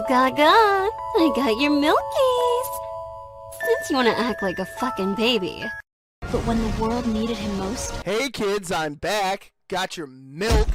Gaga, I got your milkies. Since you want to act like a fucking baby. But when the world needed him most... Hey kids, I'm back. Got your milk.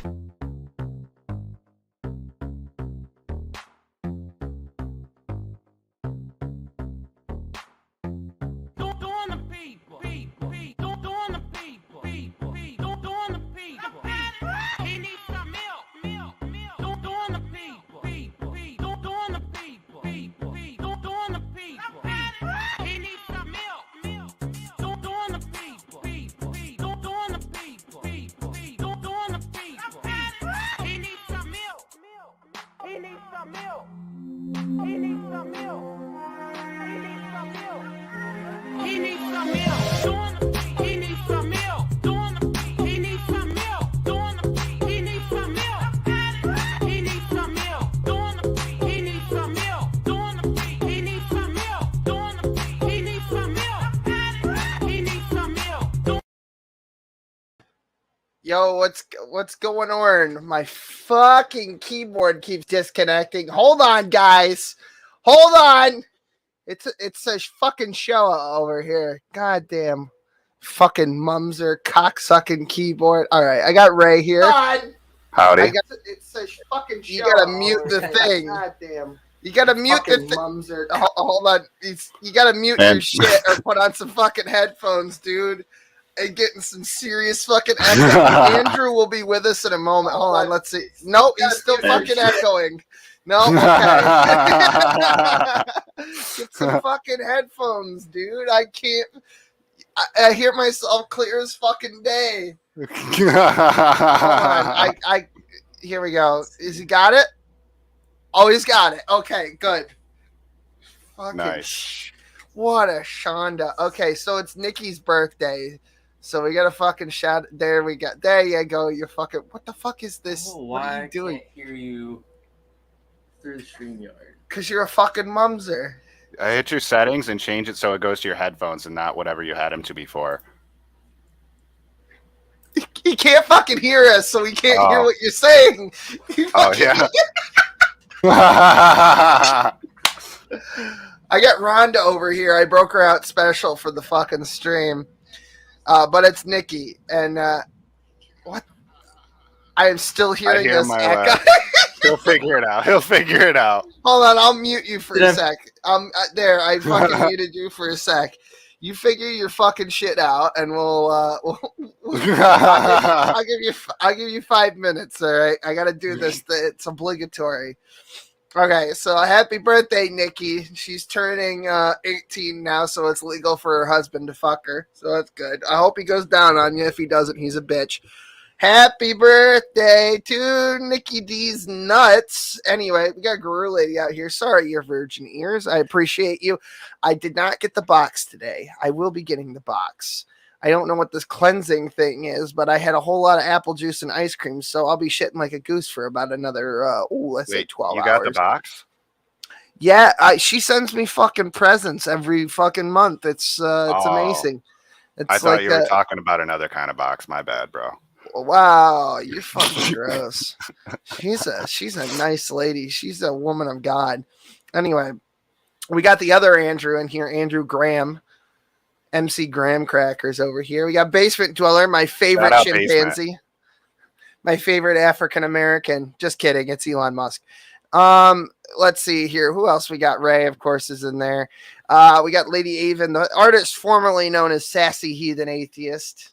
Yo, what's going on? My fucking keyboard keeps disconnecting. Hold on, guys. Hold on. It's a fucking show over here. Goddamn. Fucking mumser, cocksucking keyboard. All right, I got Ray here. Howdy. It's a fucking show. You gotta mute the thing. Goddamn. You gotta mute the thing. Hold on. You gotta mute your shit or put on some fucking headphones, dude. And getting some serious fucking echo. Andrew will be with us in a moment. Hold on, let's see. Nope, he's still fucking echoing. No, okay. Get some fucking headphones, dude. I can't. I hear myself clear as fucking day. Hold on. Here we go. Is he got it? Oh, he's got it. Okay, good. Fucking nice. What a Shonda. Okay, so it's Nikki's birthday. So we got a fucking shout. There we go. There you go. You fucking. What the fuck is this? Oh, what are you doing? I can't hear you through the StreamYard. Because you're a fucking mumser. I hit your settings and change it so it goes to your headphones and not whatever you had him to before. He can't fucking hear us, so he can't hear what you're saying. Oh, yeah. I got Rhonda over here. I broke her out special for the fucking stream. But it's Nikki, and what? I am still hearing this echo. He'll figure it out. He'll figure it out. Hold on, I'll mute you for a sec. There, I fucking muted you for a sec. You figure your fucking shit out, and I'll give you 5 minutes. All right, I gotta do this. It's obligatory. Okay, so happy birthday, Nikki. She's turning 18 now, so it's legal for her husband to fuck her. So that's good. I hope he goes down on you. If he doesn't, he's a bitch. Happy birthday to Nikki D's nuts. Anyway, we got Guru Lady out here. Sorry, your virgin ears. I appreciate you. I did not get the box today. I will be getting the box. I don't know what this cleansing thing is, but I had a whole lot of apple juice and ice cream, so I'll be shitting like a goose for about another, let's say 12 hours. You got the box? Yeah, she sends me fucking presents every fucking month. It's amazing. It's I thought you were talking about another kind of box. My bad, bro. Wow, you're fucking gross. She's a nice lady. She's a woman of God. Anyway, we got the other Andrew in here, Andrew Graham. MC Graham Crackers over here. We got Basement Dweller, my favorite chimpanzee. Basement. My favorite African American. Just kidding, it's Elon Musk. Let's see here. Who else we got? Ray, of course, is in there. We got Lady Avon, the artist formerly known as Sassy Heathen Atheist.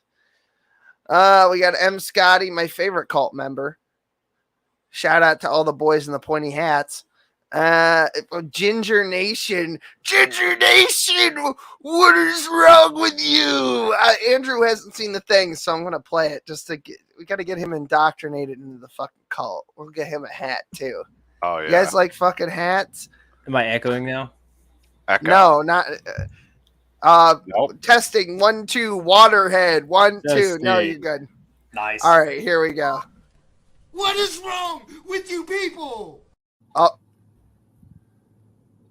We got M. Scotty, my favorite cult member. Shout out to all the boys in the pointy hats. Ginger Nation, what is wrong with you? Andrew hasn't seen the thing, so I'm gonna play it just to get. We got to get him indoctrinated into the fucking cult. We'll get him a hat too. Oh yeah, you guys like fucking hats? Am I echoing now? Echo. No, not. Nope. Testing 1 2 Waterhead 1 2. No, you're good. Nice. All right, here we go. What is wrong with you people? Oh.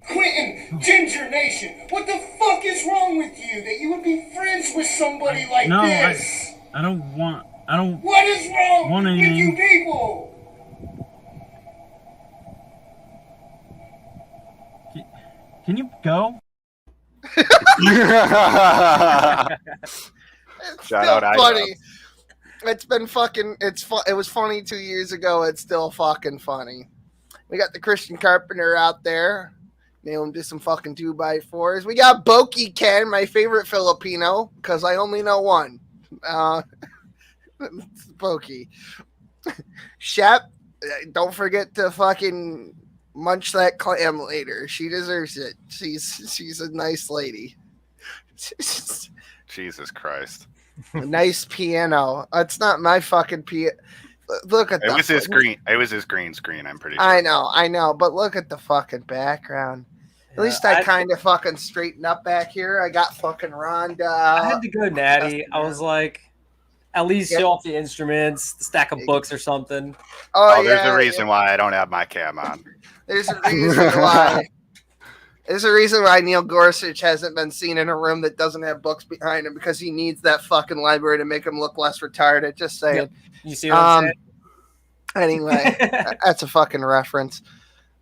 Quentin, Ginger Nation, what the fuck is wrong with you that you would be friends with somebody like this? I don't want. What is wrong with you people? Can you go? It's Shout still out funny. eyebrows. It's been fucking. It was funny 2 years ago. It's still fucking funny. We got the Christian Carpenter out there. Nail him to some fucking 2x4s. We got Boki Ken, my favorite Filipino, because I only know one. It's Boki. Shep, don't forget to fucking munch that clam later. She deserves it. She's a nice lady. Jesus Christ. A nice piano. It's not my fucking piano. Look at It was his green. It was his green screen. I'm pretty sure. I know, but look at the fucking background. At least I kind of fucking straightened up back here. I got fucking Rhonda. I had to go natty. I was like, at least show off the instruments, the stack of books or something. Oh, yeah, there's a reason why I don't have my cam on. There's a reason why. There's a reason why Neil Gorsuch hasn't been seen in a room that doesn't have books behind him, because he needs that fucking library to make him look less retarded. Just saying. Yep. You see what I'm saying? Anyway, that's a fucking reference.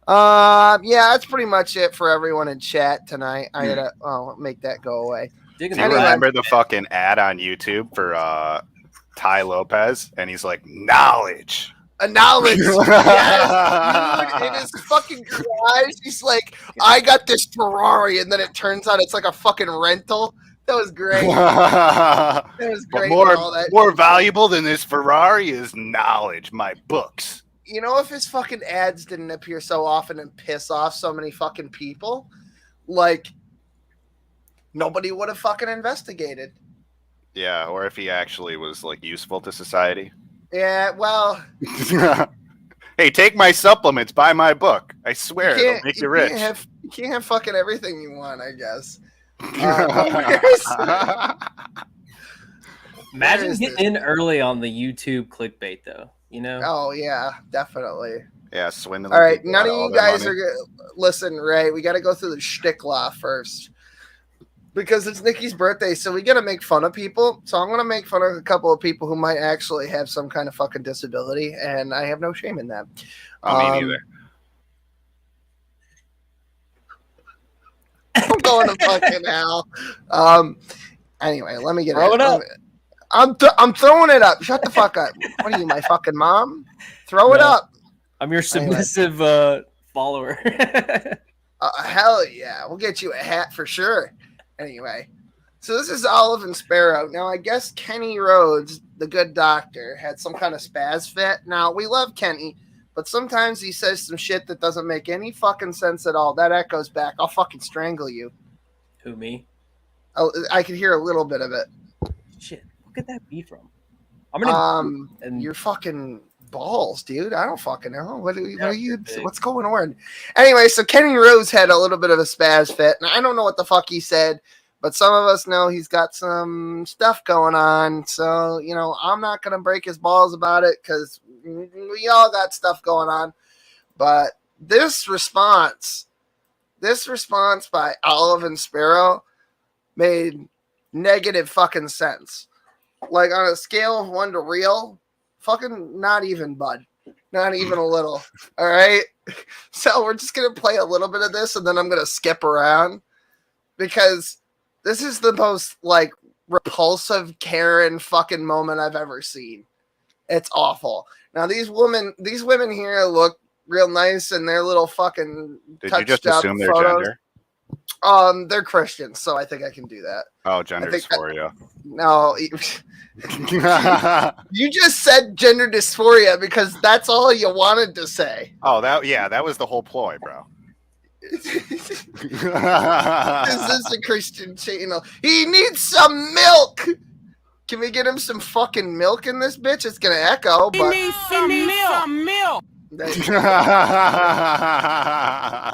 Yeah, that's pretty much it for everyone in chat tonight. I gotta make that go away. Do you remember the fucking ad on YouTube for Ty Lopez? And he's like, knowledge. A knowledge. Yes, dude, in his fucking garage, he's like, I got this Ferrari, and then it turns out it's like a fucking rental. That was great. That was great. But more valuable than this Ferrari is knowledge, my books. You know, if his fucking ads didn't appear so often and piss off so many fucking people, like, nobody would have fucking investigated. Yeah, or if he actually was, like, useful to society. Yeah, well... Hey, take my supplements, buy my book. I swear, it'll make you rich. You can't have fucking everything you want, I guess. Imagine getting in early on the YouTube clickbait, though. You know? Oh, yeah, definitely. Yeah, swindling. All right, none of you guys are good. Listen, Ray, we got to go through the shtick law first. Because it's Nikki's birthday, so we got to make fun of people. So I'm going to make fun of a couple of people who might actually have some kind of fucking disability, and I have no shame in that. Me neither. I'm going to fucking hell. Anyway, let me get Throw it up. I'm throwing it up. Shut the fuck up. What are you, my fucking mom? Throw it up. I'm your submissive follower. Hell yeah. We'll get you a hat for sure. Anyway, so this is Olive and Sparrow. Now, I guess Kenny Rhodes, the good doctor, had some kind of spaz fit. Now, we love Kenny, but sometimes he says some shit that doesn't make any fucking sense at all. That echoes back. I'll fucking strangle you. Who, me? Oh, I could hear a little bit of it. Shit, where could that be from? I'm gonna your fucking balls, dude. I don't fucking know. What are you? What's going on? Anyway, so Kenny Rose had a little bit of a spaz fit, and I don't know what the fuck he said, but some of us know he's got some stuff going on. So, you know, I'm not gonna break his balls about it because we all got stuff going on. But this response by Olive and Sparrow made negative fucking sense. Like on a scale of 1 to real, fucking not even, bud. Not even a little. All right. So we're just going to play a little bit of this and then I'm going to skip around because this is the most like repulsive Karen fucking moment I've ever seen. It's awful. Now these women here look real nice in their little fucking Did you just assume their gender? They're Christians, so I think I can do that. Oh, gender dysphoria. No. You just said gender dysphoria because that's all you wanted to say. Oh, that was the whole ploy, bro. This is a Christian channel. He needs some milk. Can we get him some fucking milk in this bitch? It's gonna echo, but He needs some milk.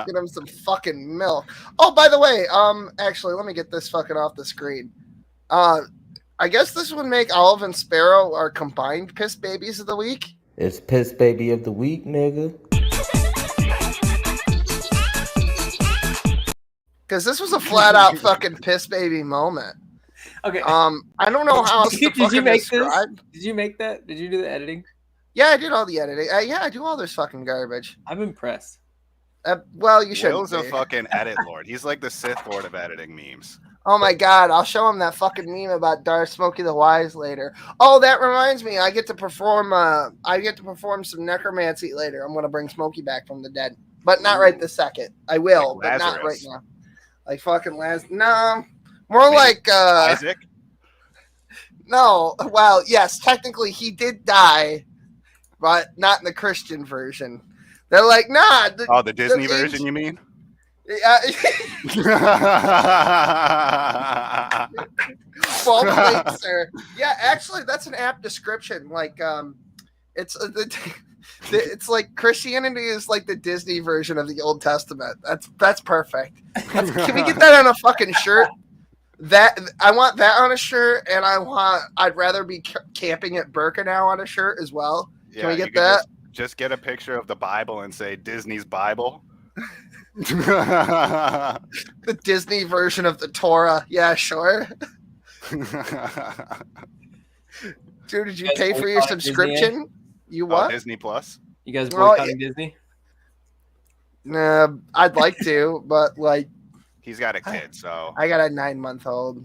get him some fucking milk. Oh, by the way, actually, let me get this fucking off the screen. I guess this would make Olive and Sparrow our combined piss babies of the week. It's piss baby of the week, nigga. Because this was a flat out fucking piss baby moment. Okay. I don't know how else to fucking Did you make describe. this? Did you make that? Did you do the editing? Yeah, I did all the editing. Yeah, I do all this fucking garbage. I'm impressed. Well, you shouldn't. Will's a be. fucking edit lord. He's like the Sith Lord of editing memes. Oh my god, I'll show him that fucking meme about Darth Smokey the Wise later. Oh, that reminds me, I get to perform some necromancy later. I'm gonna bring Smokey back from the dead. But not right this second. I will, Like but not right Lazarus. now. Like fucking No. More Maybe like Isaac? No, well, yes, technically he did die, but not in the Christian version. They're like, nah. The Disney version, you mean? Well played, sir. Yeah, actually, that's an apt description. Like, it's like Christianity is like the Disney version of the Old Testament. That's perfect. Can we get that on a fucking shirt? That I want that on a shirt, and I'd rather be camping at Birkenau on a shirt as well. Yeah, Can we get that? Just get a picture of the Bible and say Disney's Bible. The Disney version of the Torah. Yeah, sure. Dude, did you pay for your subscription? You what? Disney Plus. You guys boycotting Disney? Nah, I'd like to, but like, He's got a kid, so I got a 9-month-old.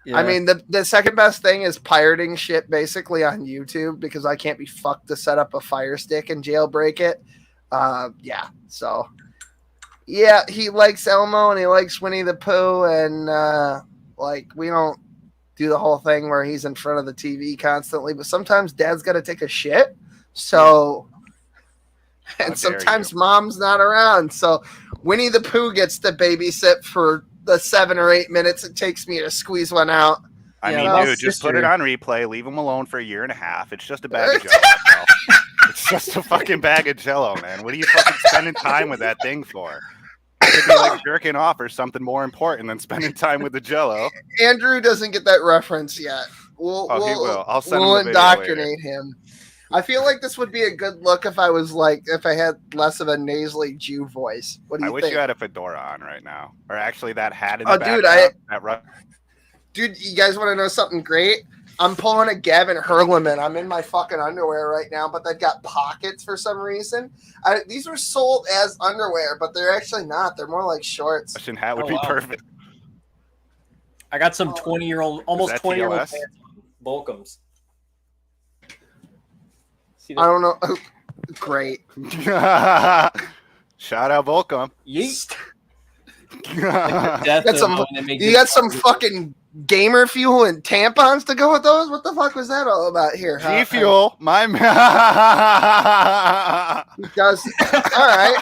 Yeah. I mean, the second best thing is pirating shit basically on YouTube because I can't be fucked to set up a Fire Stick and jailbreak it. Yeah, so yeah, he likes Elmo and he likes Winnie the Pooh, and like we don't do the whole thing where he's in front of the TV constantly, but sometimes Dad's got to take a shit, so and sometimes Mom's not around, so Winnie the Pooh gets to babysit for the 7 or 8 minutes it takes me to squeeze one out. I mean, dude, just put it on replay, leave him alone for a year and a half. It's just a bag of Jello. It's just a fucking bag of Jello, man. What are you fucking spending time with that thing for? It could be like jerking off or something more important than spending time with the Jello. Andrew doesn't get that reference yet. He will. I'll send we'll him the video indoctrinate him. I feel like this would be a good look if I had less of a nasally Jew voice. What do you think? I wish you had a fedora on right now, or actually that hat in Oh, the dude, background. Dude, you guys want to know something great? I'm pulling a Gavin Herleman. I'm in my fucking underwear right now, but they've got pockets for some reason. These were sold as underwear, but they're actually not. They're more like shorts. Russian hat would be perfect. I got some 20-year-old, almost 20-year-old pants on. Volcums. I don't know. Great. Shout out Volcom. Yeet. You got some fucking gamer fuel and tampons to go with those? What the fuck was that all about here? G Fuel, my man. He does. All right.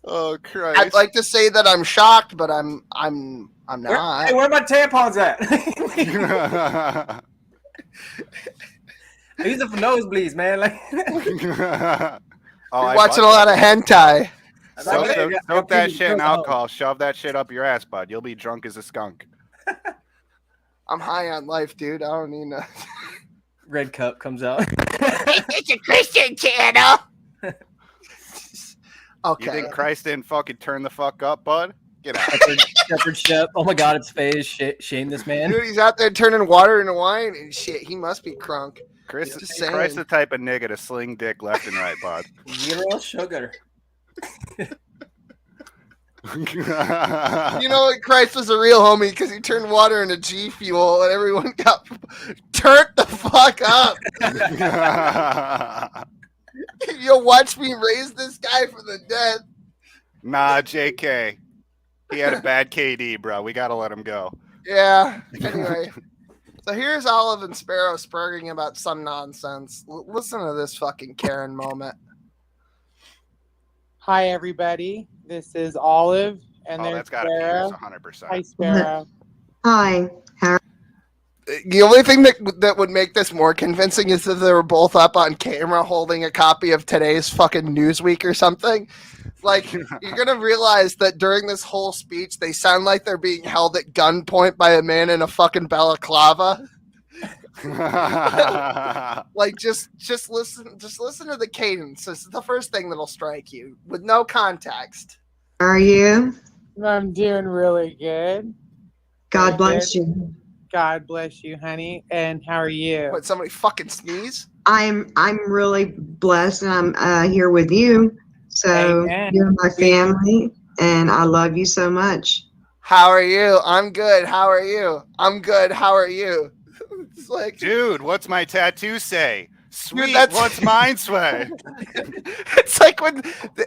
Oh Christ! I'd like to say that I'm shocked, but I'm not. Hey, where are my tampons at? I use it for nosebleeds, man. Like, You're watching a lot of hentai. Soak that shit in alcohol. Shove that shit up your ass, bud. You'll be drunk as a skunk. I'm high on life, dude. I don't need no. Red Cup comes out. It's a Christian channel. Okay. You think Christ didn't fucking turn the fuck up, bud? Get out. Shepherd Shep. Oh my God, it's Faze. Shame this man. Dude, he's out there turning water into wine and shit. He must be crunk. Chris is the type of nigga to sling dick left and right, bud. Zero sugar. You know what? Christ was a real homie because he turned water into G Fuel and everyone got turned the fuck up. You'll watch me raise this guy from the dead. Nah, JK. He had a bad KD, bro. We gotta let him go. Yeah. Anyway. So here's Olive and Sparrow spurging about some nonsense. Listen to this fucking Karen moment. Hi, everybody. This is Olive, and there's that's gotta Sparrow. be 100%. Hi, Sparrow. Hi. The only thing that would make this more convincing is if they were both up on camera holding a copy of today's fucking Newsweek or something. Like, you're going to realize that during this whole speech, they sound like they're being held at gunpoint by a man in a fucking balaclava. Like, just listen to the cadence. This is the first thing that'll strike you with no context. How are you? I'm doing really good. God bless you. God bless you, honey. And how are you? What, somebody fucking sneeze? I'm really blessed, and I'm here with you. So Amen. you're my family, and I love you so much. How are you? I'm good. How are you? I'm good. How are you? It's like, Dude, what's my tattoo say? Sweet, that's- what's mine say? it's like when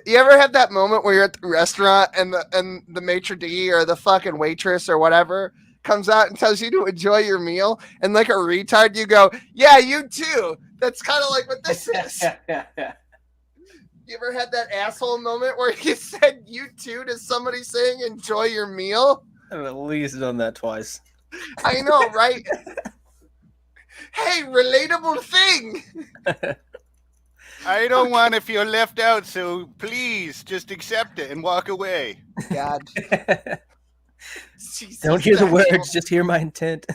you ever had that moment where you're at the restaurant and the maitre d' or the fucking waitress or whatever comes out and tells you to enjoy your meal, and like a retard you go, yeah, you too. That's kind of like what this is. You ever had that asshole moment where you said you too to somebody saying enjoy your meal? I've at least done that twice. I know, right? Hey, relatable thing. I don't want to feel left out, so please just accept it and walk away. God. Jesus, Don't hear the that's words, just hear my intent.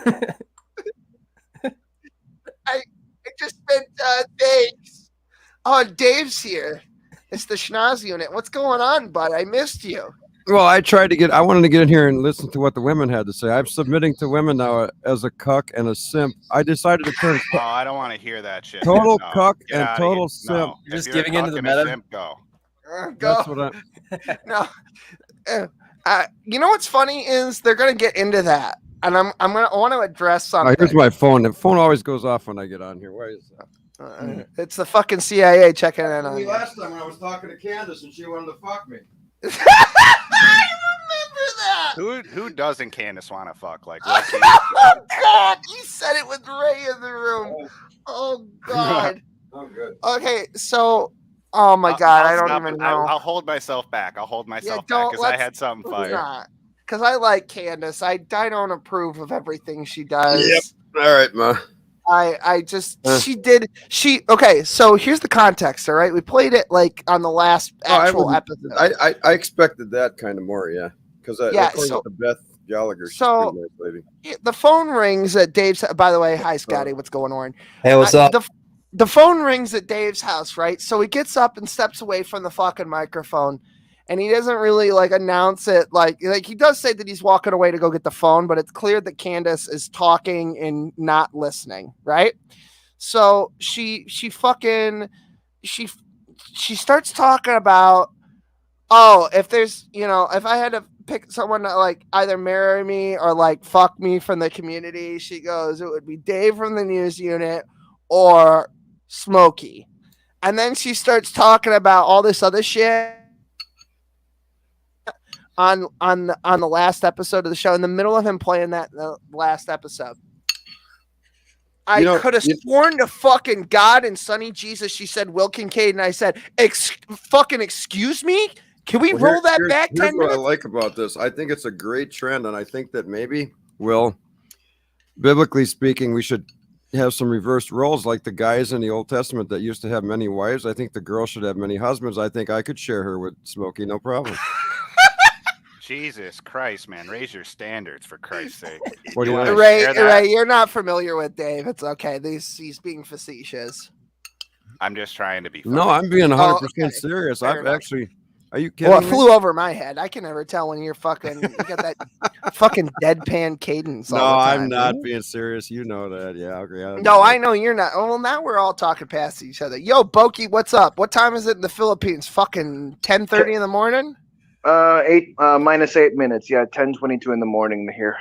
I just spent Dave's. Oh, Dave's here. It's the schnoz unit. What's going on, bud? I missed you. Well, I wanted to get in here and listen to what the women had to say. I'm submitting to women now as a cuck and a simp. I decided to turn Oh, I don't want to hear that shit. total No, cuck get and outta total here. simp. No. You're just If you're a giving into cuck the and a meta? simp, go. Go. That's what You know what's funny is they're gonna get into that, and I want to address something. here's my phone. The phone always goes off when I get on here. Why is that? It's the fucking CIA checking in on you. Last time when I was talking to Candace and she wanted to fuck me. I remember that. Who doesn't Candace want to fuck? Like, Oh God, you said it with Ray in the room. Oh God. Oh, good. Okay, so oh my God, I don't even know. I'll hold myself back. I'll hold myself back because I had something fire. Because I like Candace. I don't approve of everything she does. Yep. All right, ma. I just okay, so here's the context, all right? We played it like on the last actual episode. I expected that kind of more, yeah. Because according to Beth Gallagher, she's a pretty nice lady. The phone rings at Dave's. By the way, hi Scotty, what's going on? Hey, what's up? The phone rings at Dave's house, right? So he gets up and steps away from the fucking microphone, and he doesn't really like announce it. Like he does say that he's walking away to go get the phone, but it's clear that Candace is talking and not listening, right? So she starts talking about, oh, if I had to pick someone to like either marry me or like fuck me from the community, she goes, it would be Dave from the news unit or Smokey. And then she starts talking about all this other shit on the last episode of the show, in the middle of him playing the last episode. I could have sworn to fucking God and Sonny Jesus she said Will Kincaid, and I said, excuse me? Can we roll that back 10 minutes? What I like about this, I think it's a great trend, and I think that maybe, biblically speaking, we should have some reversed roles, like the guys in the Old Testament that used to have many wives. I think the girl should have many husbands. I think I could share her with Smokey, no problem. Jesus Christ, man, raise your standards for Christ's sake. What do you want? Ray, you're not familiar with Dave. It's okay. He's being facetious. I'm just trying to be funny. No, I'm being 100% serious. Fair I've enough. actually. Are you kidding? Well, it me? flew over my head. I can never tell when you're fucking. You got that fucking deadpan cadence. No, all the time, I'm not dude. being serious. You know that. Yeah. No, I know you're not. Well, now we're all talking past each other. Yo, Boki, what's up? What time is it in the Philippines? Fucking 10:30 in the morning. 8 minus 8 minutes. Yeah, 10:22 in the morning here.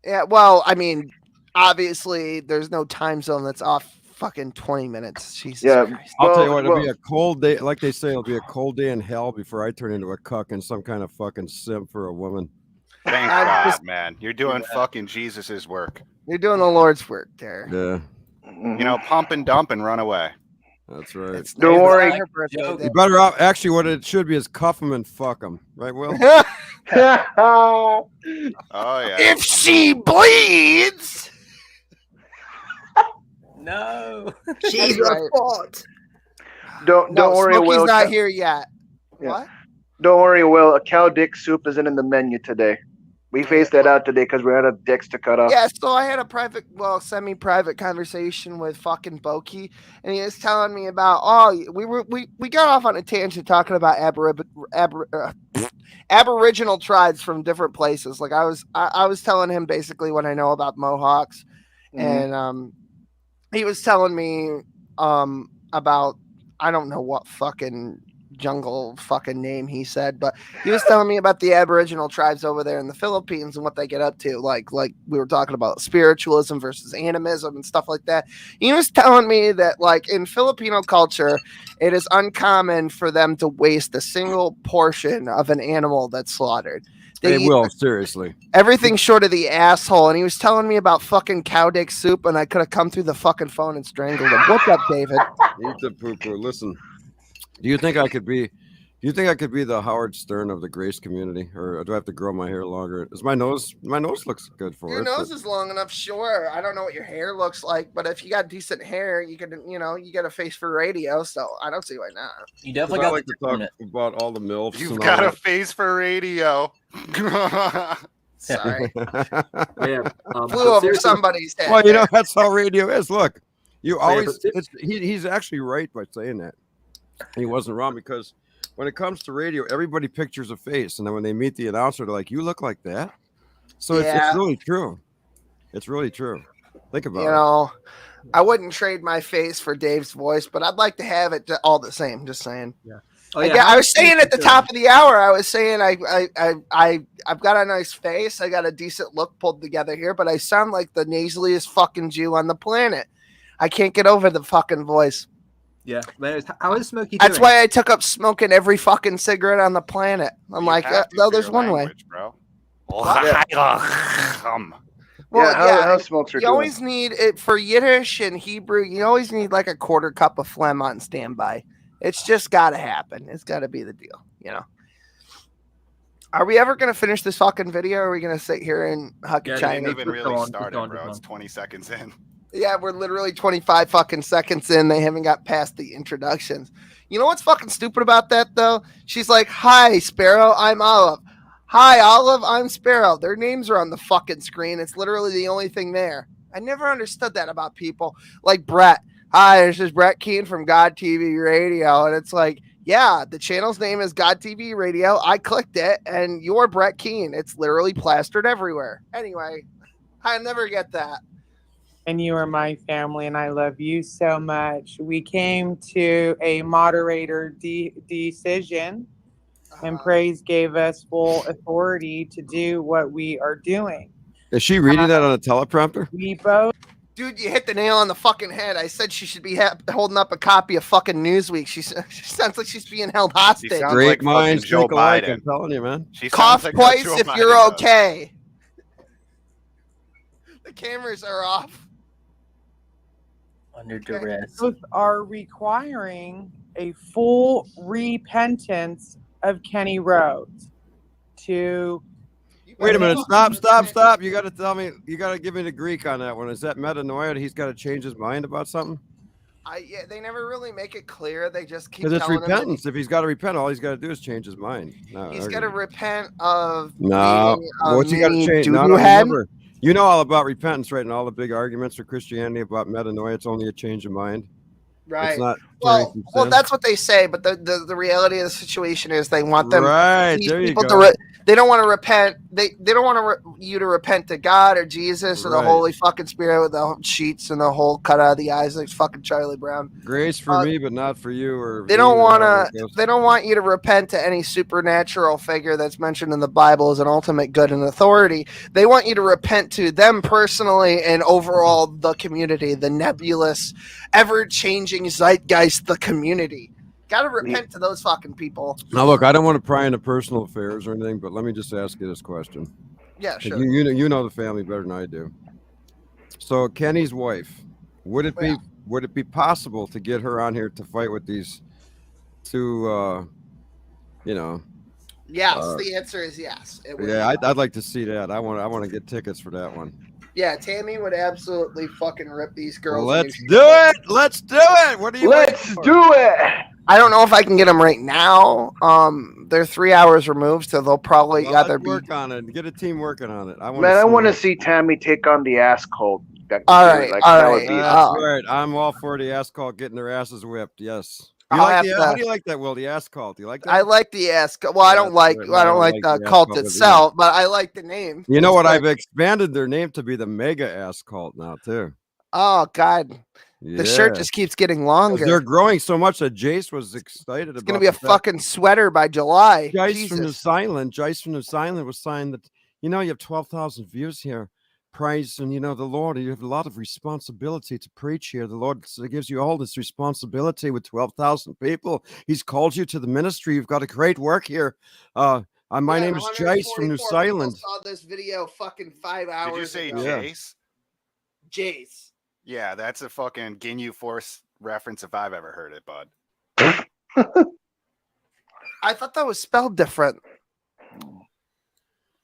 Yeah. Well, I mean, obviously, there's no time zone that's off. Fucking 20 minutes. Jesus Christ. I'll tell you what, it'll be a cold day. Like they say, it'll be a cold day in hell before I turn into a cuck and some kind of fucking simp for a woman. Thank God, man. You're doing fucking Jesus's work. You're doing the Lord's work there. Yeah. You know, pump and dump and run away. That's right. Don't worry. You better off. Actually, what it should be is cuff them and fuck them. Right, Will? Oh, yeah. If she bleeds. No. She's a fault. Don't worry, Smokey's Will. not here yet. Yeah. What? Don't worry, Will. A cow dick soup isn't in the menu today. We phased that out today because we're out of dicks to cut off. Yeah, so I had a semi-private conversation with fucking Boki, and he was telling me about we got off on a tangent talking about Aboriginal tribes from different places. Like I was telling him basically what I know about Mohawks, and he was telling me about I don't know what fucking jungle fucking name he said, but he was telling me about the Aboriginal tribes over there in the Philippines and what they get up to. Like we were talking about spiritualism versus animism and stuff like that. He was telling me that like in Filipino culture, it is uncommon for them to waste a single portion of an animal that's slaughtered. They will, seriously. Everything short of the asshole. And he was telling me about fucking cow dick soup, and I could have come through the fucking phone and strangled him. What's up, David? Eat the poo-poo. Listen, do you think I could be the Howard Stern of the Grace community, or do I have to grow my hair longer? Is my nose looks good for your it. Your nose is long enough, sure. I don't know what your hair looks like, but if you got decent hair, you can, you got a face for radio, so I don't see why not. You definitely got like to talk about all the MILFs. You've got a face for radio. Sorry. Yeah, flew over somebody's head. Well, that's how radio is. Look, you always he's actually right by saying that. He wasn't wrong, because when it comes to radio, everybody pictures a face, and then when they meet the announcer, they're like, "You look like that." So it's really true. It's really true. Think about it. I wouldn't trade my face for Dave's voice, but I'd like to have it all the same. Just saying. Yeah. Oh, yeah. I was saying at the top of the hour, I was saying I've got a nice face. I got a decent look pulled together here, but I sound like the nasaliest fucking Jew on the planet. I can't get over the fucking voice. Yeah. How is Smokey doing? That's why I took up smoking every fucking cigarette on the planet. I'm like, no, there's one way. Bro. Well, how smokes are you always need it for Yiddish and Hebrew. You always need like a quarter cup of phlegm on standby. It's just got to happen. It's got to be the deal, Are we ever going to finish this fucking video, or are we going to sit here and huck a China? It ain't even really started, bro. It's 20 seconds in. Yeah, we're literally 25 fucking seconds in. They haven't got past the introductions. You know what's fucking stupid about that, though? She's like, "Hi, Sparrow. I'm Olive. Hi, Olive. I'm Sparrow." Their names are on the fucking screen. It's literally the only thing there. I never understood that about people. Like Brett. "Hi, this is Brett Keane from God TV Radio." And it's like, yeah, the channel's name is God TV Radio. I clicked it, and you're Brett Keane. It's literally plastered everywhere. Anyway, I never get that. And you are my family, and I love you so much. We came to a moderator decision, and Praise gave us full authority to do what we are doing. Is she reading that on a teleprompter? We both. Dude, you hit the nail on the fucking head. I said she should be holding up a copy of fucking Newsweek. She sounds like she's being held hostage. Great minds think alike. I'm telling you, man. Cough twice if you're okay. The cameras are off. Under duress. Both are requiring a full repentance of Kenny Rhodes to. Wait a minute! Stop! You got to tell me. You got to give me the Greek on that one. Is that metanoia? He's got to change his mind about something. Yeah, they never really make it clear. They just keep. Because it's repentance. If he's got to repent, all he's got to do is change his mind. He's got to repent of. What's he got to change? Remember, you know all about repentance, right? And all the big arguments for Christianity about metanoia. It's only a change of mind. Right. It's not well, that's what they say, but the reality of the situation is they want them. Right. These there people you go. They don't want to repent. They don't want you to repent to God or Jesus or the Holy fucking Spirit with the sheets and the whole cut out of the eyes like fucking Charlie Brown. Grace for me, but not for you. Or they don't want to. They don't want you to repent to any supernatural figure that's mentioned in the Bible as an ultimate good and authority. They want you to repent to them personally and overall the community, the nebulous, ever-changing zeitgeist, the community. Got to repent to those fucking people. Now, look, I don't want to pry into personal affairs or anything, but let me just ask you this question. Yeah, sure. You know the family better than I do. So, Kenny's wife, would it be possible to get her on here to fight with these two? Yes, the answer is yes. I'd like to see that. I want to get tickets for that one. Yeah, Tammy would absolutely fucking rip these girls. Let's do it. Let's do it. What do you? Let's do it. I don't know if I can get them right now. They're 3 hours removed, so they'll probably either work on it. Get a team working on it. I want to see Tammy take on the ass cult. All right. That's right. I'm all for the ass cult getting their asses whipped. Yes. How do you like that, Will? The ass cult? Do you like that? I like the ass cult. Well, I don't like the cult itself, but I like the name. You know what? I've expanded their name to be the Mega Ass Cult now too. Oh God. The shirt just keeps getting longer. They're growing so much that Jace was excited about. It's gonna be a fucking sweater by July. Jace from New Zealand. Jace from New Zealand was saying that, you know, you have 12,000 views here. Praise, and you know, the Lord, you have a lot of responsibility to preach here. The Lord gives you all this responsibility with 12,000 people. He's called you to the ministry. You've got a great work here. My name is Jace from New Zealand. Saw this video fucking 5 hours. Did you say ago. Jace? Jace. Yeah, that's a fucking Ginyu Force reference if I've ever heard it, bud. I thought that was spelled different.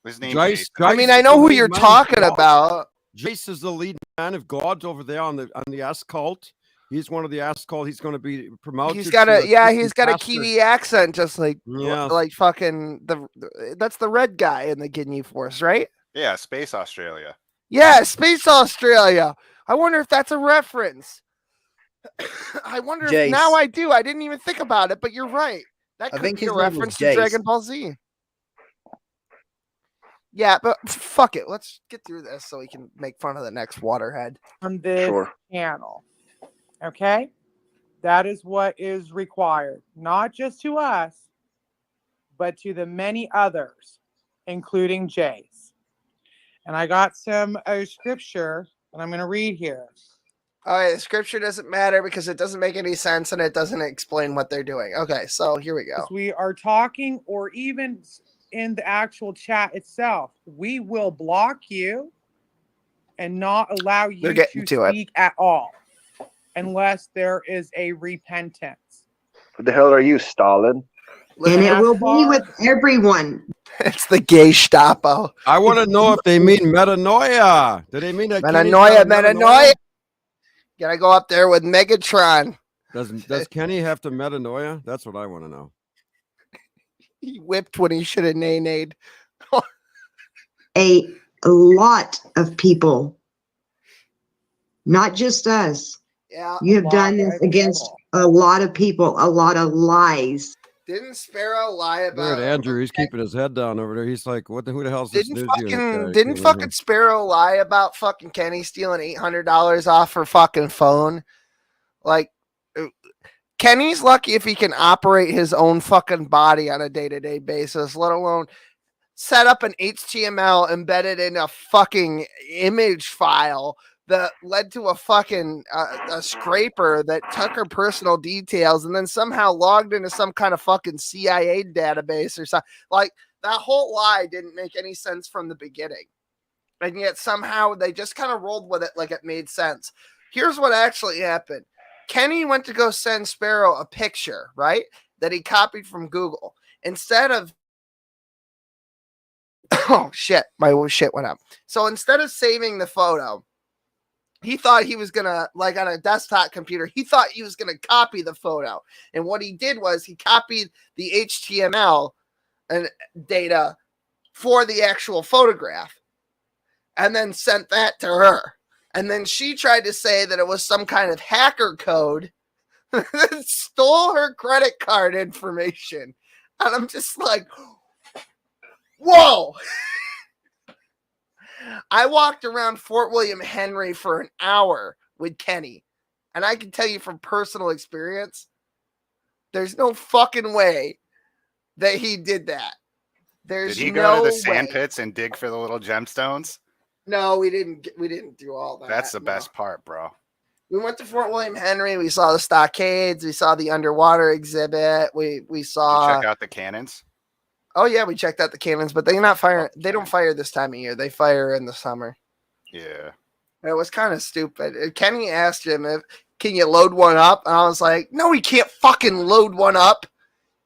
His name Jace, I mean, I know who you're talking about. Jace is the lead man of God over there on the S cult. He's one of the S cult. He's going to be promoted. He's got a Kiwi accent, just like fucking that's the red guy in the Ginyu Force, right? Yeah, Space Australia. Yeah, Space Australia. I wonder if that's a reference. I wonder if now I do. I didn't even think about it, but you're right. That could be a reference to Dragon Ball Z. Yeah, but fuck it. Let's get through this so we can make fun of the next waterhead. On this channel. Okay? That is what is required. Not just to us, but to the many others, including Jace. And I got some scripture that I'm going to read here. All right, the scripture doesn't matter because it doesn't make any sense and it doesn't explain what they're doing. Okay, so here we go. We are talking, or even in the actual chat itself, we will block you and not allow you to speak at all unless there is a repentance. What the hell are you, Stalin? And it will be with everyone. It's the gay Gestapo. I want to know if they mean metanoia. Do they mean that? Metanoia. Gotta go up there with Megatron. Does Kenny have to metanoia? That's what I want to know. He whipped when he should have nay-nayed. A lot of people, not just us. Yeah, you have done this against a lot of people, a lot of lies. Didn't Sparrow lie about Andrew? He's keeping his head down over there. He's like, who the hell's this news unit? Didn't fucking Sparrow lie about fucking Kenny stealing $800 off her fucking phone? Like, Kenny's lucky if he can operate his own fucking body on a day-to-day basis, let alone set up an HTML embedded in a fucking image file that led to a fucking a scraper that took her personal details and then somehow logged into some kind of fucking CIA database or something. Like, that whole lie didn't make any sense from the beginning. And yet somehow they just kind of rolled with it like it made sense. Here's what actually happened. Kenny went to go send Sparrow a picture, right? That he copied from Google. Instead of oh shit, my shit went up. So instead of saving the photo, he thought he was gonna, like on a desktop computer, he thought he was gonna copy the photo. And what he did was he copied the HTML and data for the actual photograph and then sent that to her. And then she tried to say that it was some kind of hacker code that stole her credit card information. And I'm just like, whoa. I walked around Fort William Henry for an hour with Kenny. And I can tell you from personal experience, there's no fucking way that he did that. There's Did he go to the sand pits and dig for the little gemstones? No, we didn't do all that. That's the best part, bro. We went to Fort William Henry. We saw the stockades. We saw the underwater exhibit. We saw. Did you check out the cannons? Oh yeah, we checked out the cannons, but they're not firing. They don't fire this time of year. They fire in the summer. Yeah. It was kind of stupid. Kenny asked him if can you load one up, and I was like, no, he can't fucking load one up.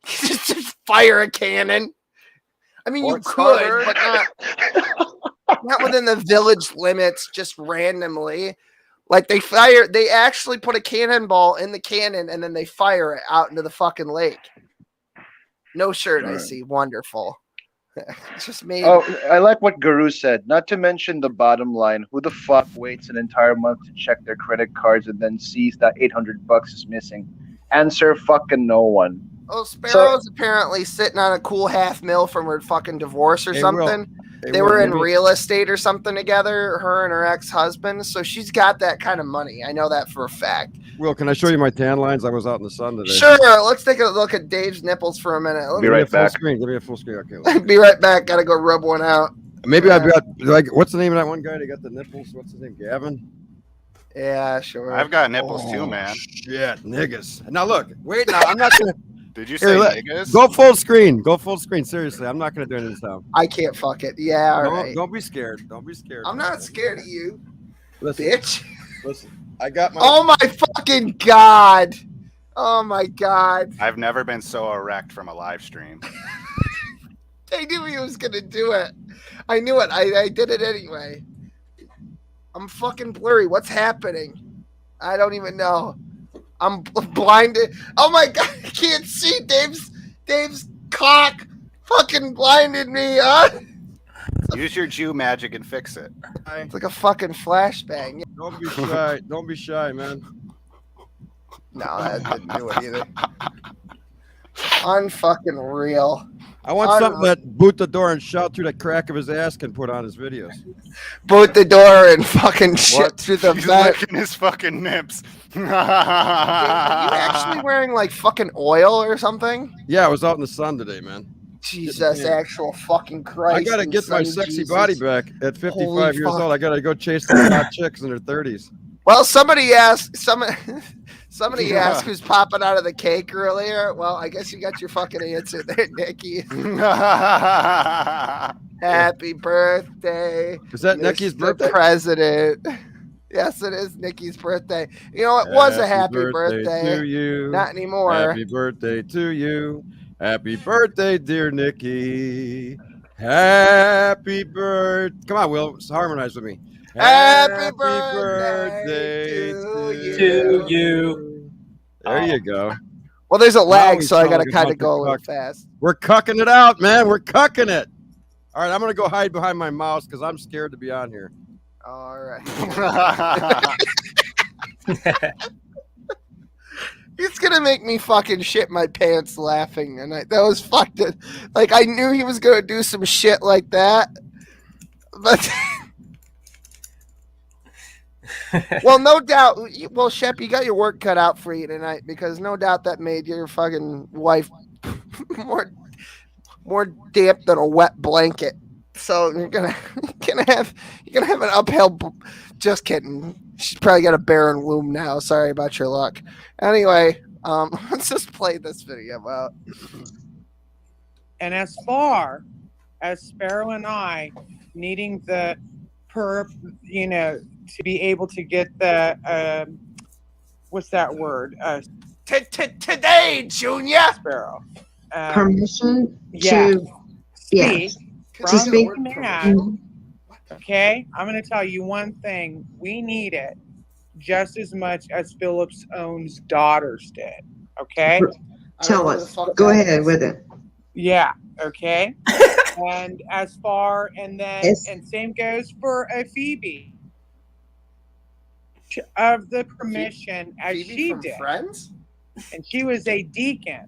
Just fire a cannon. I mean, you could, but not within the village limits, just randomly. Like they actually put a cannonball in the cannon and then they fire it out into the fucking lake. No shirt, I see. Wonderful. It's just me. Oh, I like what Guru said. Not to mention the bottom line. Who the fuck waits an entire month to check their credit cards and then sees that $800 is missing? Answer fucking no one. Oh, Sparrow's apparently sitting on a cool $500,000 from her fucking divorce or something. They were in real estate or something together, her and her ex-husband. So she's got that kind of money. I know that for a fact. Will, can I show you my tan lines? I was out in the sun today. Sure. Let's take a look at Dave's nipples for a minute. Be right back. Give me a full screen. Okay. Be right back. Gotta go rub one out. Maybe I've got like, what's the name of that one guy that got the nipples? What's his name? Gavin? Yeah, sure. I've got nipples too, man. Shit, niggas. Now look, wait. Now I'm not gonna. Did you say niggas? Go full screen. Go full screen. Seriously, I'm not gonna do anything this time. I can't fuck it. Yeah, all right. Don't be scared. Don't be scared. I'm not scared of you, listen, bitch. Listen, I got my. Oh my fucking god! Oh my god! I've never been so erect from a live stream. I knew he was gonna do it. I knew it. I did it anyway. I'm fucking blurry. What's happening? I don't even know. I'm blinded. Oh my god! I can't see. Dave's cock fucking blinded me. Use your Jew magic and fix it. It's like a fucking flashbang. Don't be shy. Don't be shy, man. No, that didn't do it either. Unfucking real. I want something that boot the door and shout through the crack of his ass can put on his videos. Boot the door and fucking shit through the He's vent. licking his fucking nips. Are you actually wearing like fucking oil or something? Yeah, I was out in the sun today, man. Jesus, actual fucking Christ. I gotta get my sexy Jesus. body back at 55 Holy years fuck. old. I gotta go chase the hot chicks in their 30s. Well, somebody asked asked who's popping out of the cake earlier. Well, I guess you got your fucking answer there, Nikki. Happy birthday. Is that Nikki's birthday? President. Yes, it is Nikki's birthday. You know, it was a happy birthday. to you. Not anymore. Happy birthday to you. Happy birthday, dear Nikki. Happy birthday. Come on, Will. Harmonize with me. Happy birthday to you. There you go. Well, there's a lag, Now so I got to he's kind sounding of go a little cuck. fast. We're cucking it out, man. We're cucking it. All right, I'm going to go hide behind my mouse because I'm scared to be on here. All right. He's gonna make me fucking shit my pants laughing, and that was fucked. Like I knew he was gonna do some shit like that, but well, no doubt. Well, Shep, you got your work cut out for you tonight because no doubt that made your fucking wife more damp than a wet blanket. So you're gonna have an uphill. Just kidding. She's probably got a barren womb now. Sorry about your luck. Anyway, let's just play this video out. And as far as Sparrow and I needing the to be able to get the what's that word? Today, Junior. Sparrow. Permission Yeah. to Speak. to speak. Man, okay, I'm going to tell you one thing. We need it just as much as Philip's own daughters did. Okay? Tell us. Go ahead with it. Yeah. Okay. And as far and same goes for Phoebe of the permission as Phoebe she from did. Friends? And she was a deacon,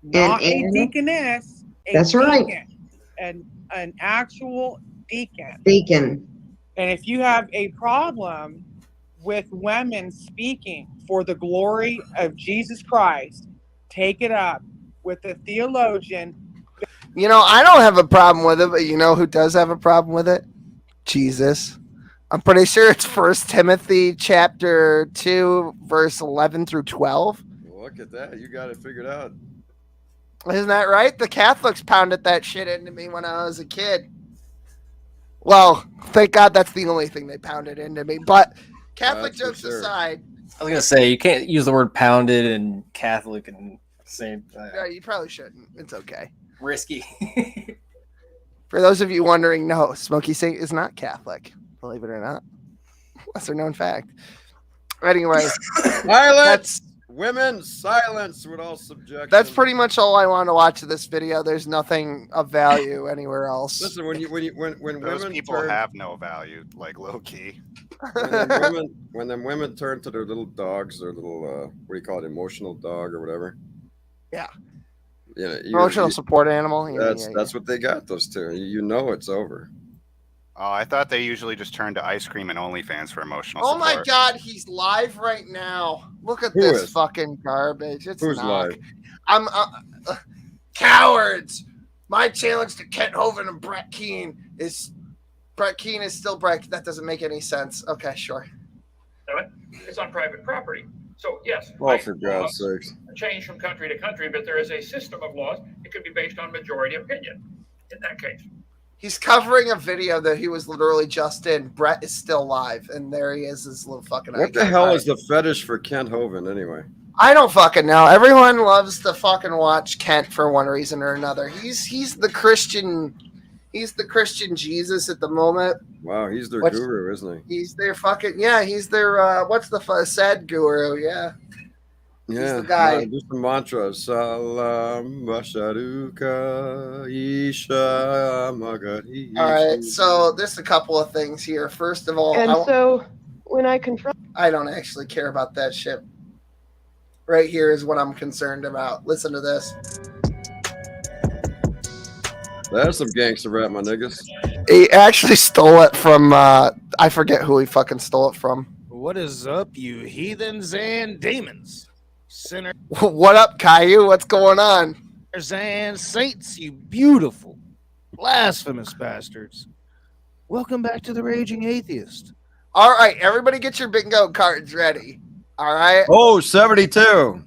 not a deaconess. That's right. And an actual deacon. Deacon. And if you have a problem with women speaking for the glory of Jesus Christ, take it up with a theologian. You know, I don't have a problem with it, but you know who does have a problem with it? Jesus. I'm pretty sure it's 1 Timothy chapter 2, verse 11 through 12. Look at that. You got it figured out. Isn't that right? The Catholics pounded that shit into me when I was a kid. Well, thank God that's the only thing they pounded into me. But Catholic jokes aside. I was going to say, you can't use the word pounded and Catholic and same. No, you probably shouldn't. It's okay. Risky. For those of you wondering, no, Smokey Saint is not Catholic. Believe it or not. Lesser known fact. Anyway. Silence! Women, silence with all subjection. That's pretty much all I want to watch of this video. There's nothing of value anywhere else. Listen, when those women people have no value, like low key. When them women turn to their little dogs, their little what do you call it, emotional dog or whatever. Yeah. Yeah, Emotional support animal. That's what they got. Those two. You know it's over. Oh, I thought they usually just turned to ice cream and OnlyFans for emotional Oh support. my God, he's live right now. Look at Who this is? fucking garbage. It's Who's not. live? I'm cowards. My challenge to Kent Hovind and Brett Keane is still Brett. That doesn't make any sense. Okay, sure. It's on private property. So yes, Oh, for God's sakes. change from country to country, but there is a system of laws. It could be based on majority opinion. In that case, He's covering a video that he was literally just in. Brett is still live, and there he is, his little fucking What the icon. hell is the fetish for Kent Hovind anyway? I don't fucking know. Everyone loves to fucking watch Kent for one reason or another. He's the Christian Jesus at the moment. Wow, he's their guru, isn't he? He's their fucking he's their what's the sad guru? Yeah. Yeah, the guy. Do some mantras. Salam Basharuka Isha Magadi. All right, so there's a couple of things here. First of all, when I confront, I don't actually care about that shit. Right here is what I'm concerned about. Listen to this. That's some gangster rap, my niggas. He actually stole it from I forget who he fucking stole it from. What is up, you heathens and demons? Sinners What up, Caillou? What's going on? and saints, you beautiful, blasphemous bastards. Welcome back to the Raging Atheist. All right, everybody get your bingo cards ready. All right. Oh, 72. All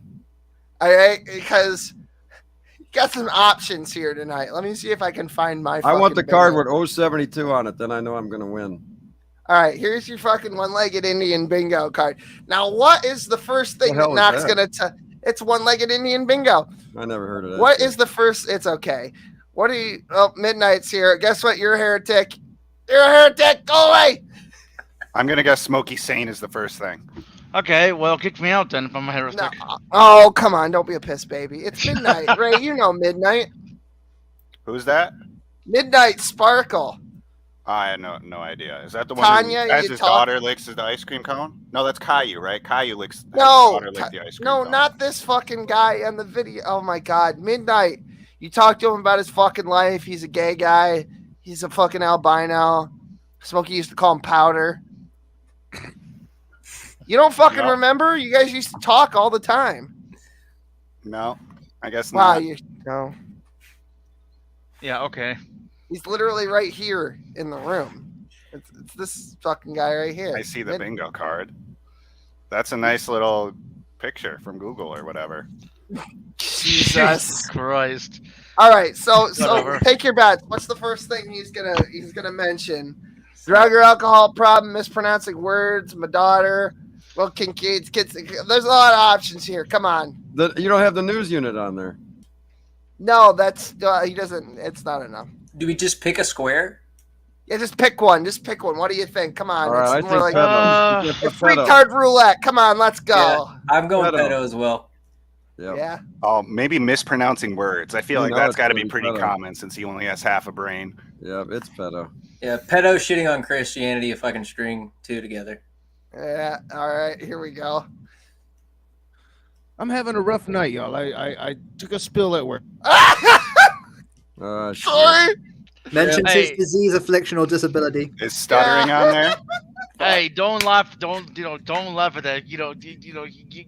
right, because you got some options here tonight. Let me see if I can find my I want the card bingo. with 072 on it. Then I know I'm going to win. All right, here's your fucking one-legged Indian bingo card. Now, what is the first thing The hell that is Knock's that? gonna it's one-legged Indian bingo. I never heard of that. What is the first? It's okay. What do you? Oh, Midnight's here. Guess what? You're a heretic. You're a heretic. Go away. I'm gonna guess Smokey Sane is the first thing. Okay, well, kick me out then if I'm a heretic. No. Oh, come on. Don't be a piss baby. It's Midnight, Ray. You know Midnight. Who's that? Midnight Sparkle. I had no idea. Is that the one Tanya, who, as you his talk- daughter licks the ice cream cone? No, that's Caillou, right? Caillou licks his No, daughter lick the ice cream no, cone. not this fucking guy on the video. Oh my God, Midnight. You talk to him about his fucking life. He's a gay guy. He's a fucking albino. Smokey used to call him Powder. You don't fucking No. remember? You guys used to talk all the time. No, I guess Wow, not. you no. Yeah, okay. He's literally right here in the room. It's this fucking guy right here. I see the bingo card. That's a nice little picture from Google or whatever. Jesus Christ. All right, so Whatever. take your bets. What's the first thing he's gonna mention? Drug or alcohol problem, mispronouncing words, my daughter. Well, Kincaid's kids. There's a lot of options here. Come on. You don't have the news unit on there. No, that's he doesn't. It's not enough. Do we just pick a square? Yeah, just pick one. Just pick one. What do you think? Come on. All right, it's I more think like pedo. it's retard roulette. Come on, let's go. Yeah, I'm going Pedo. pedo as well. Yep. Yeah. Oh, maybe mispronouncing words. I feel like No, that's it's got to gonna be be pretty pedo. common since he only has half a brain. Yeah, it's pedo. Yeah, pedo shitting on Christianity if I can string two together. Yeah. All right. Here we go. I'm having a rough night, y'all. I took a spill at work. Sorry. Mentions Hey. his disease, affliction, or disability. Is stuttering on there? Hey, don't laugh! Don't laugh at that.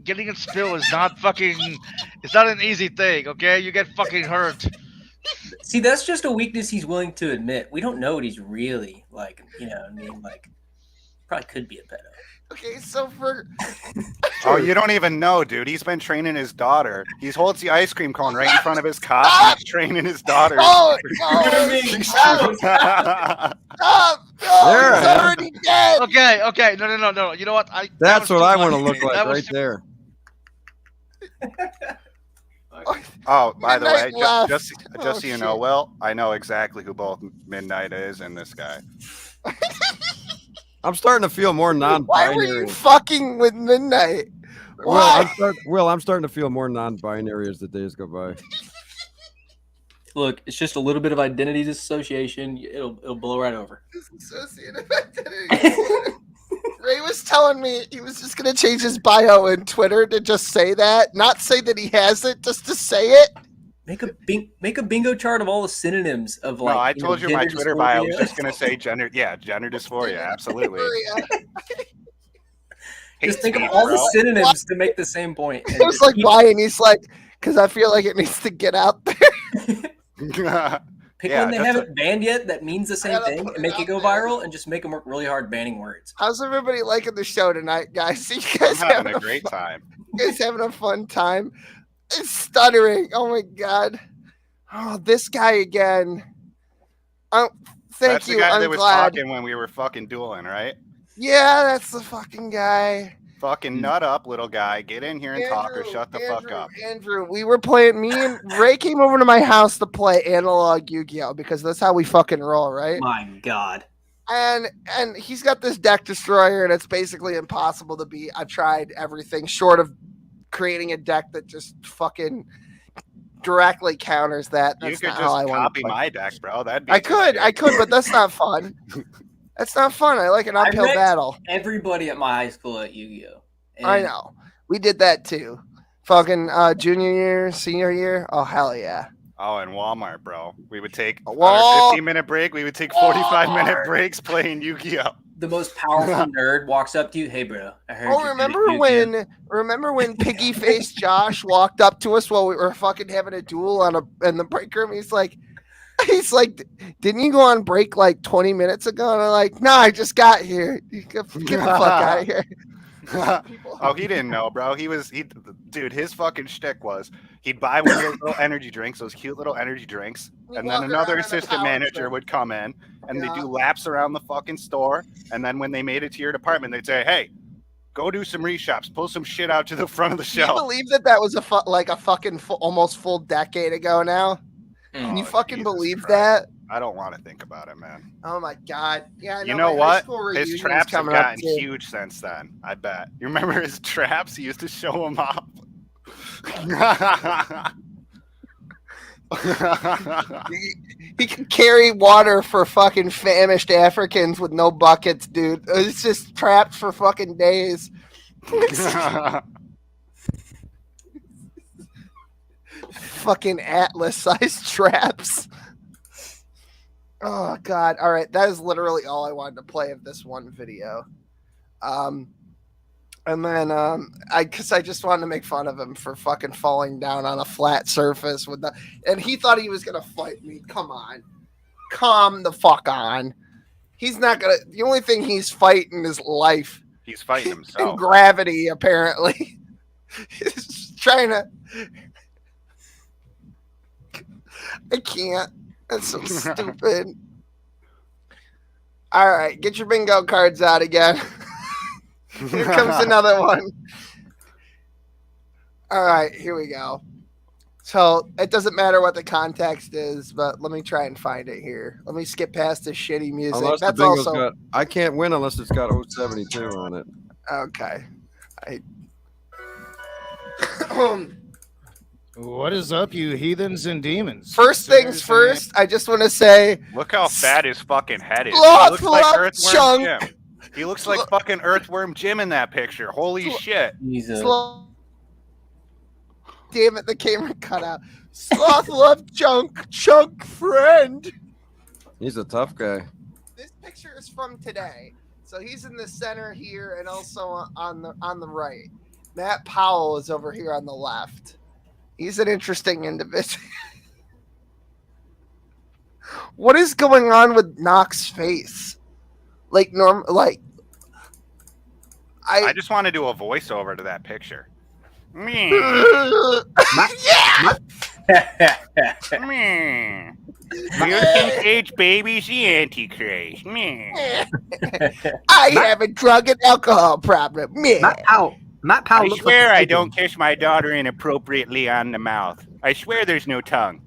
Getting a spill is not fucking. It's not an easy thing. Okay, you get fucking hurt. See, that's just a weakness he's willing to admit. We don't know what he's really like. You know what I mean? Like, probably could be a pedo. Okay, so for Oh, you don't even know, dude. He's been training his daughter. He holds the ice cream cone right in front of his cot. And he's training his daughter. Oh, Stop. There. He's already dead. Okay. No. You know what? That's what I want to to look like right there. Oh, by the way, Midnight left. just Oh, so you know, shit. Will, I know exactly who both Midnight is and this guy. I'm starting to feel more Why were you non-binary. fucking with Midnight? Will, Why? I'm starting to feel more non-binary as the days go by. Look, it's just a little bit of identity dissociation. It'll blow right over. Dissociative identity. Ray was telling me he was just gonna change his bio in Twitter to just say that, not say that he has it, just to say it. Make a bingo chart of all the synonyms of like. No, I told you my gender Twitter bio. I dysphoria. was just gonna say gender dysphoria. Absolutely. Just think of all the synonyms to make the same point. It was like, why? And he's like, because I feel like it needs to get out there. Pick one they haven't banned yet that means the same thing and make it go viral and just make them work really hard banning words. How's everybody liking the show tonight, guys? You guys I'm having a great time. You guys having a fun time? It's stuttering. Oh my god. Oh, this guy again. Oh, That's you. the guy I'm that was glad. talking when we were fucking dueling, right? Yeah, that's the fucking guy. Fucking nut up, little guy. Get in here and talk or shut the fuck up. Andrew, we were playing. Me and Ray came over to my house to play analog Yu-Gi-Oh because that's how we fucking roll, right? My god. And he's got this deck destroyer, and it's basically impossible to beat. I've tried everything short of creating a deck that just fucking directly counters that. That's You could not how I just want copy to play. my deck, bro. That'd be I could, but that's not fun. That's not fun. I like an uphill wrecked battle. Everybody at my high school at Yu-Gi-Oh. I know. We did that too. Fucking junior year, senior year. Oh, hell yeah. Oh, and Walmart, bro. We would take a Wall- 15-minute break. We would take 45-minute breaks playing Yu-Gi-Oh. The most powerful nerd walks up to you. Hey, bro. I heard Oh, you're remember when Piggy Face Josh walked up to us while we were fucking having a duel in the break room? He's like, didn't you go on break like 20 minutes ago? And I'm like, no, I just got here. Get the fuck out of here. Oh, he didn't know, bro. Dude, his fucking shtick was he'd buy one of those little energy drinks, those cute little energy drinks, and then another assistant manager would come in and they'd do laps around the fucking store. And then when they made it to your department, they'd say, hey, go do some reshops, pull some shit out to the front of the Can you shelf. believe that was a fucking almost full decade ago now? Can you fucking believe that? I don't want to think about it, man. Oh my god! Yeah, I You know my high what? school His reunion's traps have coming up, gotten too. huge since then. I bet. You remember his traps? He used to show them off. He can carry water for fucking famished Africans with no buckets, dude. It's just trapped for fucking days. Fucking Atlas-sized traps. Oh god! All right, that is literally all I wanted to play of this one video. And then I just wanted to make fun of him for fucking falling down on a flat surface and he thought he was gonna fight me. Come on, calm the fuck on. He's not gonna. The only thing he's fighting is life. He's fighting himself. And gravity, apparently. He's trying to. I can't. That's so stupid. All right, get your bingo cards out again. Here comes another one. All right, here we go. So it doesn't matter what the context is, but let me try and find it here. Let me skip past the shitty music. Unless That's the bingo's also I can't win unless it's got 072 on it. okay. What is up, you heathens and demons? First things first, I just want to say, look how fat his fucking head is. Sloth He looks like Love Earthworm Chunk. Jim. He looks like fucking Earthworm Jim in that picture. Holy shit. Damn it, the camera cut out. Sloth Love Chunk friend. He's a tough guy. This picture is from today. So he's in the center here and also on the right. Matt Powell is over here on the left. He's an interesting individual. What is going on with Knox's face? I just want to do a voiceover to that picture. Me. Me. We're Kincaid babies, the Antichrist. Me. I have a drug and alcohol problem. Me. Matt Powell I looks swear like I don't kiss my daughter inappropriately on the mouth. I swear there's no tongue.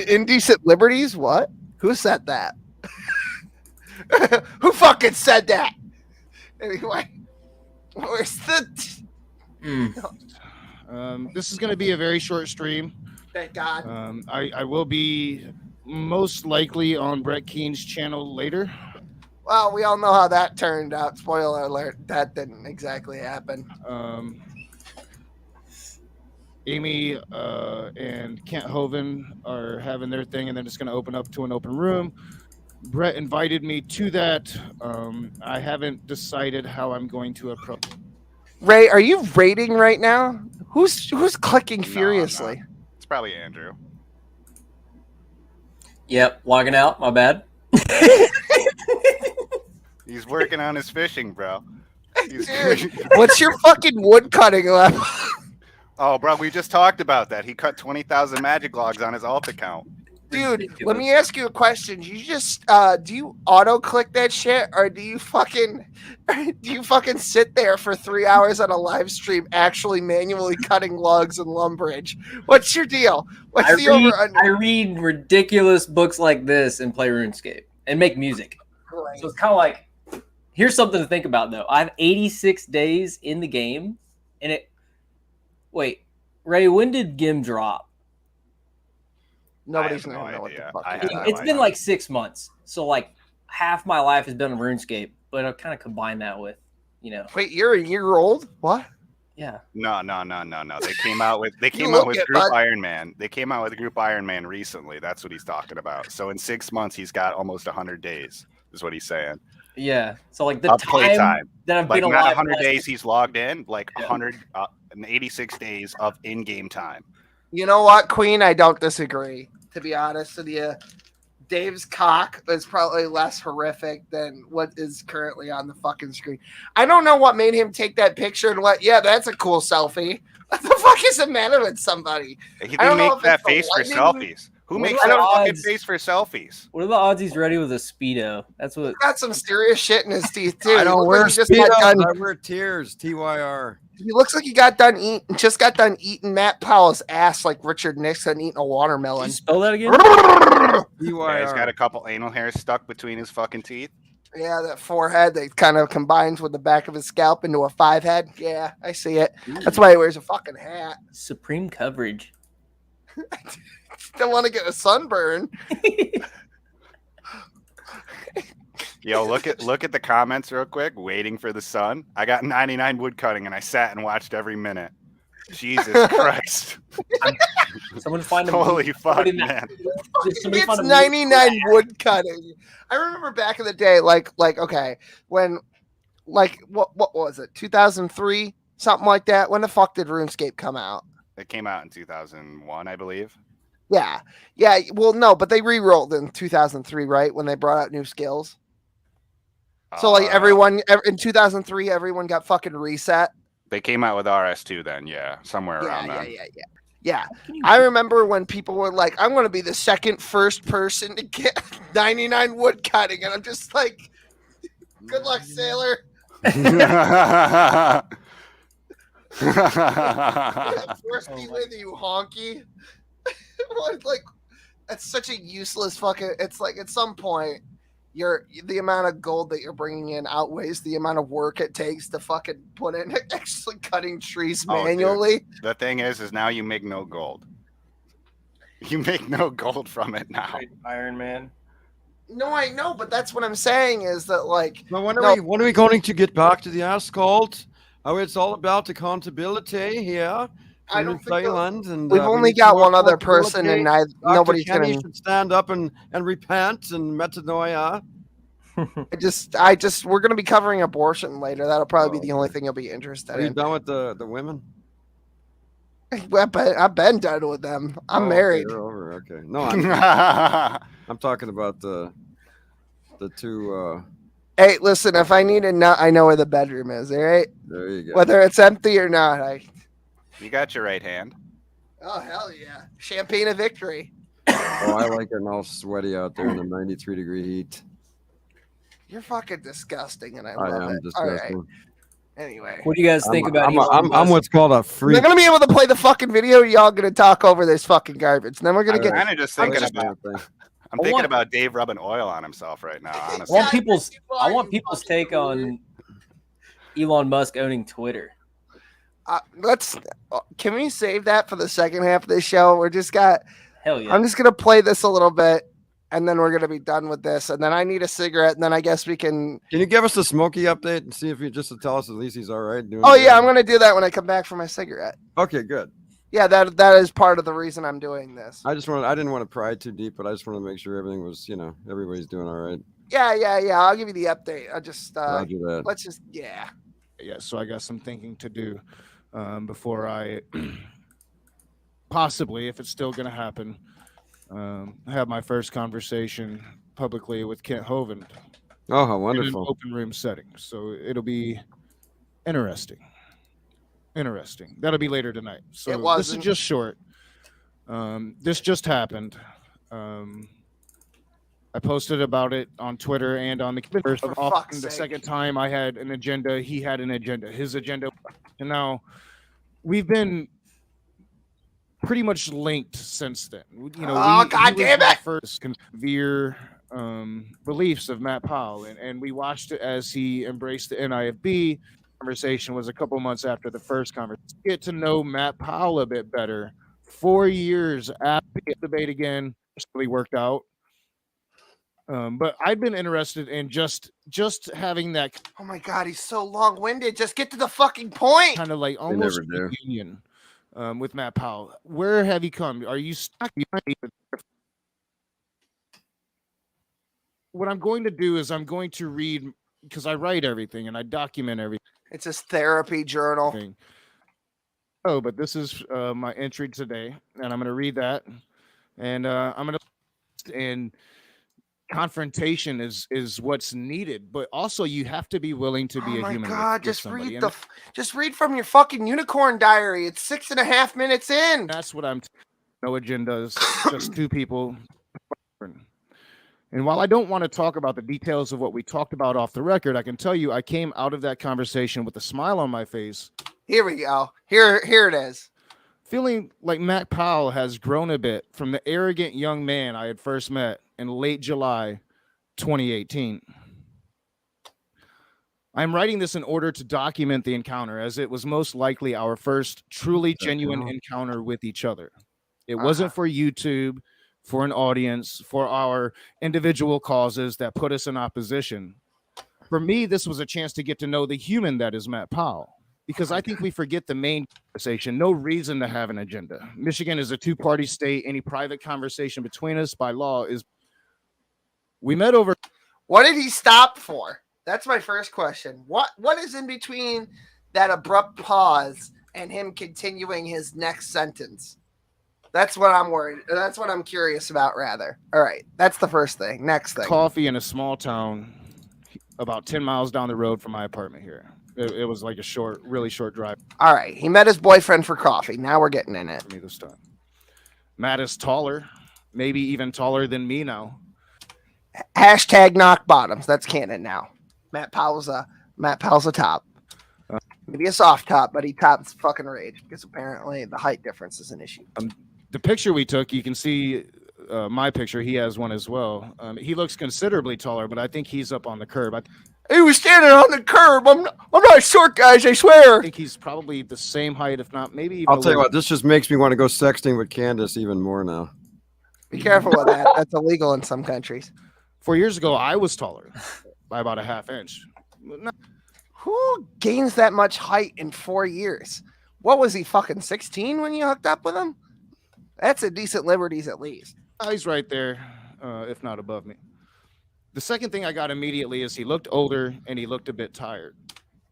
Indecent liberties? What? Who said that? Who fucking said that? Anyway, where's the? This is going to be a very short stream. Thank God. I will be most likely on Brett Keen's channel later. Well, we all know how that turned out. Spoiler alert: that didn't exactly happen. Amy and Kent Hovind are having their thing, and then it's going to open up to an open room. Brett invited me to that. I haven't decided how I'm going to approach. Ray, are you rating right now? Who's clicking furiously? It's probably Andrew. Yep, logging out. My bad. He's working on his fishing, bro. Dude, what's your fucking wood cutting level? Oh, bro, we just talked about that. He cut 20,000 magic logs on his alt account. Dude, let me ask you a question. You just do you auto click that shit, or do you fucking sit there for 3 hours on a live stream actually manually cutting logs and lumberage? What's your deal? What's the over under? I read ridiculous books like this and play RuneScape and make music. Right. So it's kind of like, here's something to think about though. I have 86 days in the game, and it. Wait, Ray, when did Gim drop? Nobody's gonna know what the fuck. It's been like 6 months, so like half my life has been on RuneScape, but I'll kind of combine that with, Wait, you're a year old? What? Yeah. No. They came out with Group Iron Man. They came out with Group Iron Man recently. That's what he's talking about. So in 6 months, he's got almost 100 days. Is what he's saying. Yeah. So like the time that I've been alive, not 100 days he's logged in, like 186 days of in-game time. You know what, Queen? I don't disagree. To be honest with you, Dave's cock is probably less horrific than what is currently on the fucking screen. I don't know what made him take that picture and yeah, that's a cool selfie. What the fuck is the matter with somebody? He didn't make that face for selfies. Who makes that fucking face for selfies? What are the odds he's ready with a Speedo? That's what. He's got some serious shit in his teeth too. I don't wear Speedos. I wear tears. TYR. He looks like he just got done eating Matt Powell's ass like Richard Nixon eating a watermelon. Can you spell that again? Yeah, he's got a couple anal hairs stuck between his fucking teeth. Yeah, that forehead that kind of combines with the back of his scalp into a 5 head. Yeah, I see it. That's why he wears a fucking hat. Supreme coverage. Don't want to get a sunburn. Yo, look at the comments real quick. Waiting for the sun. I got 99 wood cutting, and I sat and watched every minute. Jesus Christ! Someone find holy fuck, man! It's 99 wood cutting. I remember back in the day, like okay, when what was it? 2003, something like that. When the fuck did RuneScape come out? It came out in 2001, I believe. Yeah. Well, no, but they re-rolled in 2003, right? When they brought out new skills. So like everyone in 2003, everyone got fucking reset. They came out with RS2 then, yeah, somewhere around then. Yeah. I remember when people were like, "I'm going to be the first person to get 99 wood cutting," and I'm just like, "Good luck, sailor." First be with you, honky. Like, that's such a useless fucking. It's like at some point, the amount of gold that you're bringing in outweighs the amount of work it takes to fucking put in actually cutting trees manually. Dude. The thing is now you make no gold. You make no gold from it now. Iron Man. No, I know, but that's what I'm saying is that like. But when are we going to get back to the asphalt? Oh, it's all about accountability here. I don't think and we've only got one other person, and nobody's Kenny gonna should stand up and repent and metanoia. We're gonna be covering abortion later. That'll probably be the only thing you'll be interested in. Are you done with the women? I've been done with them. I'm married. Okay, over. Okay. No, I'm talking about the two. Hey, listen. If I need a nut, I know where the bedroom is. All right. There you go. Whether it's empty or not, You got your right hand. Oh hell yeah! Champagne of victory. Oh, I like it all sweaty out there in the 93-degree heat. You're fucking disgusting, and I love it. Disgusting. All right. Anyway, what do you guys think about? I'm what's called a freak. They're gonna be able to play the fucking video. Y'all gonna talk over this fucking garbage. And then we're gonna get. I'm just thinking about. I'm thinking about Dave rubbing oil on himself right now. Honestly, I want people's take on Elon Musk owning Twitter. Can we save that for the second half of the show? Hell yeah. I'm just gonna play this a little bit, and then we're gonna be done with this. And then I need a cigarette, and then I guess we can. Can you give us the Smokey update and see if you just to tell us at least he's all right? I'm gonna do that when I come back for my cigarette. Okay, good. Yeah, that is part of the reason I'm doing this. I didn't want to pry too deep, but I just want to make sure everything was, everybody's doing all right. Yeah. I'll give you the update. I just Roger that. let's just yeah. So I got some thinking to do before I possibly, if it's still going to happen, have my first conversation publicly with Kent Hovind. Oh, how In an wonderful! open room setting. So it'll be interesting. That'll be later tonight. So this is wasn't. just short. This just happened. I posted about it on Twitter and on the first. The second time I had an agenda, he had an agenda. His agenda, and now we've been pretty much linked since then. God damn it! First severe beliefs of Matt Powell, and we watched it as he embraced the NIFB. Conversation was a couple months after the first conversation. Get to know Matt Powell a bit better. 4 years after the debate again, really worked out. But I've been interested in just having that. Oh my God, he's so long-winded. Just get to the fucking point. Kind of like almost reunion with Matt Powell. Where have you come? Are you stuck? What I'm going to do is I'm going to read, because I write everything and I document everything. It's his therapy journal. Oh, but this is my entry today, and I'm going to read that, and I'm going to. And confrontation is what's needed, but also you have to be willing to be a human. Oh my God! Just read from your fucking unicorn diary. It's 6.5 minutes in. That's what I'm. No agendas, just two people. And while I don't want to talk about the details of what we talked about off the record, I can tell you I came out of that conversation with a smile on my face. Here we go. Here it is. Feeling like Matt Powell has grown a bit from the arrogant young man I had first met in late July 2018. I'm writing this in order to document the encounter, as it was most likely our first truly genuine encounter with each other. It wasn't for YouTube, for an audience, for our individual causes that put us in opposition. For me, this was a chance to get to know the human that is Matt Powell, because I think we forget the main conversation. No reason to have an agenda. Michigan is a two-party state. Any private conversation between us by law is. We met over. What did he stop for? That's my first question. What is in between that abrupt pause and him continuing his next sentence? That's what I'm worried. That's what I'm curious about, rather. All right. That's the first thing. Next thing. Coffee in a small town about 10 miles down the road from my apartment here. It was like a really short drive. All right. He met his boyfriend for coffee. Now we're getting in it. For me this time. Matt is taller, maybe even taller than me now. Hashtag knock bottoms. That's canon now. Matt Powell's a top. Maybe a soft top, but he tops fucking Rage because apparently the height difference is an issue. The picture we took, you can see my picture. He has one as well. He looks considerably taller, but I think he's up on the curb. He was standing on the curb. I'm not short, guys. I swear. I think he's probably the same height, if not maybe even. I'll tell you what. This just makes me want to go sexting with Candace even more now. Be careful with that. That's illegal in some countries. 4 years ago, I was taller by about a half inch. Who gains that much height in 4 years? What was he, fucking 16 when you hooked up with him? That's a decent liberties at least. He's right there, if not above me. The second thing I got immediately is he looked older and he looked a bit tired.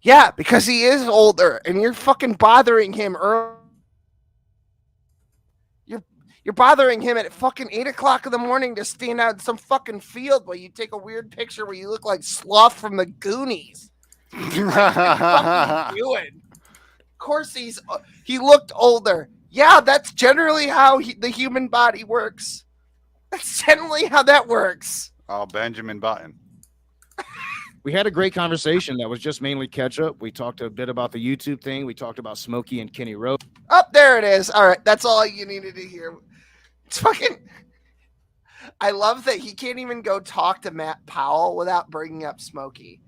Yeah, because he is older and you're fucking bothering him early. You're bothering him at fucking 8 o'clock in the morning to stand out in some fucking field while you take a weird picture where you look like Sloth from the Goonies. What are you doing? Of course he looked older. Yeah, that's generally how the human body works. That's generally how that works. Oh, Benjamin Button. We had a great conversation that was just mainly catch up. We talked a bit about the YouTube thing. We talked about Smokey and Kenny Rowe. Oh, there it is. All right, that's all you needed to hear. It's fucking. I love that he can't even go talk to Matt Powell without bringing up Smokey.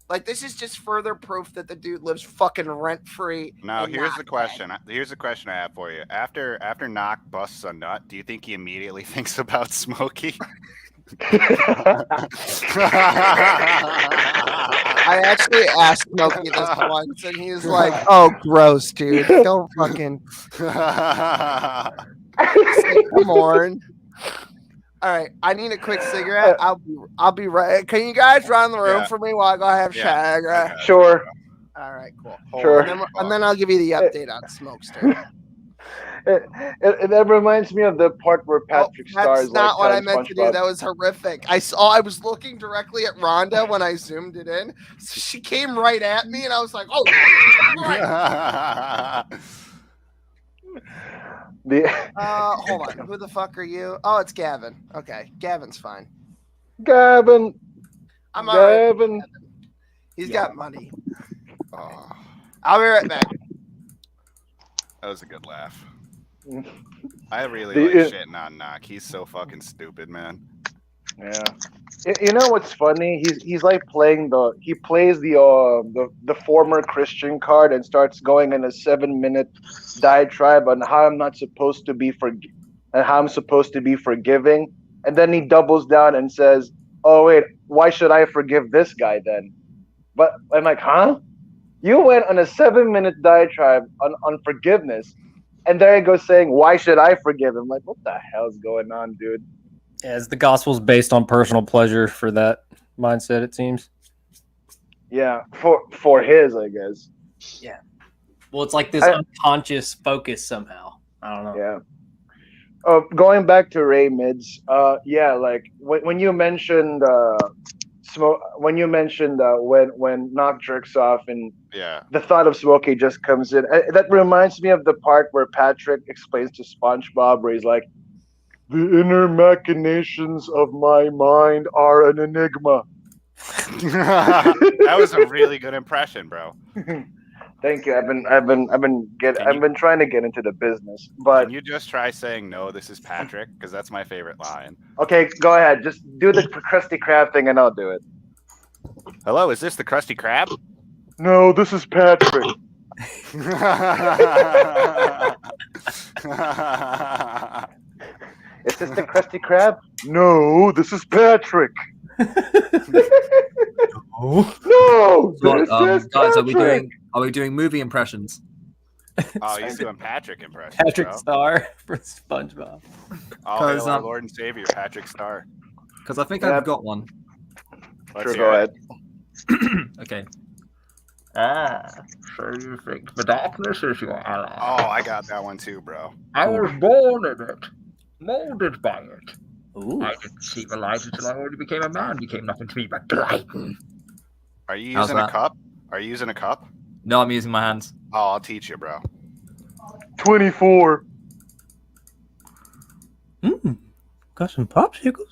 Like, this is just further proof that the dude lives fucking rent free. Now, here's the question. Here's the question I have for you. After Knock busts a nut, do you think he immediately thinks about Smokey? I actually asked Smokey this once, and he was like, "Oh, gross, dude! Don't fucking." Like, come on. All right, I need a quick cigarette. I'll be right. Can you guys run the room for me while I go have cigarette? Sure. All right, cool. Sure. And then I'll give you the update on Smokester. That reminds me of the part where Patrick Star That's is not like what I meant to do. SpongeBob. That was horrific. I was looking directly at Rhonda when I zoomed it in. So she came right at me, and I was like, "Oh, right." Hold on. Who the fuck are you? Oh, it's Gavin. Okay, Gavin's fine. Gavin. I'm all right. Gavin. He's got money. I'll be right back. That was a good laugh. I really like shitting on Knock. He's so fucking stupid, man. Yeah. You know what's funny? He's like playing he plays the former Christian card and starts going in a 7-minute diatribe on how I'm not supposed to be and how I'm supposed to be forgiving, and then he doubles down and says, "Oh wait, why should I forgive this guy then?" But I'm like, huh? You went on a 7-minute diatribe on forgiveness, and there he goes saying, "Why should I forgive him?" Like, what the hell's going on, dude? As the gospel's based on personal pleasure for that mindset, it seems. Yeah, for his, I guess. Yeah. Well, it's like this unconscious focus somehow. I don't know. Yeah. Going back to Ray Mids, yeah, like when you mentioned when Knock jerks off and the thought of Smokey just comes in, that reminds me of the part where Patrick explains to SpongeBob where he's like, "The inner machinations of my mind are an enigma." That was a really good impression, bro. Thank you. I've been trying to get into the business, but can you just try saying "No, this is Patrick"? Because that's my favorite line. Okay, go ahead. Just do the Krusty Krab thing, and I'll do it. Hello, is this the Krusty Krab? No, this is Patrick. Is this the Krusty Krab? No, this is Patrick. No, this is guys, Patrick. are we doing movie impressions? Oh, he's doing Patrick impressions. Patrick bro. Star for SpongeBob. Oh, hail our Lord and Savior, Patrick Star. Because I think I've got one. Let's Go ahead. Okay. So you think the darkness is your ally? Oh, I got that one too, bro. I was born in it, molded by it. Ooh. I didn't see the light until I already became a man. Became nothing to me but lightning. Are you using a cup? Are you using a cup? No, I'm using my hands. Oh, I'll teach you, bro. 24. Got some popsicles.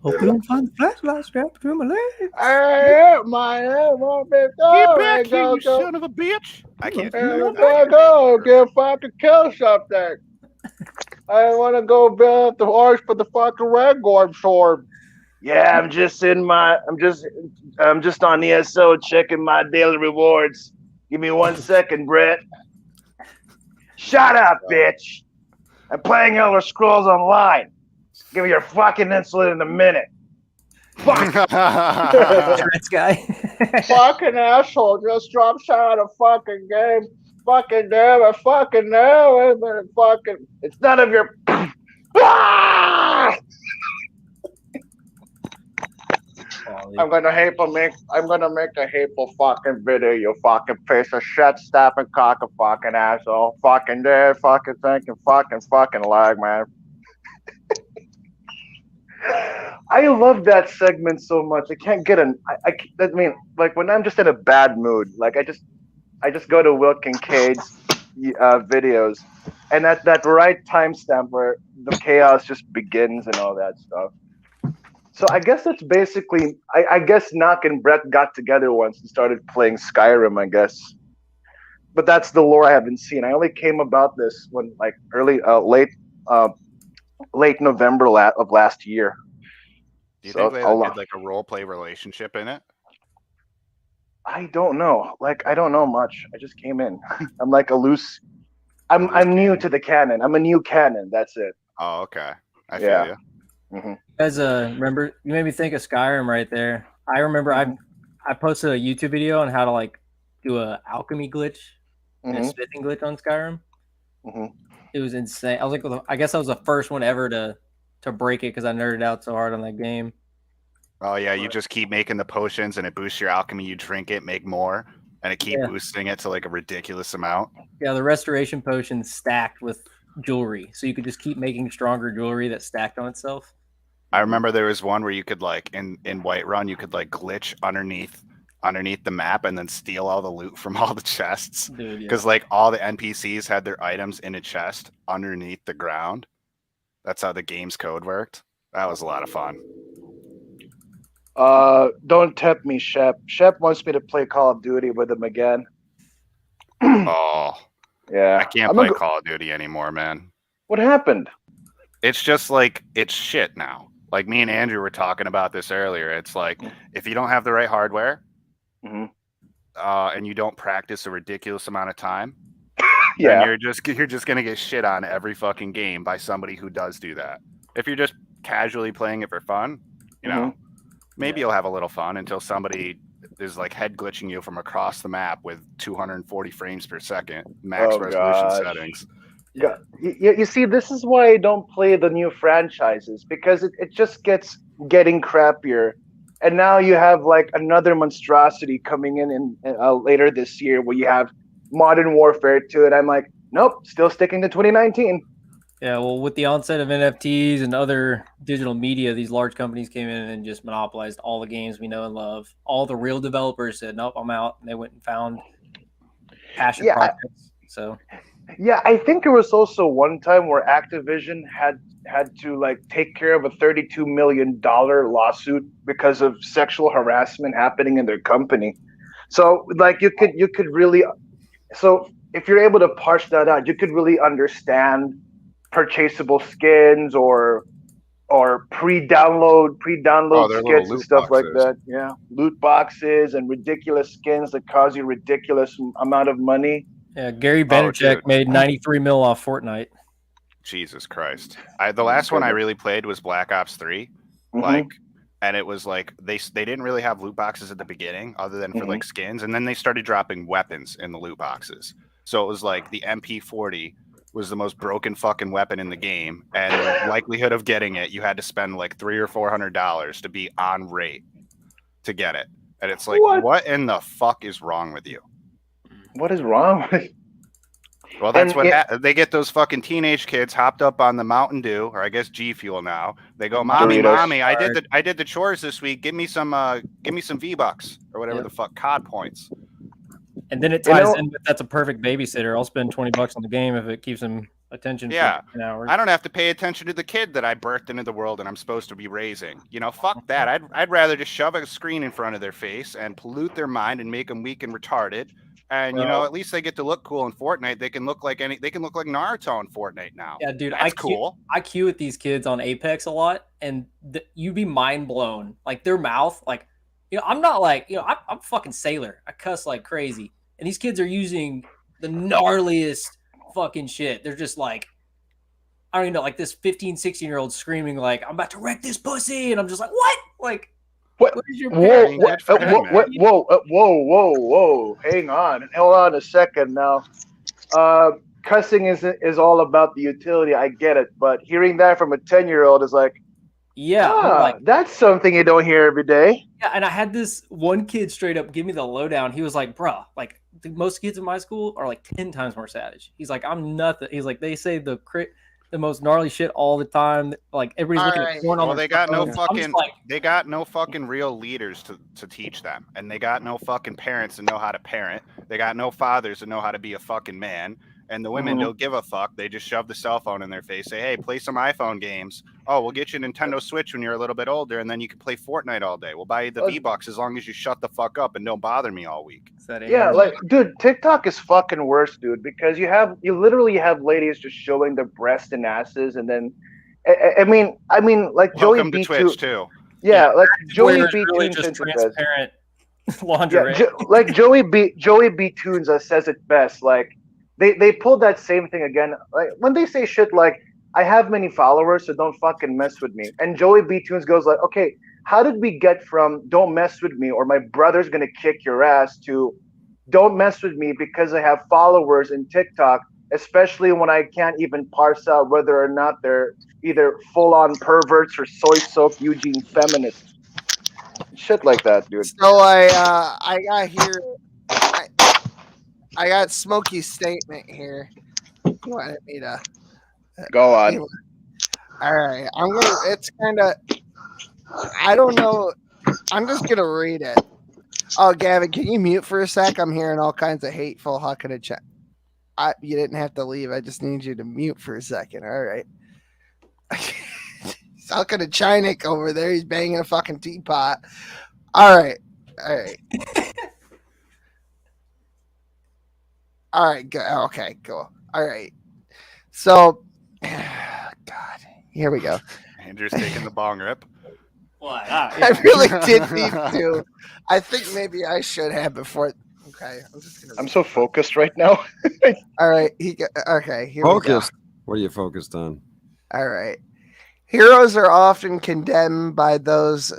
Hope you don't find the flashlight strapped between my legs. Hey, my head won't be Get back here, you son of a bitch! I can't do that. Go get fucking kill something. I want to go build up the arch for the fucking red gorm sword. Yeah, I'm just on ESO checking my daily rewards. Give me 1 second, Brett. Shut up, bitch. I'm playing Elder Scrolls Online. Give me your fucking insulin in a minute. Fuck. This guy. Fucking asshole. Just drops out of fucking game. Fucking damn it. Fucking now. Fucking. It's none of your. I'm gonna make a hateful fucking video, you fucking piece of shit, stabbing cock a fucking asshole. Fucking dead, fucking thinking, fucking lag, man. I love that segment so much. I can't get I mean, like when I'm just in a bad mood, like I just go to Will Kincaid's videos, and at that right timestamp where the chaos just begins and all that stuff. So I guess that's basically. I guess Knock and Brett got together once and started playing Skyrim. I guess, but that's the lore I haven't seen. I only came about this when like late November of last year. Do you think they had like a role play relationship in it? I don't know. Like I don't know much. I just came in. I'm like a loose I'm new to the canon. I'm a new canon. That's it. Oh, okay. I Yeah. feel you. Mm-hmm. Guys, remember you made me think of Skyrim right there. I remember I posted a YouTube video on how to like do a alchemy glitch and a smithing glitch on Skyrim. It was insane. I was like, I guess I was the first one ever to break it because I nerded out so hard on that game. Oh yeah, you just keep making the potions and it boosts your alchemy. You drink it, make more, and it keep boosting it to like a ridiculous amount. Yeah, the restoration potion stacked with jewelry, so you could just keep making stronger jewelry that stacked on itself. I remember there was one where you could like in Whiterun, you could like glitch underneath the map and then steal all the loot from all the chests. Because like all the NPCs had their items in a chest underneath the ground. That's how the game's code worked. That was a lot of fun. Don't tempt me, Shep. Shep wants me to play Call of Duty with him again. Oh. Yeah. I can't play Call of Duty anymore, man. What happened? It's just like, it's shit now. Like me and Andrew were talking about this earlier. It's like, if you don't have the right hardware and you don't practice a ridiculous amount of time, then you're just going to get shit on every fucking game by somebody who does do that. If you're just casually playing it for fun, you know, maybe you'll have a little fun until somebody is like head glitching you from across the map with 240 frames per second max resolution settings. Yeah, you see, this is why I don't play the new franchises, because it just gets getting crappier, and now you have like another monstrosity coming in later this year where you have Modern Warfare 2, and I'm like, nope, still sticking to 2019. Yeah, well, with the onset of NFTs and other digital media, these large companies came in and just monopolized all the games we know and love. All the real developers said, nope, I'm out, and they went and found passion projects. Yeah, I think there was also one time where Activision had to like take care of a $32 million lawsuit because of sexual harassment happening in their company. So like you could really, so if you're able to parse that out, you could really understand purchasable skins or pre-download skins and stuff like that. Yeah, loot boxes and ridiculous skins that cause you ridiculous amount of money. Yeah, Gary Vaynerchuk made 93 mil off Fortnite. Jesus Christ! The last one I really played was Black Ops 3, like, and it was like they didn't really have loot boxes at the beginning, other than for like skins, and then they started dropping weapons in the loot boxes. So it was like the MP40 was the most broken fucking weapon in the game, and the likelihood of getting it, you had to spend like $300 or $400 to be on rate to get it, and it's like, what in the fuck is wrong with you? What is wrong with? Well, that's they get those fucking teenage kids hopped up on the Mountain Dew, or I guess G Fuel now. They go, mommy, I did the chores this week. Give me some V-Bucks or whatever the fuck, COD points. And then it ties in with that's a perfect babysitter. I'll spend $20 on the game if it keeps him attention for an hour. I don't have to pay attention to the kid that I birthed into the world and I'm supposed to be raising. You know, fuck that. I'd rather just shove a screen in front of their face and pollute their mind and make them weak and retarded. And you know, at least they get to look cool in Fortnite. They can look like Naruto in Fortnite now. Yeah, dude, that's cool. I queue with these kids on Apex a lot, and you'd be mind blown. Like their mouth, like, you know, I'm not like, you know, I'm fucking sailor. I cuss like crazy, and these kids are using the gnarliest fucking shit. They're just like, I don't even know, like this 15, 16-year-old screaming like, I'm about to wreck this pussy, and I'm just like, what? Like. What is your whoa, hang on, hold on a second now. Cussing is all about the utility, I get it, but hearing that from a 10-year-old is like, like, that's something you don't hear every day. Yeah, and I had this one kid straight up give me the lowdown. He was like, bruh, like most kids in my school are like 10 times more savage. He's like, I'm nothing. He's like, they say the most gnarly shit all the time. Like everybody's looking at porn on their phone. They got no fucking real leaders to teach them, and they got no fucking parents to know how to parent. They got no fathers to know how to be a fucking man. And the women don't give a fuck. They just shove the cell phone in their face, say, hey, play some iPhone games. Oh, we'll get you a Nintendo Switch when you're a little bit older, and then you can play Fortnite all day. We'll buy you the V-Bucks as long as you shut the fuck up and don't bother me all week. Yeah, like, dude, TikTok is fucking worse, dude, because you literally have ladies just showing their breasts and asses, and then, I mean, like Joey B. Twitch too. Yeah, like Joey B. Really just transparent lingerie. Yeah, like Joey B. Tunes says it best, like, they pulled that same thing again. Like when they say shit like, "I have many followers, so don't fucking mess with me," and Joey B Tunes goes like, "Okay, how did we get from don't mess with me or my brother's gonna kick your ass to don't mess with me because I have followers in TikTok, especially when I can't even parse out whether or not they're either full on perverts or soy soaked Eugene feminists." Shit like that, dude. So I got here. I got Smokey's statement here. You wanted me to go on. All right, I'm gonna. It's kind of. I don't know. I'm just gonna read it. Oh, Gavin, can you mute for a sec? I'm hearing all kinds of hateful hucking and chat. You didn't have to leave. I just need you to mute for a second. All right. He's hucking a Chinik over there. He's banging a fucking teapot. All right. All right. All right. Go. Okay. Cool. All right. So, God, here we go. Andrew's taking the bong rip. What? I really did need to. I think maybe I should have before. Okay, I'm so focused right now. All right, okay. Here Focused. we go. What are you focused on? All right. Heroes are often condemned by those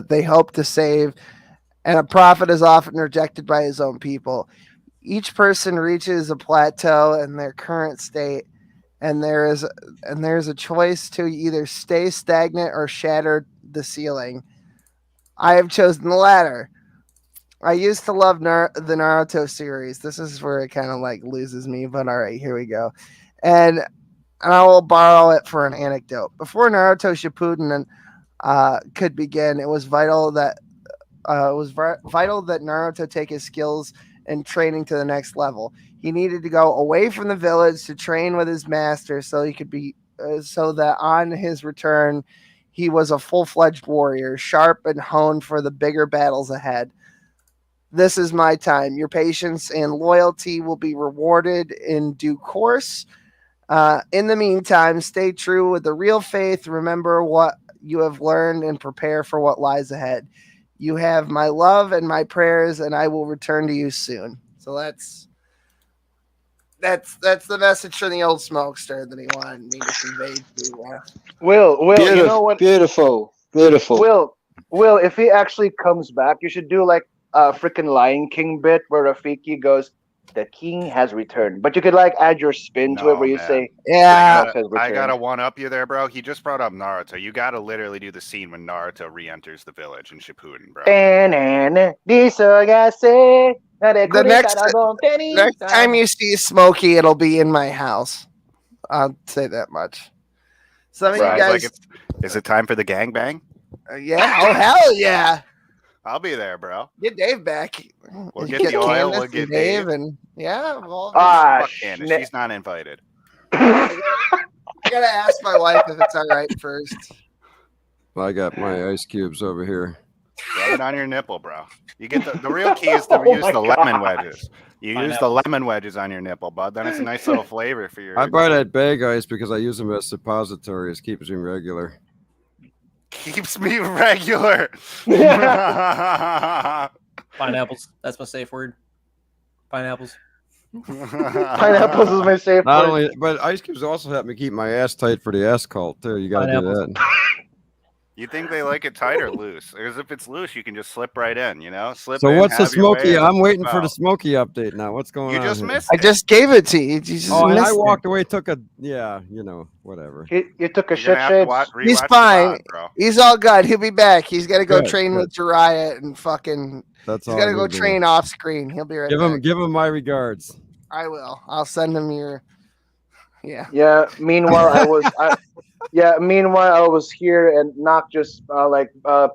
they hope to save, and a prophet is often rejected by his own people. Each person reaches a plateau in their current state, and there's a choice to either stay stagnant or shatter the ceiling. I have chosen the latter. I used to love the Naruto series. This is where it kind of like loses me, but all right, here we go. And I will borrow it for an anecdote. Before Naruto Shippuden could begin, it was vital that Naruto take his skills and training to the next level. He needed to go away from the village to train with his master, so he could be so that on his return, he was a full-fledged warrior, sharp and honed for the bigger battles ahead. This is my time. Your patience and loyalty will be rewarded in due course. In the meantime, stay true with the real faith. Remember what you have learned and prepare for what lies ahead. You have my love and my prayers, and I will return to you soon. So that's the message from the old smokester that he wanted me to convey to. Will, you know what? Beautiful. Will, if he actually comes back, you should do like a freaking Lion King bit where Rafiki goes, "The king has returned," but you could like add your spin to it where you say, "Yeah, I gotta one up you there, bro." He just brought up Naruto. You gotta literally do the scene when Naruto re-enters the village in Shippuden, bro. The next time you see Smokey, it'll be in my house. I'll say that much. Some of you guys, like is it time for the gangbang? Yeah. Oh hell yeah! I'll be there, bro. Get Dave back. We'll get the oil. We'll get Dave, and yeah. Well, fuck Candace. She's not invited. I gotta ask my wife if it's all right first. I got my ice cubes over here. Rub it on your nipple, bro. You get the real key is to use the lemon wedges. You use the lemon wedges on your nipple, bud. Then it's a nice little flavor for your. I buy that bag ice because I use them as suppositories. Keeps me regular. Keeps me regular. Pineapples. That's my safe word. Pineapples. Pineapples is my safe Not word. only, but ice cubes also help me keep my ass tight for the ass cult too. You gotta do that. You think they like it tight or loose? Because if it's loose, you can just slip right in, you know? Slip So in, what's the have your way, Smokey? and I'm waiting for out. the Smokey update now. What's going on? You just here? missed I just gave it to you. You just and I missed walked away, took a whatever. You took a You're shit gonna have to shade. rewatch He's the fine. pod, bro. He's all good. He'll be back. He's got to go Good, train good. with Jiraiya and fucking. That's He's all. got to I go need to train know. off screen. He'll be right back. Give him my regards. I will. I'll send him your. Yeah. Yeah. Meanwhile, I was here and not just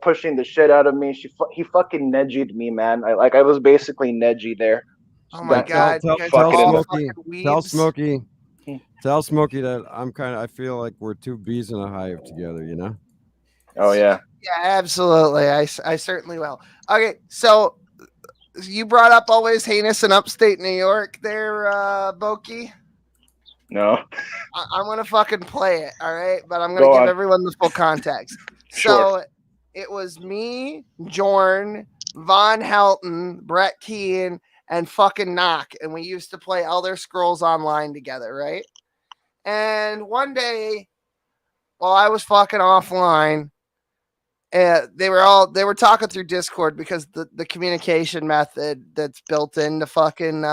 pushing the shit out of me. He fucking nedgied me, man. I was basically nedgy there. Oh my god! Tell you guys are all Smokey. fucking Tell weebs. Smokey. Tell Smokey that I feel like we're two bees in a hive together. You know. Oh yeah. Yeah, absolutely. I certainly will. Okay, so you brought up always heinous in upstate New York, there, Boki. No. I'm gonna fucking play it, all right? But I'm Go gonna give on. everyone the full context. Sure. So it was me, Jorn, Von Helton, Brett Keane, and fucking Knock, and we used to play Elder Scrolls Online together, right? And one day, while I was fucking offline, they were talking through Discord because the communication method that's built into fucking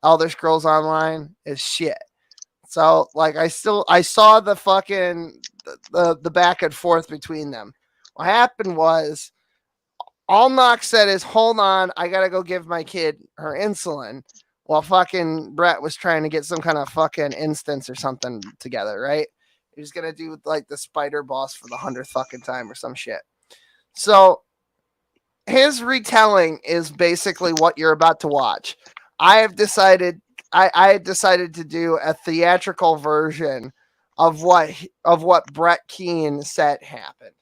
Elder Scrolls Online is shit. So like I saw the fucking the back and forth between them. What happened was all Knock said is, hold on, I gotta go give my kid her insulin, while fucking Brett was trying to get some kind of fucking instance or something together, right? He was gonna do like the spider boss for the 100th fucking time or some shit. So his retelling is basically what you're about to watch. I had decided to do a theatrical version of what Brett Keane said happened.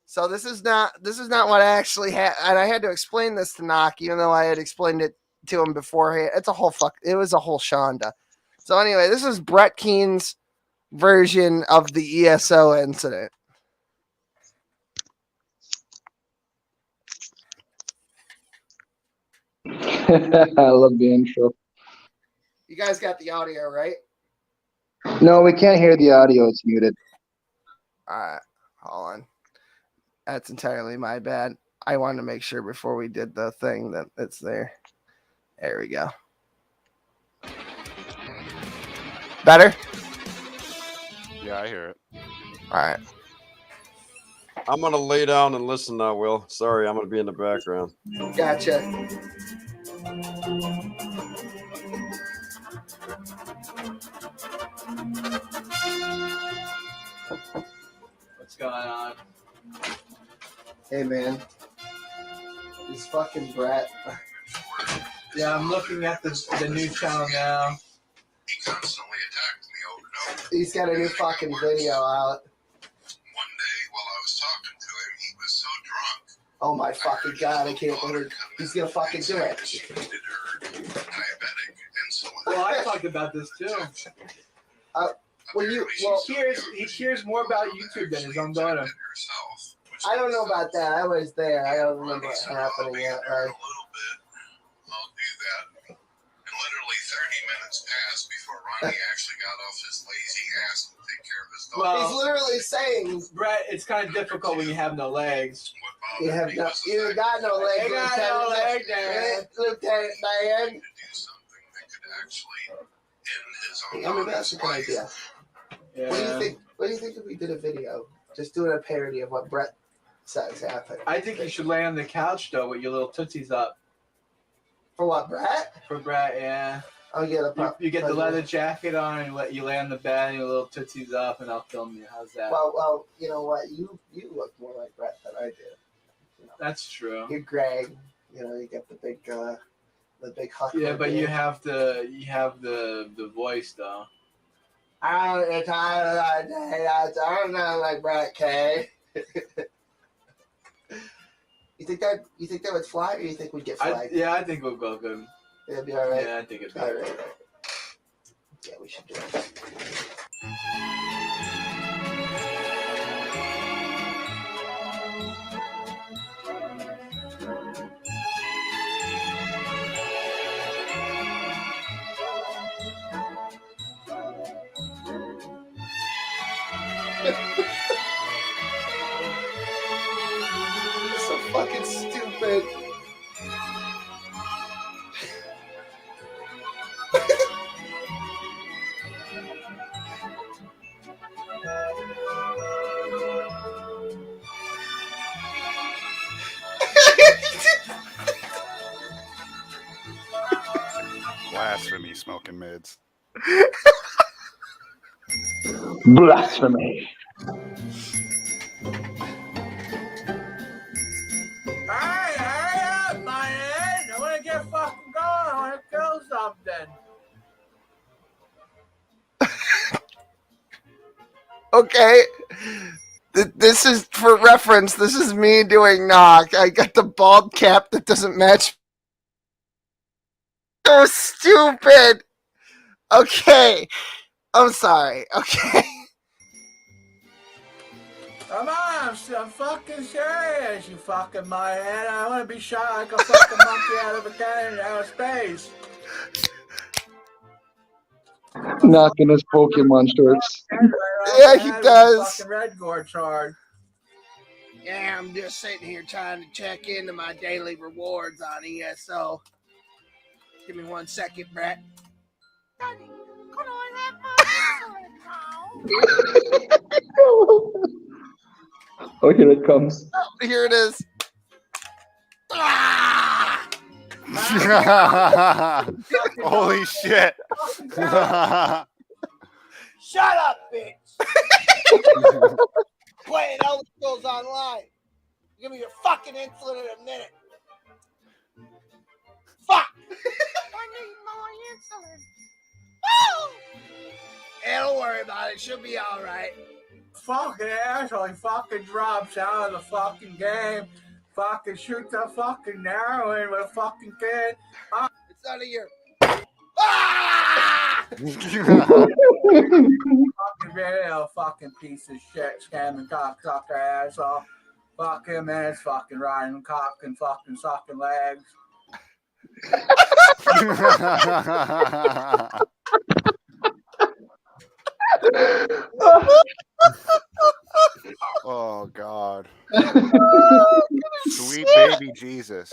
So this is not what actually happened, and I had to explain this to Knock, even though I had explained it to him beforehand. It was a whole shonda. So anyway, this is Brett Keane's version of the ESO incident. I love the intro. You guys got the audio, right? No, we can't hear the audio. It's muted. All right, hold on. That's entirely my bad. I wanted to make sure before we did the thing that it's there. There we go. Better? Yeah, I hear it. All right. I'm gonna lay down and listen now, Will. Sorry, I'm gonna be in the background. Gotcha. What's going on? Hey, man. This fucking Brett. Yeah, I'm looking at the new channel now. He's got a new fucking video out. Oh my fucking god, I can't believe he's gonna fucking do it. Well, I talked about this too. He cares more about YouTube than his own daughter. I don't know about that. I was there. I don't remember it happening yet. Right? Well, he's literally saying, Brett, it's kind of difficult when you have no legs. You got no legs. You got no legs, Lieutenant Dan. I mean, that's a good idea. Yeah. What do you think if we did a video just doing a parody of what Brett says happened? I think you should lay on the couch though with your little tootsies up. For what, Brett? For Brett, yeah. I'll get you get the leather jacket on and you lay on the bed and your little tootsies up and I'll film you. How's that? Well, you know what? You look more like Brett than I do. You know, that's true. You're Greg. You know, you got the big huck. Yeah, but you have the voice though. I don't know like Brett K. You think that would fly, or you think we'd get flagged? I think we'll go good. It'd be all right. Yeah, I think it'd be all right. Yeah, we should do it. So fucking stupid. Blasphemy, smoking mids. Blasphemy. Hey, hurry up, man! I want to get fucking going. I want to kill something. Okay. This is for reference. This is me doing Knock. I got the bald cap that doesn't match. So stupid. Okay. I'm sorry. Okay. Come on, I'm fucking serious, you fucking my head. I want to be shot like a fucking monkey out of a cannon in outer space. Knocking his Pokemon shorts. Yeah, he does. Fucking red gore charge. Yeah, I'm just sitting here trying to check into my daily rewards on ESO. Give me 1 second, Brett. Oh, here it comes. Oh, here it is. Holy shit. Shut up, bitch. Playing Elder Scrolls Online. Give me your fucking insulin in a minute. Fuck. I need more insulin. Hey, don't worry about it. She'll be all right. Fucking asshole, he fucking drops out of the fucking game. Fucking shoots the fucking heroin with a fucking kid. It's out of here. Fucking video, fucking piece of shit, scamming cocksucker asshole. Fuck him, man, it's fucking riding cock and fucking sucking legs. Oh God. Sweet baby Jesus.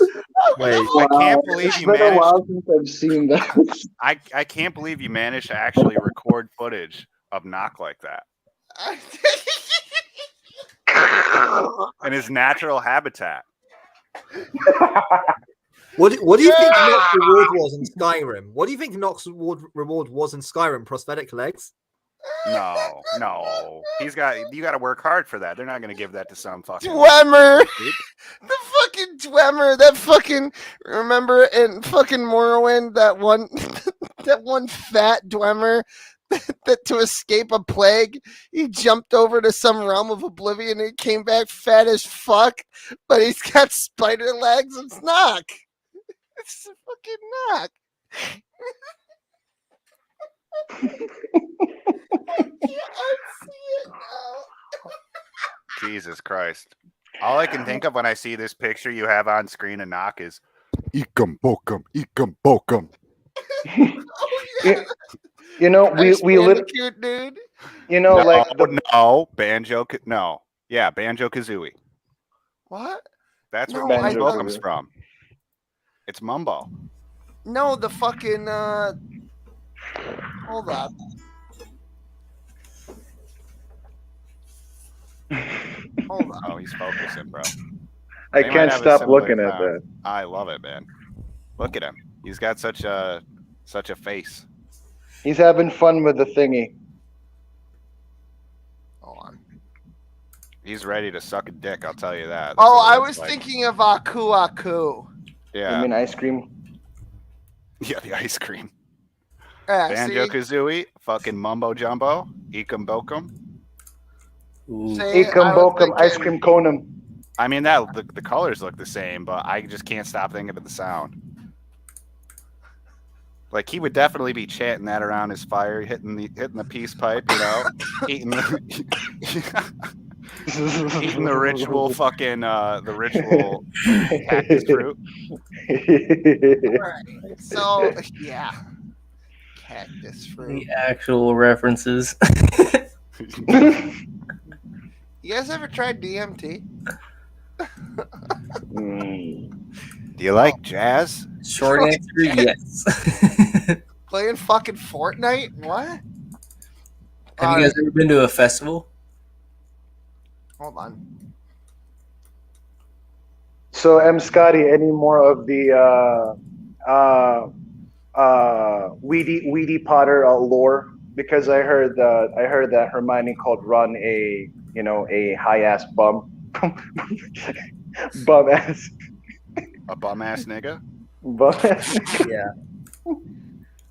Wait, I can't believe It's you been a managed. while since I've seen that. I can't believe you managed to actually record footage of Knock like that in his natural habitat. What do you think Nock's reward was in Skyrim? What do you think Nock's reward was in Skyrim? Prosthetic legs? No. You got to work hard for that. They're not going to give that to some fucking Dwemer. The fucking Dwemer. That fucking, remember in fucking Morrowind, that one fat Dwemer that to escape a plague, he jumped over to some realm of oblivion and he came back fat as fuck, but he's got spider legs. It's Knock. It's a fucking Knock. I can't unsee it now. Jesus Christ. All I can think of when I see this picture you have on screen of Knock is Ekum Bokum, Ekum Bokum. You know, we cute dude. You know, Banjo Kazooie. What? That's where No, Banjo I- comes from. It's Mumbo. No, the fucking hold up. Hold on. Oh, he's focusing, bro. I They might can't have a stop similar looking at sound. that. I love it, man. Look at him. He's got such a face. He's having fun with the thingy. Hold on. He's ready to suck a dick, I'll tell you that. That's Oh, what it I looks was like. thinking of Aku Aku. Yeah. You mean ice cream? Yeah, the ice cream. Yeah, Banjo see? Kazooie, fucking Mumbo Jumbo, Ekum Bokum. Ekum bokum, ice cream conum. I mean, that the colors look the same, but I just can't stop thinking of the sound. Like he would definitely be chanting that around his fire, hitting the peace pipe, you know, eating the ritual fucking the ritual cactus fruit. Alright, so yeah, cactus fruit. The actual references. You guys ever tried DMT? Do you like jazz? Short answer, yes. Playing fucking Fortnite? What? Have you guys ever been to a festival? Hold on. So, M. Scotty, any more of the Weedy Potter lore? Because I heard that Hermione called Ron a high ass bum, bum ass, a bum ass nigga. Bum ass. Yeah.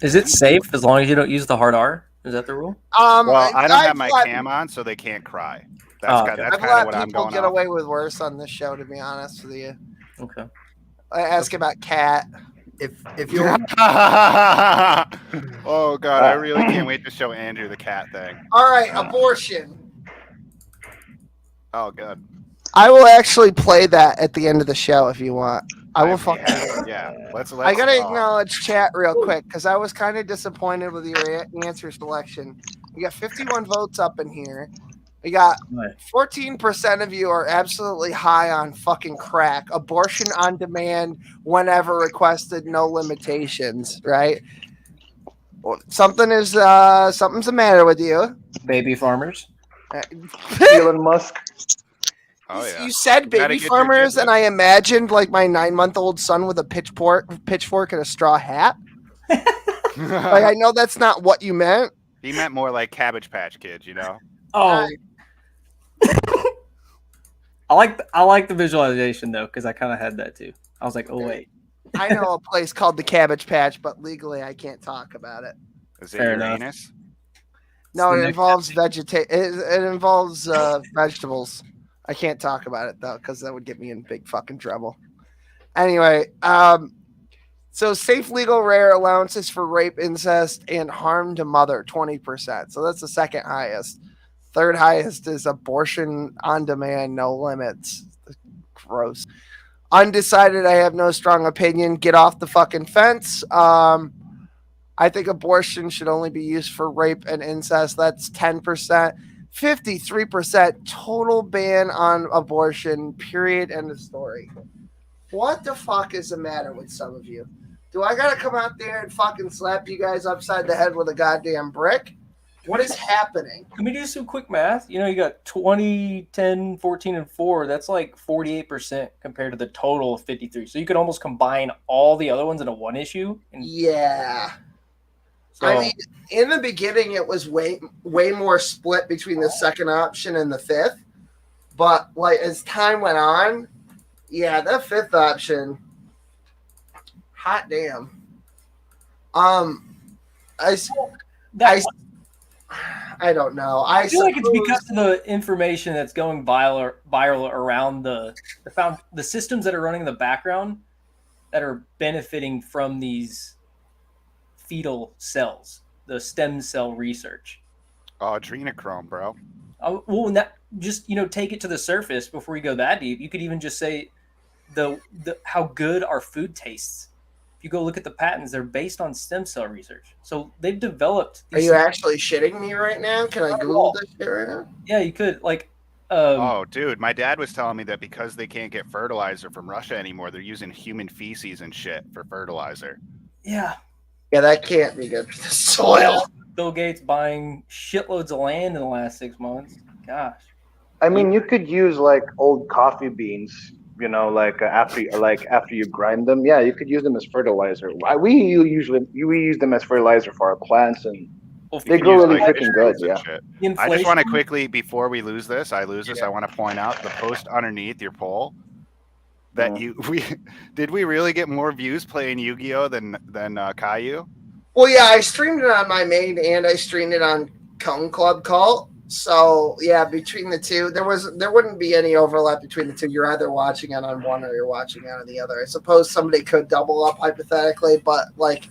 Is it safe as long as you don't use the hard R? Is that the rule? Well, I don't have my let- cam on, so they can't cry. That's okay. that's I've kind of let what I'm people going get off. away with worse on this show, to be honest with you. Okay. I ask about Cat. If you're Oh god, I really can't wait to show Andrew the cat thing. All right, abortion. Oh, good. I will actually play that at the end of the show if you want. I will fucking. Yeah, let's. I gotta acknowledge chat real quick because I was kind of disappointed with your answer selection. We got 51 votes up in here. We got 14% of you are absolutely high on fucking crack. Abortion on demand, whenever requested, no limitations. Right? Well, something's the matter with you. Baby farmers. Elon Musk. Oh yeah. You said baby farmers, and I imagined like my 9-month-old son with a pitchfork and a straw hat. Like I know that's not what you meant. He meant more like Cabbage Patch Kids, you know. Oh. I like the visualization though, because I kind of had that too. I was like, oh wait. I know a place called the Cabbage Patch, but legally I can't talk about it. Is it Uranus? No, it involves It involves vegetables. I can't talk about it though, because that would get me in big fucking trouble. Anyway, so safe, legal, rare allowances for rape, incest, and harm to mother, 20%. So that's the second highest. Third highest is abortion on demand, no limits. Gross. Undecided, I have no strong opinion. Get off the fucking fence. I think abortion should only be used for rape and incest. That's 10%. 53% total ban on abortion, period, end of story. What the fuck is the matter with some of you? Do I gotta come out there and fucking slap you guys upside the head with a goddamn brick? What is happening? Can we do some quick math? You know, you got 20, 10, 14, and 4. That's like 48% compared to the total of 53. So you could almost combine all the other ones into one issue. Yeah. So, I mean, in the beginning, it was way more split between the second option and the fifth. But like as time went on, yeah, the fifth option, hot damn. I don't know. I feel like it's because of the information that's going viral around the systems that are running in the background that are benefiting from these fetal cells, the stem cell research. Oh, adrenochrome, bro. Well, just take it to the surface before you go that deep. You could even just say the how good our food tastes. If you go look at the patents, they're based on stem cell research. So they've developed. Are you actually shitting me right now? Can I Google this shit right now? Yeah, you could. Oh, dude, my dad was telling me that because they can't get fertilizer from Russia anymore, they're using human feces and shit for fertilizer. Yeah. Yeah, that can't be good for the soil. Bill Gates buying shitloads of land in the last 6 months. Gosh. I mean, you could use like old coffee beans, after you grind them. Yeah, you could use them as fertilizer. We use them as fertilizer for our plants, and they grow really freaking good. Yeah. I just want to quickly, before we lose this, I want to point out the post underneath your poll that did we really get more views playing Yu-Gi-Oh than Caillou? Well, yeah, I streamed it on my main and I streamed it on Cone Club Cult. So yeah, between the two, there wouldn't be any overlap between the two. You're either watching it on one or you're watching it on the other. I suppose somebody could double up hypothetically, but like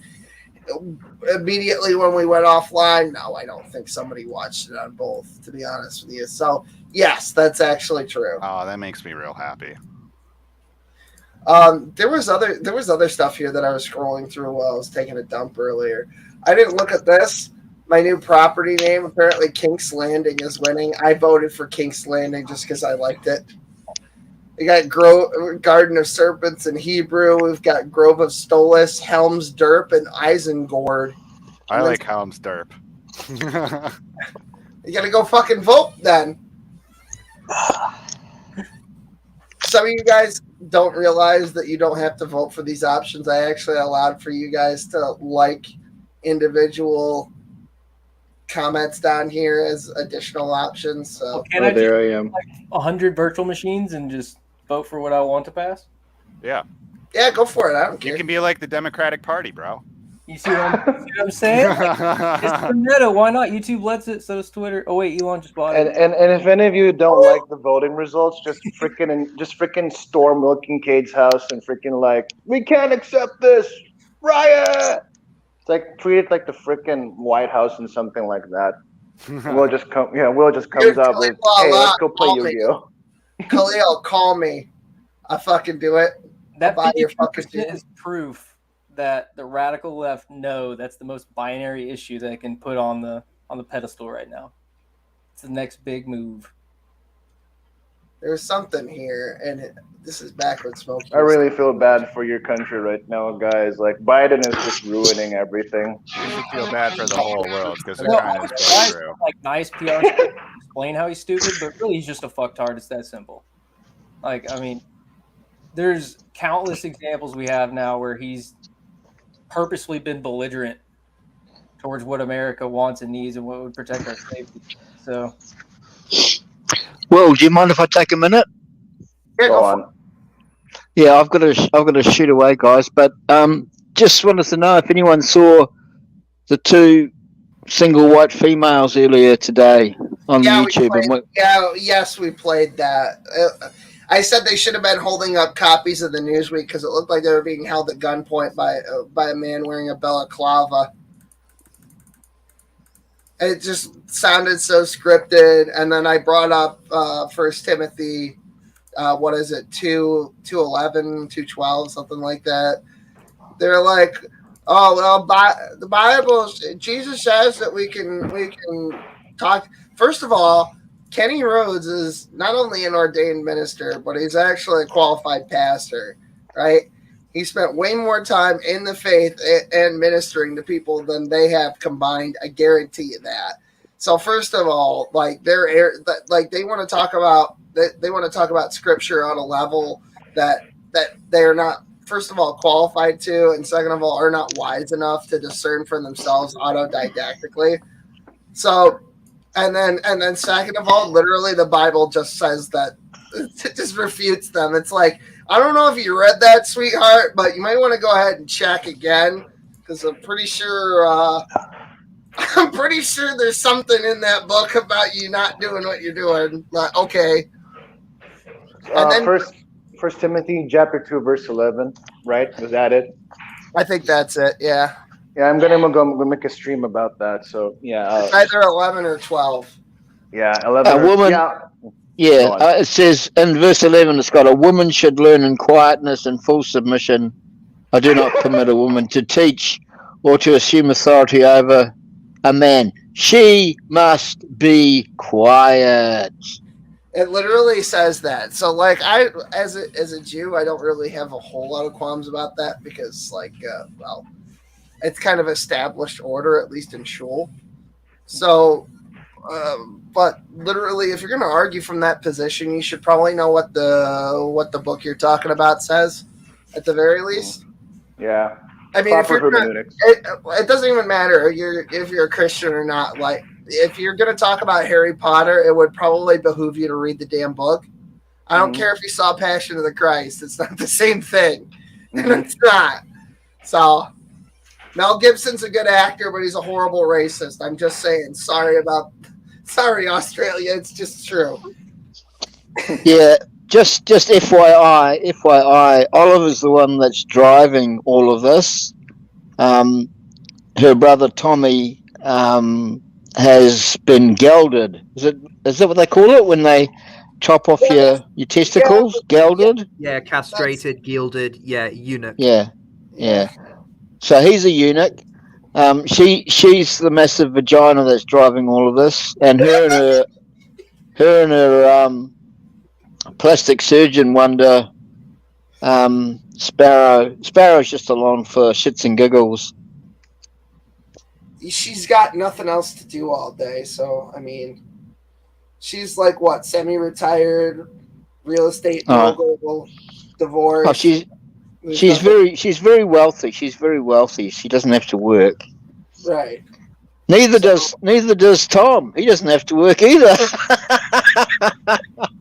immediately when we went offline, no, I don't think somebody watched it on both, to be honest with you. So yes, that's actually true. Oh, that makes me real happy. There was other stuff here that I was scrolling through while I was taking a dump earlier. I didn't look at this. My new property name, apparently Kinc's Landing, is winning. I voted for Kinc's Landing just because I liked it. We got Garden of Serpents in Hebrew. We've got Grove of Stolas, Helms Derp, and Isengord. I like Helms Derp. You gotta go fucking vote then. Some of you guys don't realize that you don't have to vote for these options. I actually allowed for you guys to like individual comments down here as additional options. So there I am. 100 virtual machines and just vote for what I want to pass? Yeah. Yeah, go for it. I don't care. You can be like the Democratic Party, bro. You see what I'm saying? It's the meta. Why not? YouTube lets it, so does Twitter. Oh wait, Elon just bought it. And if any of you don't like the voting results, just freaking storm Will Kincaid's house and freaking like, we can't accept this, riot. It's like treat it like the freaking White House and something like that. Will just come. Yeah, Will just comes up with, "Hey, let's go play Yu-Gi-Oh." Khalil, call me. I fucking do it. That buy your fucking 52% is proof that the radical left know that's the most binary issue that it can put on the pedestal right now. It's the next big move. There's something here, and this is backwards smoke. I really feel bad for your country right now, guys. Like, Biden is just ruining everything. You should feel bad for the whole world because they're No, trying to go through. like nice PR to explain how he's stupid, but really he's just a fucktard. It's that simple. Like, I mean, there's countless examples we have now where he's purposely been belligerent towards what America wants and needs and what would protect our safety. So, Will, do you mind if I take a minute? Yeah, go on. Yeah, I've got to shoot away, guys. But just wanted to know if anyone saw the two single white females earlier today on YouTube. Yes, we played that. I said they should have been holding up copies of the Newsweek because it looked like they were being held at gunpoint by a man wearing a balaclava. It just sounded so scripted. And then I brought up 1 Timothy, 2:11, 2:12, something like that. They're like, oh, well, the Bible, Jesus says that we can talk. First of all, Kenny Rhodes is not only an ordained minister, but he's actually a qualified pastor, right? He spent way more time in the faith and ministering to people than they have combined. I guarantee you that. So first of all, like they want to talk about scripture on a level that they're not, first of all, qualified to, and second of all, are not wise enough to discern for themselves autodidactically. So, and then second of all, literally the Bible just says that, it just refutes them. It's like, I don't know if you read that, sweetheart, but you might want to go ahead and check again, because I'm pretty sure there's something in that book about you not doing what you're doing. But okay. And then First Timothy chapter 2 verse 11, right? Was that it? I think that's it. Yeah. Yeah, I'm gonna go make a stream about that. So yeah, it's either 11 or 12. Yeah, 11. A woman. Yeah, it says in verse 11, it's got, a woman should learn in quietness and full submission. I do not permit a woman to teach or to assume authority over a man. She must be quiet. It literally says that. So, like, I, as a Jew, I don't really have a whole lot of qualms about that because, like, well, it's kind of established order, at least in shul. So, but literally, if you're going to argue from that position, you should probably know what the book you're talking about says, at the very least. Yeah. I mean, if you're it doesn't even matter if you're a Christian or not. Like, if you're going to talk about Harry Potter, it would probably behoove you to read the damn book. I don't care if you saw Passion of the Christ. It's not the same thing. It's not. So, Mel Gibson's a good actor, but he's a horrible racist. I'm just saying. Sorry, Australia. It's just true. Yeah, just FYI, Oliver's the one that's driving all of this. Her brother Tommy has been gelded. Is that what they call it when they chop off your testicles? Yeah. Gelded? Yeah, castrated, gilded. Yeah, eunuch. Yeah. So he's a eunuch. She's the massive vagina that's driving all of this, and her and her plastic surgeon wonder, Sparrow's just along for shits and giggles. She's got nothing else to do all day, so I mean, she's like what, semi-retired, real estate mogul, divorced. Oh, she's very wealthy. She's very wealthy. She doesn't have to work. Right. Neither does Tom. He doesn't have to work either.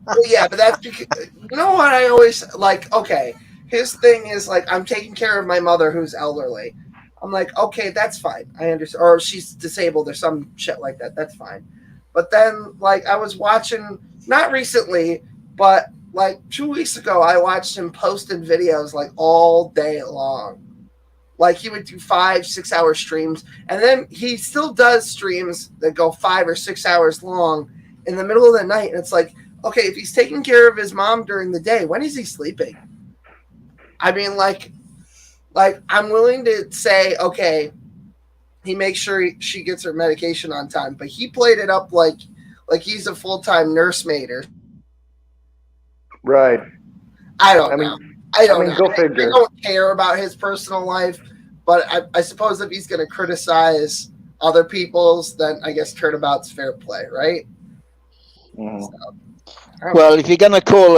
Well, yeah, but that's because, you know what I always like. Okay, his thing is like, I'm taking care of my mother who's elderly. I'm like, okay, that's fine. I understand. Or she's disabled or some shit like that. That's fine. But then, like, I was watching, not recently, but like 2 weeks ago, I watched him posting videos like all day long. Like he would do 5-6 hour streams, and then he still does streams that go 5 or 6 hours long in the middle of the night. And it's like, okay, if he's taking care of his mom during the day, when is he sleeping? I mean, like I'm willing to say, okay, he makes sure she gets her medication on time, but he played it up like he's a full-time nursemaid or right. I don't know. I don't know. Go figure. I don't care about his personal life, but I suppose if he's going to criticize other people's, then I guess turnabout's fair play, right? Mm-hmm. So, well, if you're going to call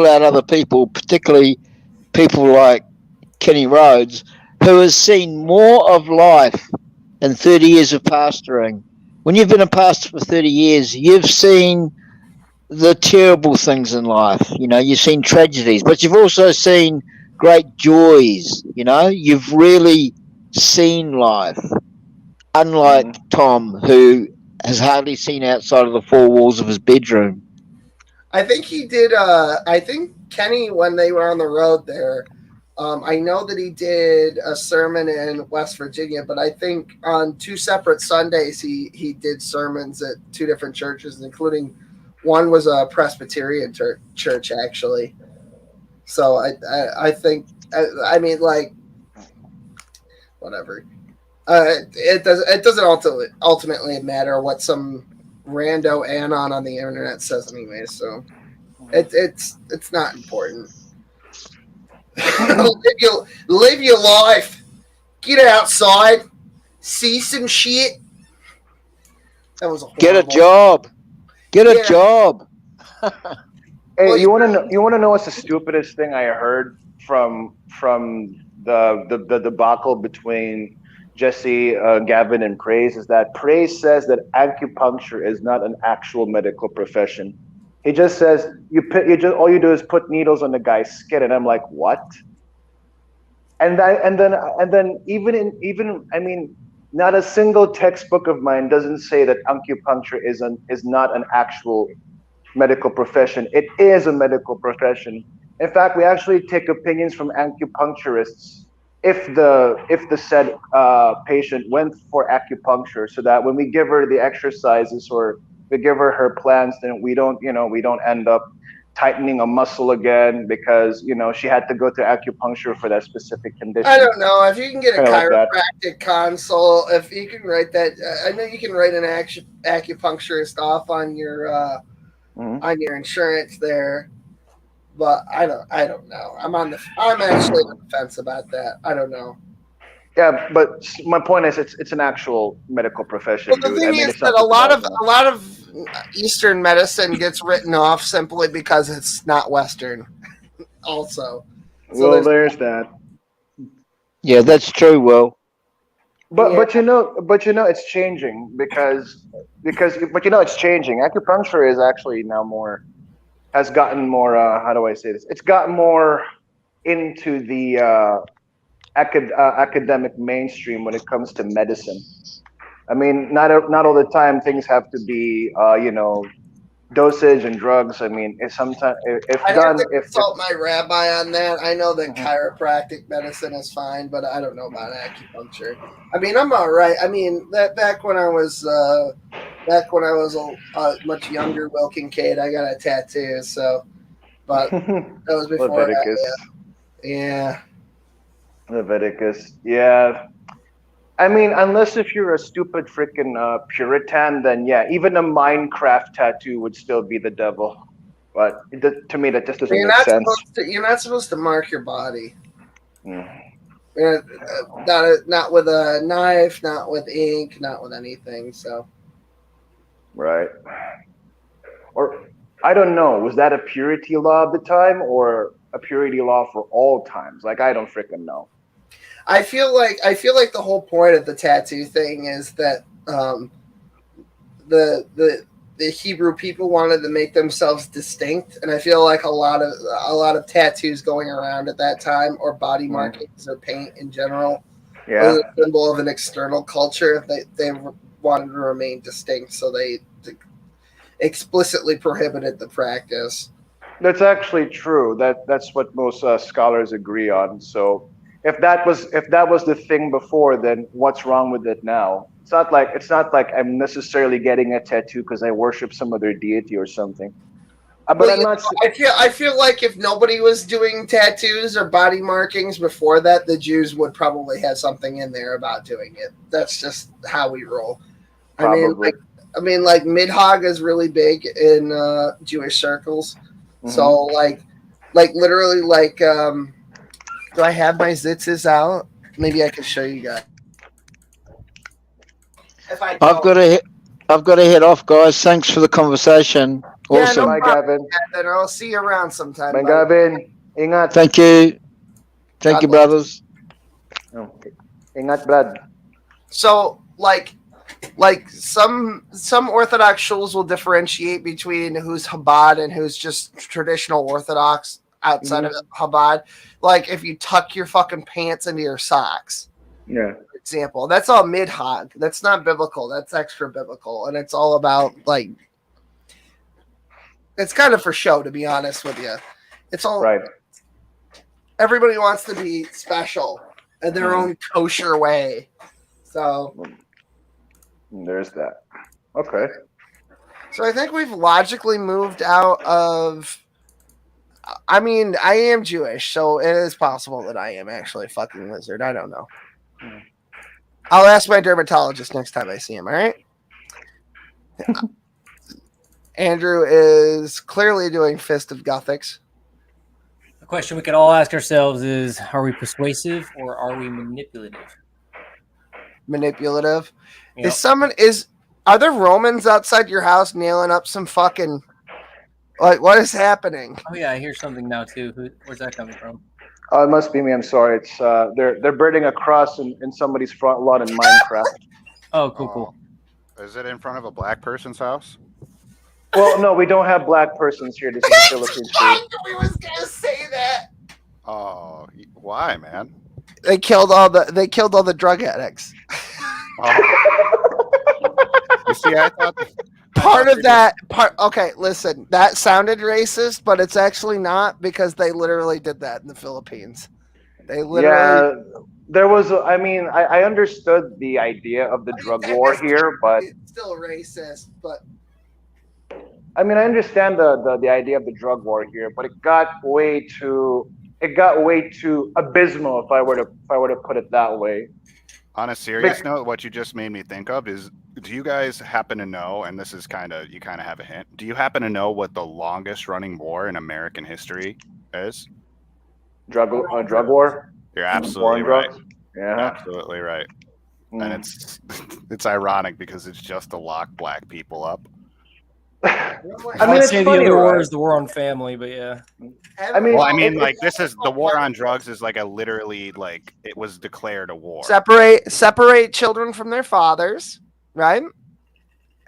out other people, particularly people like Kenny Rhodes, who has seen more of life in 30 years of pastoring. When you've been a pastor for 30 years, you've seen the terrible things in life. You know, you've seen tragedies, but you've also seen great joys. You know, you've really seen life. Unlike Tom, who has hardly seen outside of the four walls of his bedroom. I think he did. I think Kenny, when they were on the road there, I know that he did a sermon in West Virginia, but I think on 2 separate Sundays he did sermons at 2 different churches, including one was a Presbyterian church actually. So I think I mean, like, whatever. It doesn't ultimately matter what some rando anon on the internet says anyway. So it's not important. live your life. Get outside. See some shit. That was Get a job. Get a job. Hey, you want to know what's the stupidest thing I heard from the debacle between Jesse, Gavin, and Praise is that Praise says that acupuncture is not an actual medical profession. He just says all you do is put needles on the guy's skin, and I'm like, what? And then even I mean, not a single textbook of mine doesn't say that acupuncture is not an actual medical profession. It is a medical profession. In fact, we actually take opinions from acupuncturists if the said patient went for acupuncture, so that when we give her the exercises or we give her plans, then we don't end up tightening a muscle again because she had to go to acupuncture for that specific condition. I don't know if you can get a chiropractic like consult. If you can write that, I know you can write an acupuncturist off on your insurance there. But I don't know. I'm actually on the fence about that. I don't know. Yeah, but my point is, it's an actual medical profession. Well, the thing is that a lot of Eastern medicine gets written off simply because it's not Western. Also, so there's that. Yeah, that's true. Will. But you know it's changing because it's changing. Acupuncture is actually now has gotten more, how do I say this? It's gotten more into the academic mainstream when it comes to medicine. I mean, not all the time things have to be, dosage and drugs. I mean, if I have to consult my rabbi on that. I know that chiropractic medicine is fine, but I don't know about acupuncture. I mean, I'm all right. I mean, back when I was much younger, Will Kincaid, I got a tattoo. So, but that was before Leviticus. Yeah. Leviticus. Yeah. I mean, unless if you're a stupid freaking Puritan, then yeah, even a Minecraft tattoo would still be the devil. But to me, that just doesn't make sense. You're not supposed to mark your body. Mm. Not with a knife, not with ink, not with anything. So. Right. Or I don't know. Was that a purity law at the time, or a purity law for all times? Like, I don't freaking know. I feel like the whole point of the tattoo thing is that the Hebrew people wanted to make themselves distinct, and I feel like a lot of tattoos going around at that time, or body markings or paint in general, was a symbol of an external culture. They wanted to remain distinct, so they explicitly prohibited the practice. That's actually true. That's what most scholars agree on. So if that was the thing before, then what's wrong with it now? It's not like I'm necessarily getting a tattoo because I worship some other deity or something. But Well, I'm not. I feel like if nobody was doing tattoos or body markings before that, the Jews would probably have something in there about doing it. That's just how we roll. Probably. I mean, like Midhog is really big in Jewish circles. Mm-hmm. So like literally do I have my zitzes out? Maybe I can show you guys. If I I've got to head off, guys. Thanks for the conversation. Yeah, Awesome. no problem, Gavin. I'll see you around sometime. Bye, Gavin. Ingat. Thank you. Thank you, brothers. Okay. Ingat, Brad. So, like some Orthodox shuls will differentiate between who's Chabad and who's just traditional Orthodox outside of Chabad. Like if you tuck your fucking pants into your socks. Yeah. For example, that's all midhog. That's not biblical. That's extra biblical, and it's all about like. It's kind of for show, to be honest with you. It's all right. Everybody wants to be special in their own kosher way. So there's that. Okay. So I think we've logically moved out of. I mean, I am Jewish, so it is possible that I am actually a fucking lizard. I don't know. I'll ask my dermatologist next time I see him. All right. Andrew is clearly doing Fist of Gothics. The question we could all ask ourselves is, are we persuasive or are we manipulative? Manipulative. Yep. Are there Romans outside your house nailing up some fucking, like, what is happening? Oh yeah, I hear something now too. Where's that coming from? Oh, it must be me. I'm sorry. It's they're burning a cross in somebody's front lawn in Minecraft. Oh, cool. Is it in front of a black person's house? Well, no, we don't have black persons here. This is the Philippines. We was gonna say that. Oh, why, man? They killed all the drug addicts. You see, I thought okay, listen, that sounded racist, but it's actually not because they literally did that in the Philippines. They literally. Yeah, there was. I understood the idea of the drug war here, but it's still racist. But I mean, I understand the idea of the drug war here, but it got way too abysmal if I were to put it that way. On a serious note, what you just made me think of is, do you guys happen to know, and this is you kind of have a hint, do you happen to know what the longest running war in American history is? Drug war? You're absolutely right. Yeah. Absolutely right. And it's ironic because it's just to lock black people up. I would say the other war is the war on family, but yeah. This is the war on drugs is like literally it was declared a war. Separate children from their fathers, right?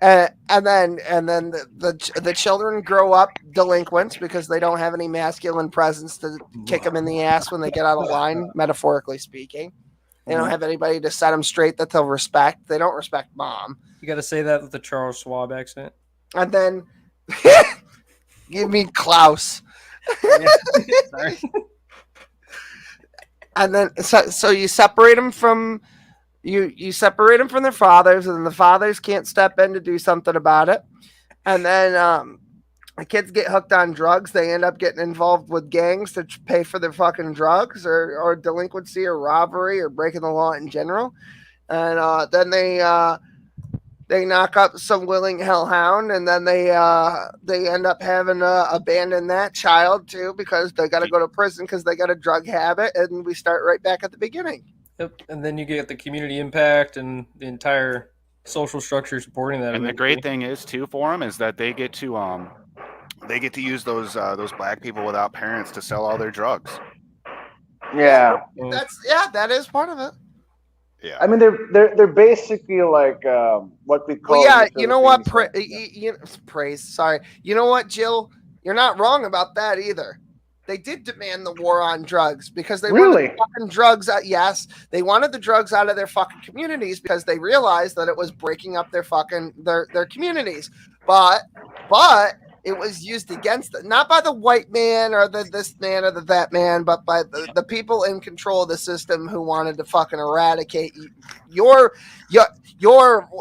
And then the children grow up delinquents because they don't have any masculine presence to kick them in the ass when they get out of line, metaphorically speaking. They don't have anybody to set them straight that they'll respect. They don't respect mom. You got to say that with the Charles Schwab accent. And then give me Klaus. Sorry. And then so you separate them from you separate them from their fathers, and then the fathers can't step in to do something about it. And then the kids get hooked on drugs. They end up getting involved with gangs to pay for their fucking drugs or delinquency or robbery or breaking the law in general. And then they knock up some willing hellhound, and then they end up having to abandon that child too because they got to go to prison because they got a drug habit, and we start right back at the beginning. Yep, and then you get the community impact and the entire social structure supporting that. And the great thing is too for them is that they get to use those black people without parents to sell all their drugs. Yeah, that is part of it. Yeah, I mean they're basically like what we call. Well, yeah, you know what? Praise. Sorry, you know what, Jill? You're not wrong about that either. They did demand the war on drugs because they wanted the fucking drugs. Yes, they wanted the drugs out of their fucking communities because they realized that it was breaking up their fucking their communities. But it was used against them, not by the white man or this man or that man, but by the people in control of the system who wanted to fucking eradicate your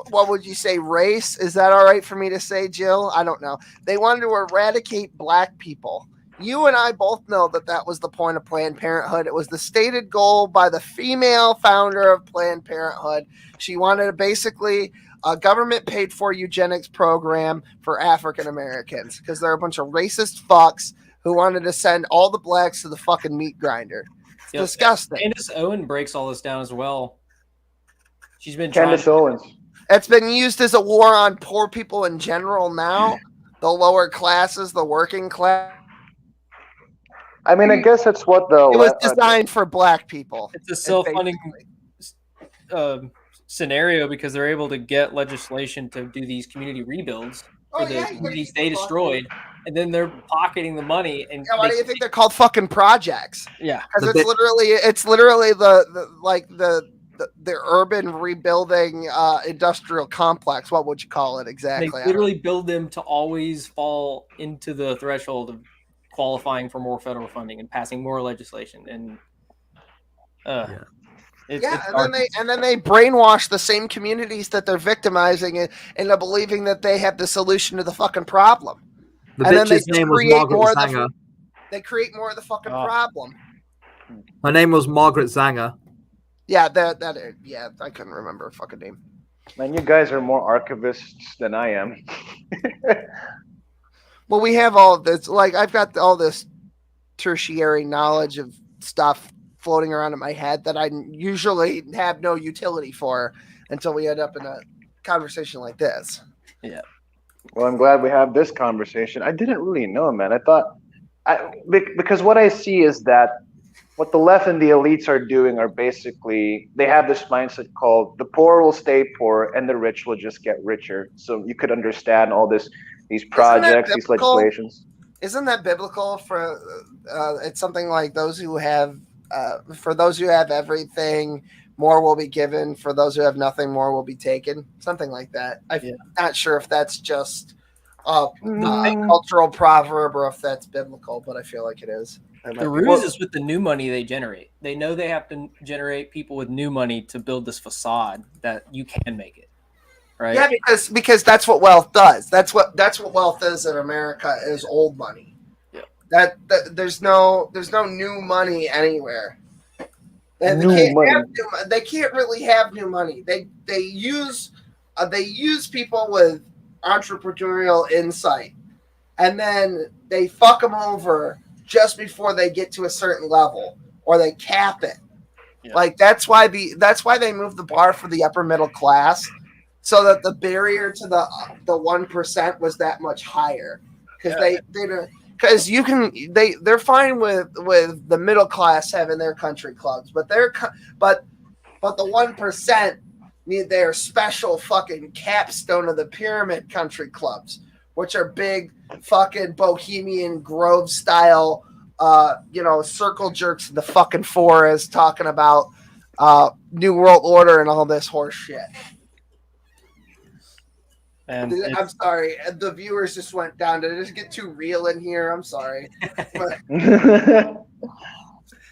what would you say, race? Is that all right for me to say, Jill? I don't know. They wanted to eradicate black people. You and I both know that was the point of Planned Parenthood. It was the stated goal by the female founder of Planned Parenthood. She wanted to basically a government paid for eugenics program for African Americans because they're a bunch of racist fucks who wanted to send all the blacks to the fucking meat grinder. It's disgusting. Candace Owen breaks all this down as well. She's been Candace Owens. It's been used as a war on poor people in general now, the lower classes, the working class. I mean, I guess that's what it was designed for black people. It's a self-funding scenario because they're able to get legislation to do these community rebuilds for the communities they destroyed, and then they're pocketing the money. And why do you think they're called fucking projects? Yeah, because it's literally the urban rebuilding industrial complex. What would you call it exactly? They literally build them to always fall into the threshold of qualifying for more federal funding and passing more legislation. And and then they brainwash the same communities that they're victimizing into believing that they have the solution to the fucking problem. The and then bitch's name was Margaret Zanger. They create more of the fucking problem. Her name was Margaret Zanger. Yeah, I couldn't remember her fucking name. Man, you guys are more archivists than I am. Well, we have all of this. Like, I've got all this tertiary knowledge of stuff floating around in my head that I usually have no utility for until we end up in a conversation like this. Yeah. Well, I'm glad we have this conversation. I didn't really know, man. I thought, because what I see is that what the left and the elites are doing are basically, they have this mindset called the poor will stay poor and the rich will just get richer. So you could understand all these projects, these legislations. Isn't that biblical for it's something like those who have for those who have everything, more will be given. For those who have nothing, more will be taken. Something like that. I'm not sure if that's just a cultural proverb or if that's biblical, but I feel like it is. The ruse is with the new money they generate. They know they have to generate people with new money to build this facade that you can make it. Right? Yeah, because that's what wealth does. That's what wealth is in America is old money. Yeah. That there's no new money anywhere. And they can't really have new money. They use people with entrepreneurial insight, and then they fuck them over just before they get to a certain level, or they cap it. Yeah. Like that's why they moved the bar for the upper middle class, so that the barrier to the 1% was that much higher. Because they're fine with the middle class having their country clubs, but the 1% need their special fucking capstone of the pyramid country clubs, which are big fucking Bohemian Grove style, circle jerks in the fucking forest talking about New World Order and all this horse shit. And I'm sorry, the viewers just went down. Did it just get too real in here? I'm sorry.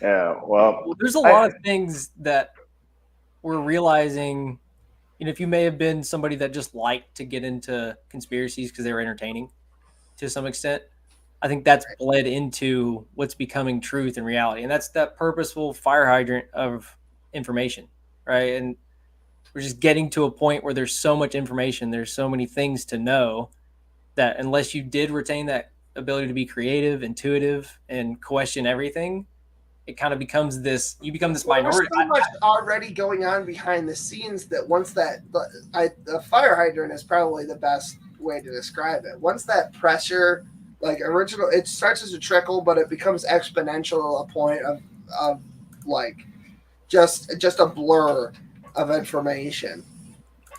Yeah, well, there's a lot of things that we're realizing. If you may have been somebody that just liked to get into conspiracies because they were entertaining to some extent, I think that's bled into what's becoming truth and reality. And that's that purposeful fire hydrant of information, right? And we're just getting to a point where there's so much information, there's so many things to know that unless you did retain that ability to be creative, intuitive, and question everything, it kind of becomes this, you become this minority. There's so much already going on behind the scenes that once the fire hydrant is probably the best way to describe it. Once that pressure, it starts as a trickle, but it becomes exponential to a point of just a blur of information.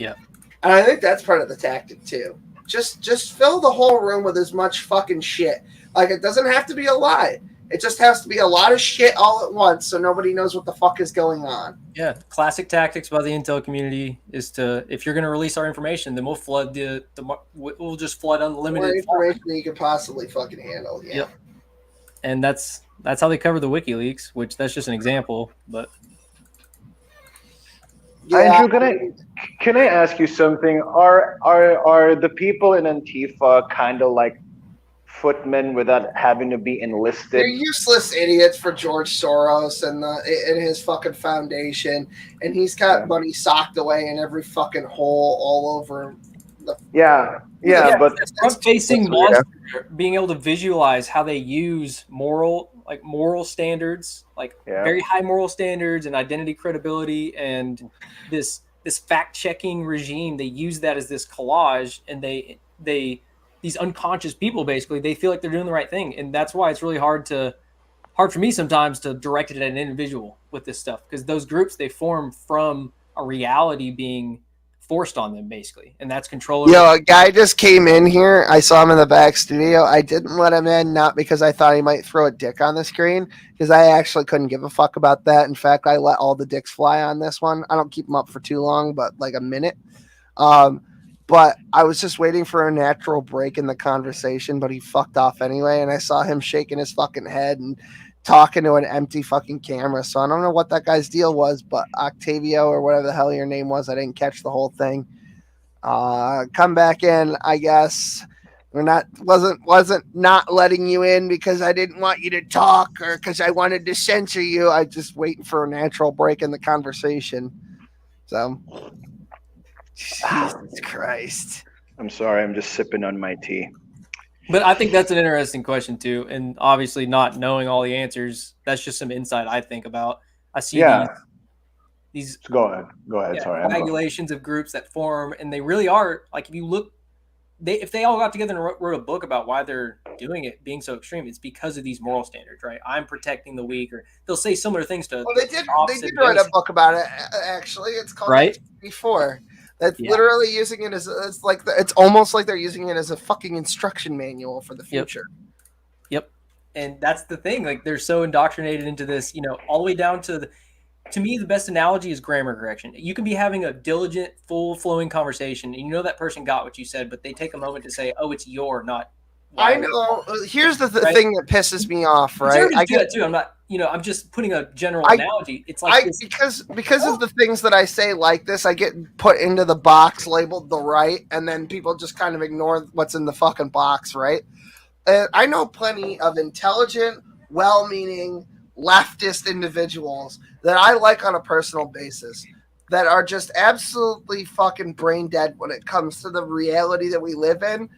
Yeah. And I think that's part of the tactic too. Just fill the whole room with as much fucking shit. Like, it doesn't have to be a lie. It just has to be a lot of shit all at once, so nobody knows what the fuck is going on. Yeah, classic tactics by the intel community is to, if you're going to release our information, then we'll flood we'll just flood unlimited More information than you could possibly fucking handle. Yeah. Yep. And that's how they cover the WikiLeaks, which that's just an example, but. Yeah. Andrew, can I ask you something? Are the people in Antifa kind of like footmen without having to be enlisted? They're useless idiots for George Soros and his fucking foundation, and he's got money socked away in every fucking hole all over. But front-facing monster being able to visualize how they use moral standards, very high moral standards and identity credibility, and this fact-checking regime. They use that as this collage, and these unconscious people, basically, they feel like they're doing the right thing, and that's why it's really hard for me sometimes to direct it at an individual with this stuff, because those groups, they form from a reality being forced on them, basically, and that's control. Yo, a guy just came in here. I saw him in the back studio. I didn't let him in, not because I thought he might throw a dick on the screen, because I actually couldn't give a fuck about that. In fact, I let all the dicks fly on this one. I don't keep them up for too long, but like a minute. But I was just waiting for a natural break in the conversation, but he fucked off anyway, and I saw him shaking his fucking head and talking to an empty fucking camera. So I don't know what that guy's deal was, but Octavio or whatever the hell your name was, I didn't catch the whole thing. Come back in, I guess. Wasn't not letting you in because I didn't want you to talk or because I wanted to censor you. I just waiting for a natural break in the conversation. So Jesus Christ. I'm sorry, I'm just sipping on my tea. But I think that's an interesting question too, and obviously not knowing all the answers, that's just some insight I think about. I see these go ahead. Sorry, regulations of groups that form, and they really are like, if you look, if they all got together and wrote a book about why they're doing it, being so extreme, it's because of these moral standards, right? I'm protecting the weak, or they'll say similar things to. Well, they did write a book about it. Actually, it's called Before. That's literally using it as it's almost like they're using it as a fucking instruction manual for the future. Yep. And that's the thing. Like, they're so indoctrinated into this, all the way down to to me, the best analogy is grammar correction. You can be having a diligent, full flowing conversation, and that person got what you said, but they take a moment to say, "Oh, it's your, not." I know. Here's the thing that pisses me off, right? I get it too. I'm not. I'm just putting a general analogy. It's like because of the things that I say like this, I get put into the box labeled the right, and then people just kind of ignore what's in the fucking box, right? I know plenty of intelligent, well-meaning, leftist individuals that I like on a personal basis that are just absolutely fucking brain dead when it comes to the reality that we live in.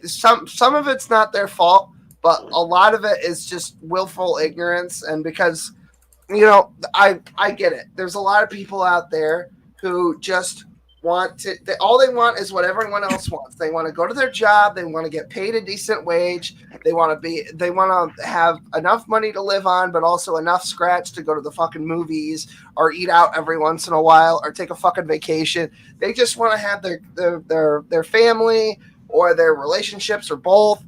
Some of it's not their fault, but a lot of it is just willful ignorance. And because, I get it. There's a lot of people out there who just all they want is what everyone else wants. They want to go to their job. They want to get paid a decent wage. They want to have enough money to live on, but also enough scratch to go to the fucking movies or eat out every once in a while or take a fucking vacation. They just want to have their family or their relationships or both,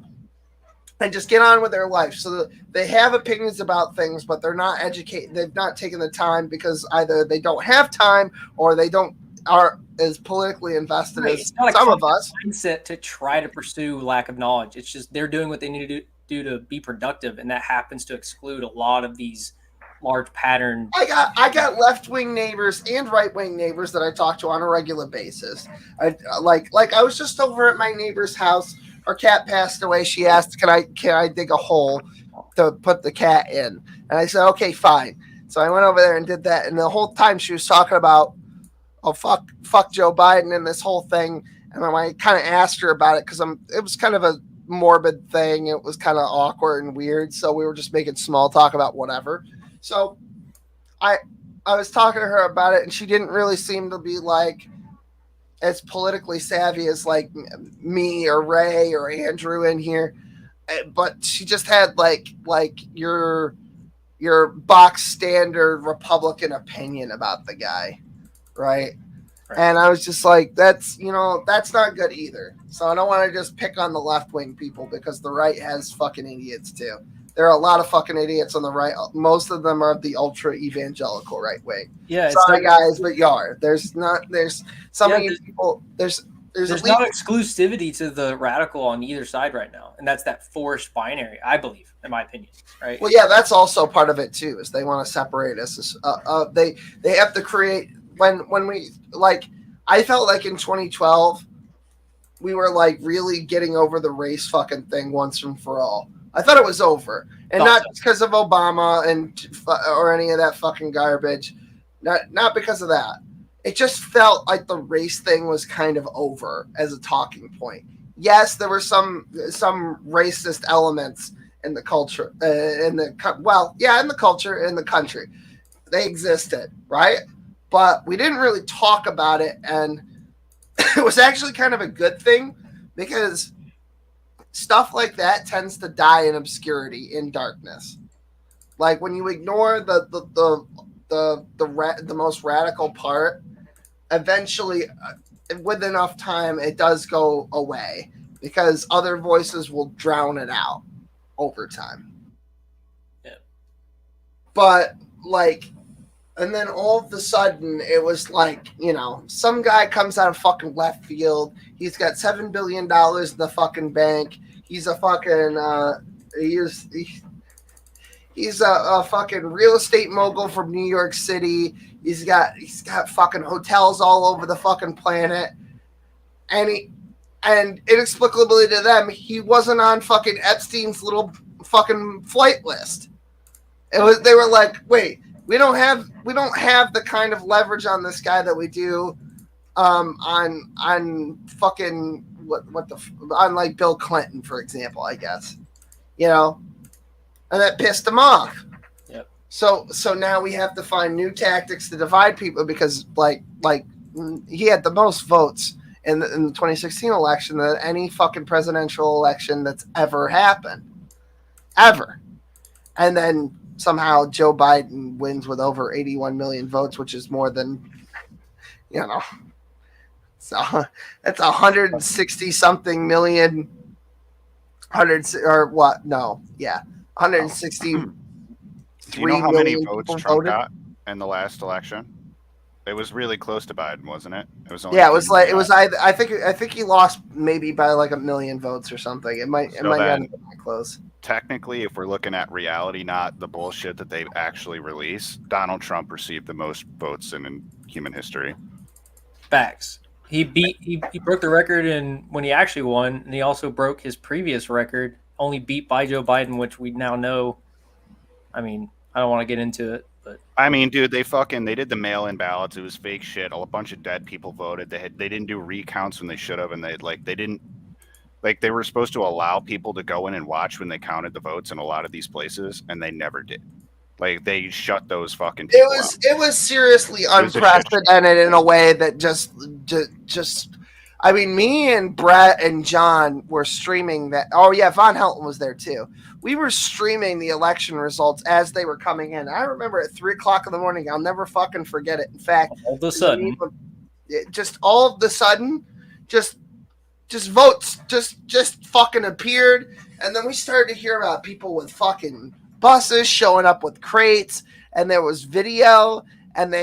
and just get on with their life. So they have opinions about things, but they're not educated. They've not taken the time because either they don't have time or they are as politically invested as some of us. Mindset to try to pursue lack of knowledge. It's just they're doing what they need to do to be productive, and that happens to exclude a lot of these large pattern. I got left-wing neighbors and right-wing neighbors that I talk to on a regular basis. I was just over at my neighbor's house. Our cat passed away. She asked, can I dig a hole to put the cat in? And I said, okay, fine. So I went over there and did that. And the whole time she was talking about, oh, fuck Joe Biden and this whole thing. And I kind of asked her about it because it was kind of a morbid thing. It was kind of awkward and weird. So we were just making small talk about whatever. So I was talking to her about it, and she didn't really seem to be like as politically savvy as like me or Ray or Andrew in here. But she just had like your box standard Republican opinion about the guy. Right. And I was just like, that's not good either. So I don't want to just pick on the left wing people because the right has fucking idiots too. There are a lot of fucking idiots on the right. Most of them are the ultra evangelical right wing. Yeah, sorry guys, but you are. There's so many people. There's not exclusivity to the radical on either side right now, and that's that forced binary. I believe, in my opinion, right? Well, yeah, that's also part of it too. Is they want to separate us. They have to create when we like. I felt like in 2012, we were like really getting over the race fucking thing once and for all. I thought it was over, and not because of Obama or any of that fucking garbage. Not because of that. It just felt like the race thing was kind of over as a talking point. Yes, there were some racist elements in the culture, in the culture, in the country. They existed, right? But we didn't really talk about it, and it was actually kind of a good thing because stuff like that tends to die in obscurity, in darkness. Like when you ignore the most radical part, eventually, with enough time, it does go away because other voices will drown it out over time. Yeah. But like, and then all of a sudden, it was like, some guy comes out of fucking left field. He's got $7 billion in the fucking bank. He's a fucking he's a fucking real estate mogul from New York City. He's got fucking hotels all over the fucking planet, and inexplicably to them, he wasn't on fucking Epstein's little fucking flight list. They were like, wait, we don't have the kind of leverage on this guy that we do on fucking on like Bill Clinton, for example, I guess, and that pissed him off. Yep. So now we have to find new tactics to divide people because like he had the most votes in the 2016 election than any fucking presidential election that's ever happened, ever. And then somehow Joe Biden wins with over 81 million votes, which is more than, so that's 160 something million. 160. Do you know how many votes Trump got in the last election? It was really close to Biden, wasn't it? It was only I think he lost maybe by like 1 million votes or something. It might not have been that close. Technically, if we're looking at reality, not the bullshit that they actually release, Donald Trump received the most votes in human history. Facts. He broke the record when he actually won, and he also broke his previous record, only beat by Joe Biden, which we now know. I mean, I don't want to get into it, but I mean, dude, they did the mail-in ballots. It was fake shit. A bunch of dead people voted. They didn't do recounts when they should have, and they were supposed to allow people to go in and watch when they counted the votes in a lot of these places, and they never did. Like, they shut those fucking people out. It was seriously unprecedented in a way that just I mean, me and Brett and John were streaming that. Oh yeah, Von Helton was there too. We were streaming the election results as they were coming in. I remember at 3:00 in the morning. I'll never fucking forget it. In fact, all of a sudden, just votes just fucking appeared, and then we started to hear about people with fucking buses showing up with crates, and there was video, and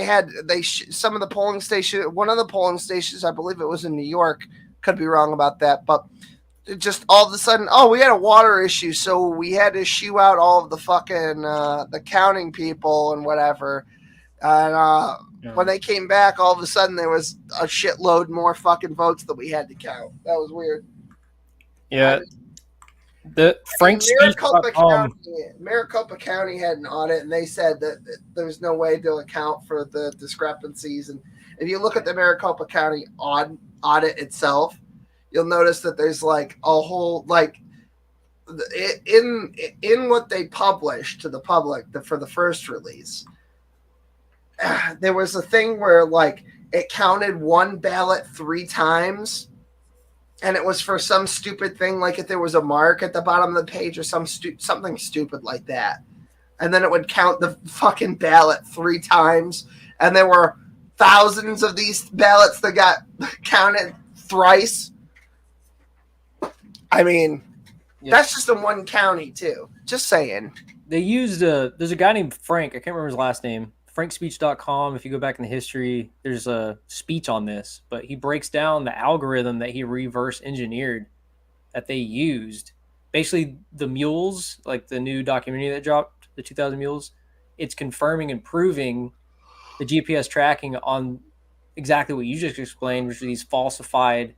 some of the polling station, one of the polling stations, I believe it was in New York, could be wrong about that, but just all of a sudden, we had a water issue, so we had to shoo out all of the fucking the counting people and whatever, and when they came back, all of a sudden there was a shitload more fucking votes that we had to count. That was weird. Yeah. Maricopa County had an audit, and they said that there's no way to account for the discrepancies. And if you look at the Maricopa County audit itself, you'll notice that there's like a whole in what they published to the public for the first release. There was a thing where like it counted one ballot 3 times. And it was for some stupid thing, like if there was a mark at the bottom of the page or something stupid like that. And then it would count the fucking ballot 3 times. And there were thousands of these ballots that got counted thrice. I mean, Yep. That's just in one county too. Just saying. They used there's a guy named Frank. I can't remember his last name. FrankSpeech.com. If you go back in the history, there's a speech on this, but he breaks down the algorithm that he reverse engineered that they used. Basically, the mules, like the new documentary that dropped, the 2000 mules, it's confirming and proving the GPS tracking on exactly what you just explained, which are these falsified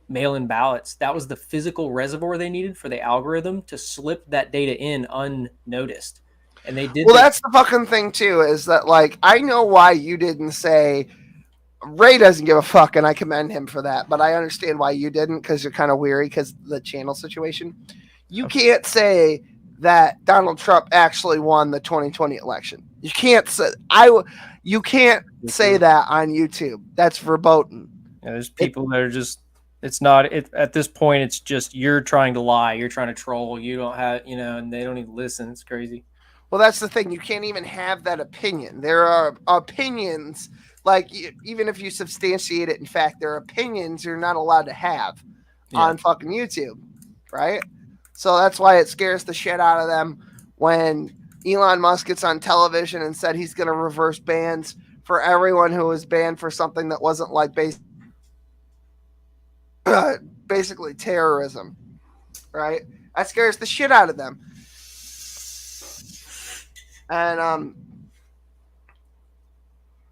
mail-in ballots. That was the physical reservoir they needed for the algorithm to slip that data in unnoticed. And they did. Well, that's the fucking thing too, is that like I know why you didn't say Ray doesn't give a fuck, and I commend him for that, but I understand why you didn't, because you're kind of weary because the channel situation. You can't say that Donald Trump actually won the 2020 election. You can't say you can't say that on YouTube. That's verboten. Yeah, there's people that are just. It's not at this point. It's just you're trying to lie. You're trying to troll. You don't have and they don't even listen. It's crazy. Well, that's the thing. You can't even have that opinion. There are opinions, like even if you substantiate it in fact, there are opinions you're not allowed to have on fucking YouTube, right? So that's why it scares the shit out of them when Elon Musk gets on television and said he's going to reverse bans for everyone who was banned for something that wasn't like basically terrorism, right? That scares the shit out of them. And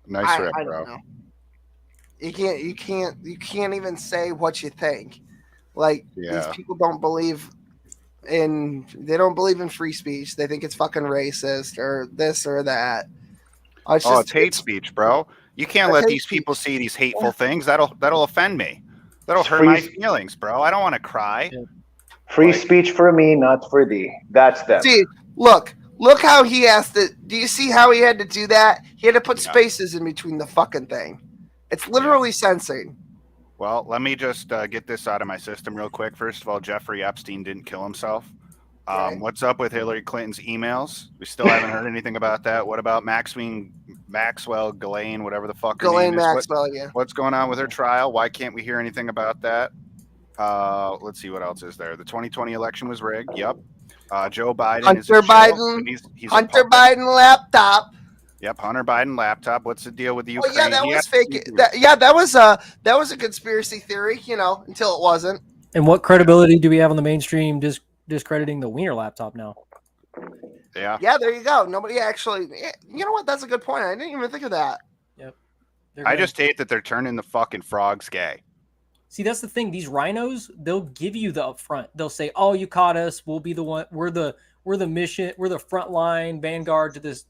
nice rip, I bro. don't know. You can't even say what you think. Like these people don't believe in free speech. They think it's fucking racist or this or that. It's hate speech, bro. You can't let these people see these hateful things. That'll offend me. That'll hurt my feelings, bro. I don't want to cry. Free speech for me, not for thee. That's them. See, look how he has to. Do you see how he had to do that? He had to put spaces in between the fucking thing. It's literally censoring. Well, let me just get this out of my system real quick. First of all, Jeffrey Epstein didn't kill himself. What's up with Hillary Clinton's emails? We still haven't heard anything about that. What about Maxwell Ghislaine, whatever the fuck her name is? Maxwell, What's going on with her trial? Why can't we hear anything about that? Let's see what else is there. The 2020 election was rigged. Yep. Joe Biden. Hunter Biden. He's Hunter Biden laptop. Yep. Hunter Biden laptop. What's the deal with the Ukraine? Oh yeah, that was fake. That was a conspiracy theory, until it wasn't. And what credibility do we have on the mainstream discrediting the Wiener laptop now? Yeah. Yeah, there you go. Nobody actually. You know what? That's a good point. I didn't even think of that. Yep. I just hate that they're turning the fucking frogs gay. See, that's the thing. These rhinos, they'll give you the upfront. They'll say, "Oh, you caught us. We'll be the one. We're the mission. We're the frontline vanguard to this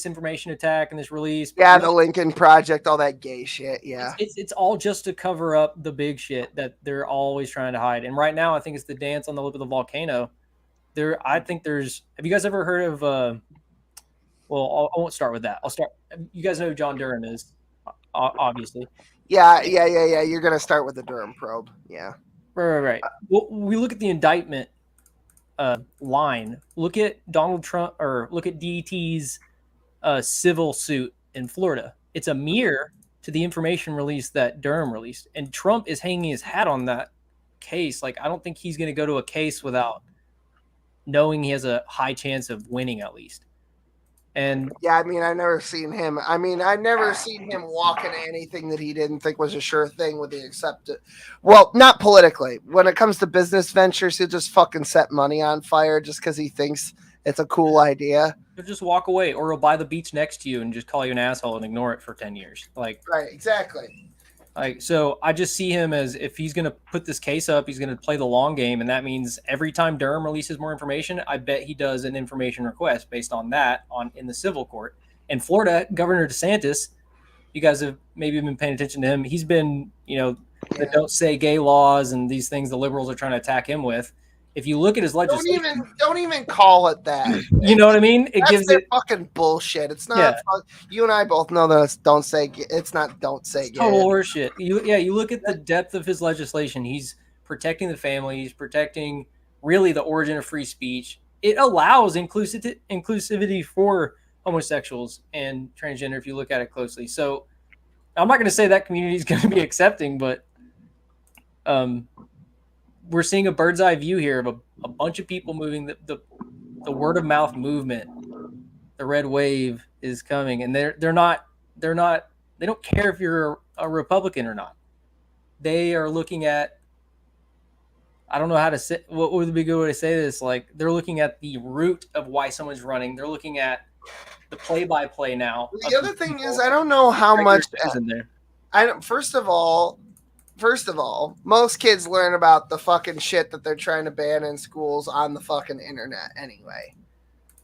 information attack and this release." Yeah, the Lincoln Project, all that gay shit. Yeah, it's all just to cover up the big shit that they're always trying to hide. And right now, I think it's the dance on the lip of the volcano. I think there's. Have you guys ever heard of? Well, I won't start with that. I'll start. You guys know who John Durham is, obviously. Yeah. You're gonna start with the Durham probe. Yeah. Right. Well, we look at the indictment line. Look at Donald Trump, or look at DET's civil suit in Florida. It's a mirror to the information release that Durham released, and Trump is hanging his hat on that case. Like, I don't think he's going to go to a case without knowing he has a high chance of winning at least. And yeah, I've never seen him. I've never seen him walk into anything that he didn't think was a sure thing with the accepted. Well, not politically. When it comes to business ventures, he'll just fucking set money on fire just because he thinks it's a cool idea. He'll just walk away, or he'll buy the beach next to you and just call you an asshole and ignore it for 10 years. Right, exactly. So I just see him as, if he's going to put this case up, he's going to play the long game. And that means every time Durham releases more information, I bet he does an information request based on that in the civil court. And Florida, Governor DeSantis, you guys have maybe been paying attention to him. He's been, the don't say gay laws and these things the liberals are trying to attack him with. If you look at his legislation, don't even call it that. You know what I mean? It gives it fucking bullshit. It's not. You and I both know that it's don't say. It's not don't say. Gay. Total horseshit. You look at the depth of his legislation. He's protecting the family. He's protecting really the origin of free speech. It allows inclusivity for homosexuals and transgender. If you look at it closely, so I'm not going to say that community is going to be accepting, but we're seeing a bird's eye view here of a bunch of people moving. The word of mouth movement, the red wave is coming, and they don't care if you're a Republican or not. They are looking at, I don't know how to say, what would be a good way to say this? Like, they're looking at the root of why someone's running. They're looking at the play-by-play now. The other thing is, I don't know how much. In there. First of all, most kids learn about the fucking shit that they're trying to ban in schools on the fucking internet anyway.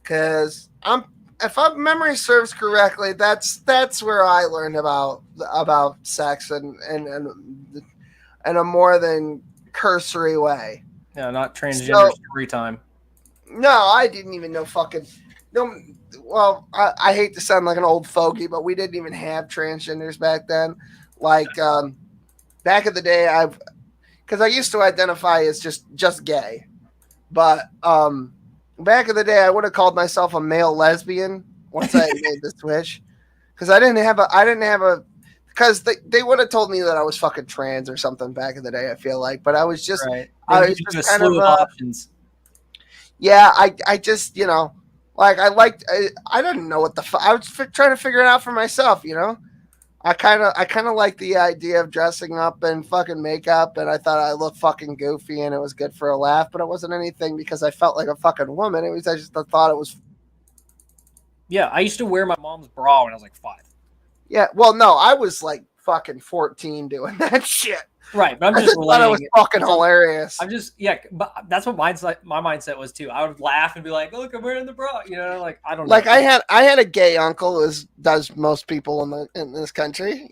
Because if my memory serves correctly, that's where I learned about sex and in a more than cursory way. Yeah, not transgender story time. No, I didn't even know fucking. No, well, I hate to sound like an old fogey, but we didn't even have transgenders back then. Like back in the day, because I used to identify as just gay, but back in the day, I would have called myself a male lesbian once I made the switch, because I didn't have a. Because they would have told me that I was fucking trans or something back in the day. I feel like, but I was just, right. I was just kind of options. Yeah, I just, like I didn't know what the fuck. I was trying to figure it out for myself. I kind of like the idea of dressing up in fucking makeup, and I thought I looked fucking goofy, and it was good for a laugh. But it wasn't anything because I felt like a fucking woman. I just thought it was. Yeah, I used to wear my mom's bra when I was like 5. Yeah, well, no, I was like fucking 14 doing that shit. Right, but I'm just thought it was fucking hilarious. I'm just but that's what my mindset was too. I would laugh and be like, "Look, I'm wearing the bra," like I don't know. Like I had a gay uncle, as does most people in this country,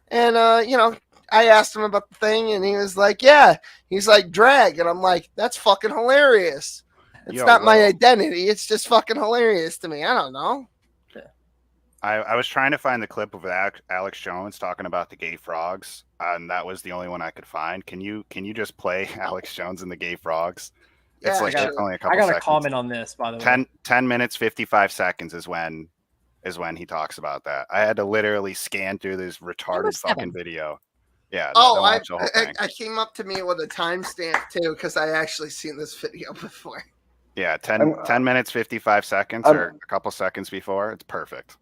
and I asked him about the thing, and he was like, "Yeah," he's like, "Drag," and I'm like, "That's fucking hilarious." It's not my identity. It's just fucking hilarious to me. I don't know. I was trying to find the clip of Alex Jones talking about the gay frogs, and that was the only one I could find. Can you just play Alex Jones and the gay frogs? Yeah, it's like only a couple seconds. I got seconds. a comment on this, by the way. 10 minutes, 55 seconds is when he talks about that. I had to literally scan through this retarded fucking video. Yeah. Oh, I came up to me with a timestamp too, because I actually seen this video before. Yeah, 10 minutes, 55 seconds, or a couple seconds before. It's perfect.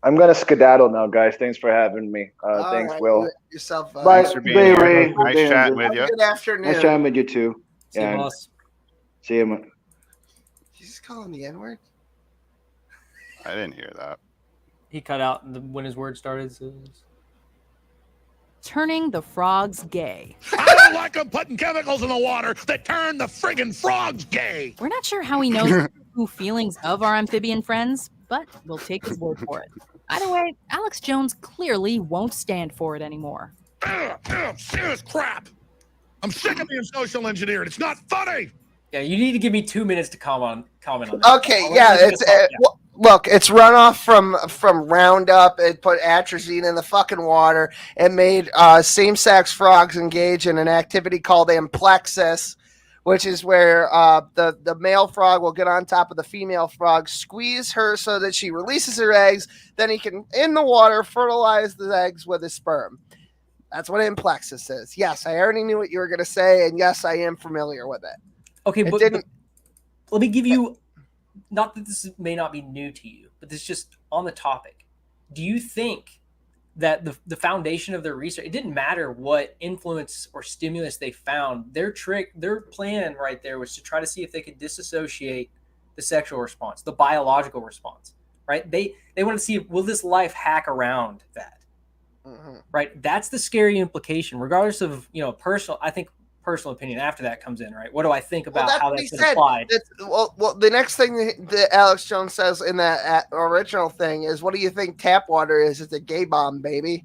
I'm gonna skedaddle now, guys. Thanks for having me. Thanks, right, Will. Yourself. Bye. Thanks for being here. Nice chatting with you. Good afternoon. Nice chatting with you too. See you, boss. See you, man. He's just calling the N-word. I didn't hear that. He cut out when his word started. So... Turning the frogs gay. I don't like them putting chemicals in the water that turn the friggin' frogs gay. We're not sure how he knows the true feelings of our amphibian friends, but we'll take his word for it. Either way, Alex Jones clearly won't stand for it anymore. Serious crap. I'm sick of being social engineered. It's not funny. Yeah, you need to give me 2 minutes to comment on that. Okay, look, it's runoff from Roundup. It put atrazine in the fucking water. It made same-sex frogs engage in an activity called amplexus, which is where the male frog will get on top of the female frog, squeeze her so that she releases her eggs. Then he can, in the water, fertilize the eggs with his sperm. That's what amplexus is. Yes, I already knew what you were going to say, and yes, I am familiar with it. Okay, but let me give you, not that this may not be new to you, but this is just on the topic. Do you think that the foundation of their research, it didn't matter what influence or stimulus they found, their plan right there was to try to see if they could disassociate the sexual response, the biological response, right? They want to see, will this life hack around that? Mm-hmm. Right? That's the scary implication, regardless of, personal opinion after that comes in, right? What do I think about how that's been applied? Well, the next thing that Alex Jones says in that original thing is, what do you think tap water is? It's a gay bomb, baby.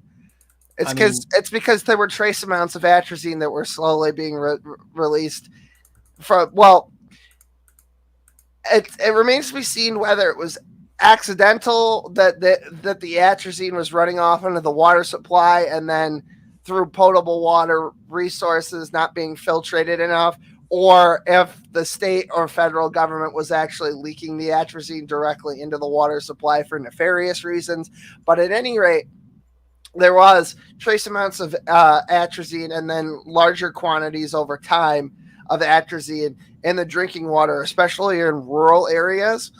It's because there were trace amounts of atrazine that were slowly being released from, it remains to be seen whether it was accidental that the atrazine was running off into the water supply and then through potable water resources not being filtrated enough, or if the state or federal government was actually leaking the atrazine directly into the water supply for nefarious reasons. But at any rate, there was trace amounts of atrazine and then larger quantities over time of atrazine in the drinking water, especially in rural areas.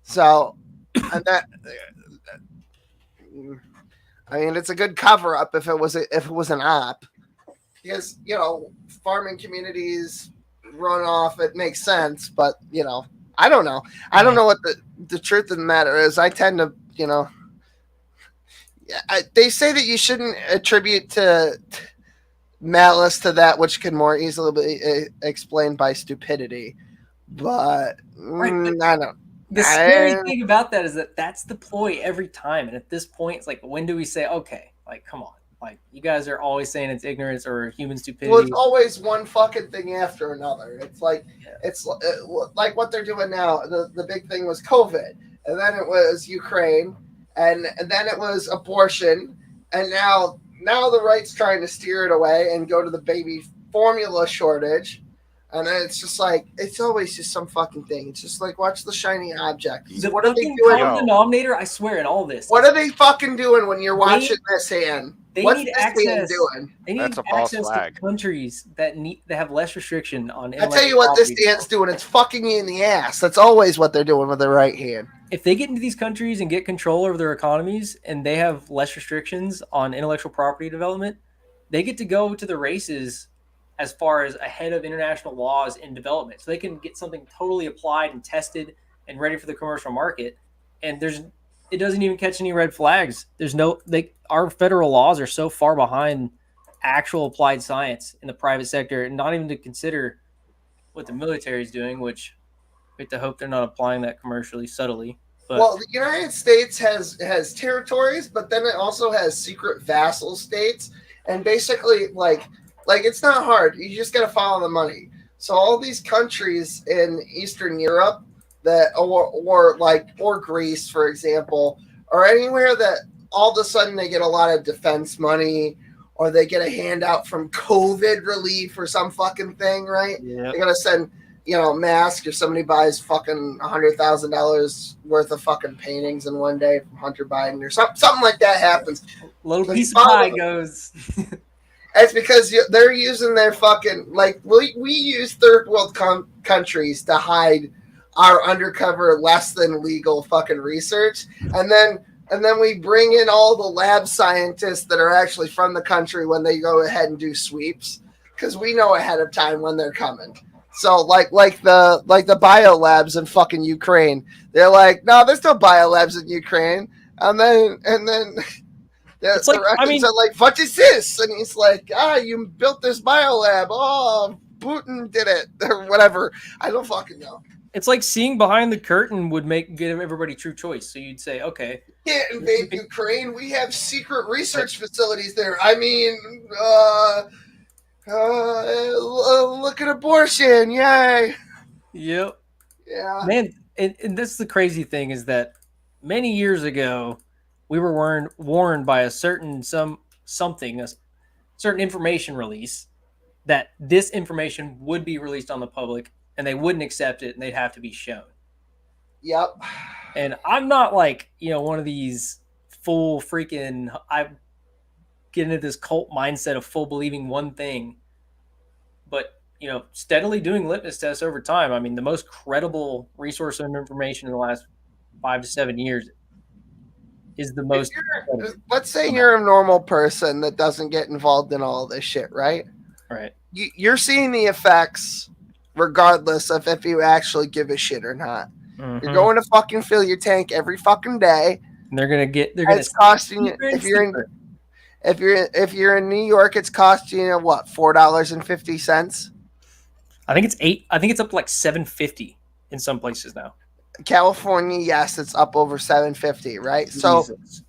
So, and that, I mean, it's a good cover up if it was an op, because farming communities run off. It makes sense, but I don't know. I don't know what the truth of the matter is. I tend to they say that you shouldn't attribute to malice to that which can more easily be explained by stupidity, but I don't. The scary thing about that is that that's the ploy every time, and at this point, it's like, when do we say, okay, like, come on, like, you guys are always saying it's ignorance or human stupidity. Well, it's always one fucking thing after another. It's like it's like what they're doing now. The big thing was COVID, and then it was Ukraine. And then it was abortion, and now the right's trying to steer it away and go to the baby formula shortage, and then it's just like it's always just some fucking thing. It's just like, watch the shiny object. What are they doing? Common denominator, I swear, in all this. What are they fucking doing when you're watching this hand? What's need this access. hand doing? They need access to countries that have less restriction on. I tell you what, this hand's doing. It's fucking you in the ass. That's always what they're doing with their right hand. If they get into these countries and get control over their economies and they have less restrictions on intellectual property development, they get to go to the races as far as ahead of international laws in development. So they can get something totally applied and tested and ready for the commercial market. And it doesn't even catch any red flags. Our federal laws are so far behind actual applied science in the private sector, and not even to consider what the military is doing, which we have to hope they're not applying that commercially subtly. But, well, the United States has territories, but then it also has secret vassal states, and basically, like it's not hard. You just got to follow the money. So all these countries in Eastern Europe or Greece, for example, or anywhere that all of a sudden they get a lot of defense money, or they get a handout from COVID relief or some fucking thing, right? Yeah. They're gonna send masks, if somebody buys fucking $100,000 worth of fucking paintings in one day from Hunter Biden or something like that happens. Little piece of pie goes. It's because they're using their fucking, like, we use third world countries to hide our undercover, less than legal fucking research, and then we bring in all the lab scientists that are actually from the country when they go ahead and do sweeps, because we know ahead of time when they're coming. So like the bio labs in fucking Ukraine, they're like, no, there's no bio labs in Ukraine, and then it's like, the Russians are like, what is this? And he's like, you built this bio lab. Oh, Putin did it or whatever. I don't fucking know. It's like seeing behind the curtain would give everybody true choice. So you'd say, okay, can't invade Ukraine. We have secret research facilities there. I mean, look at abortion. Yay. Yep. Yeah. Man, and this is the crazy thing, is that many years ago, we were warned by a certain certain information release that this information would be released on the public, and they wouldn't accept it, and they'd have to be shown. Yep. And I'm not like, one of these full freaking, I get into this cult mindset of full believing one thing, but, steadily doing litmus tests over time. I mean, the most credible resource of information in the last 5 to 7 years is the most. Let's say you're a normal person that doesn't get involved in all this shit, right? Right. You're seeing the effects regardless of if you actually give a shit or not. Mm-hmm. You're going to fucking fill your tank every fucking day. And it's costing you, if you're in New York, it's costing you what, $4.50? I think it's $8. I think it's up to like $7.50 in some places now. California, yes, it's up over $7.50, right? Jesus.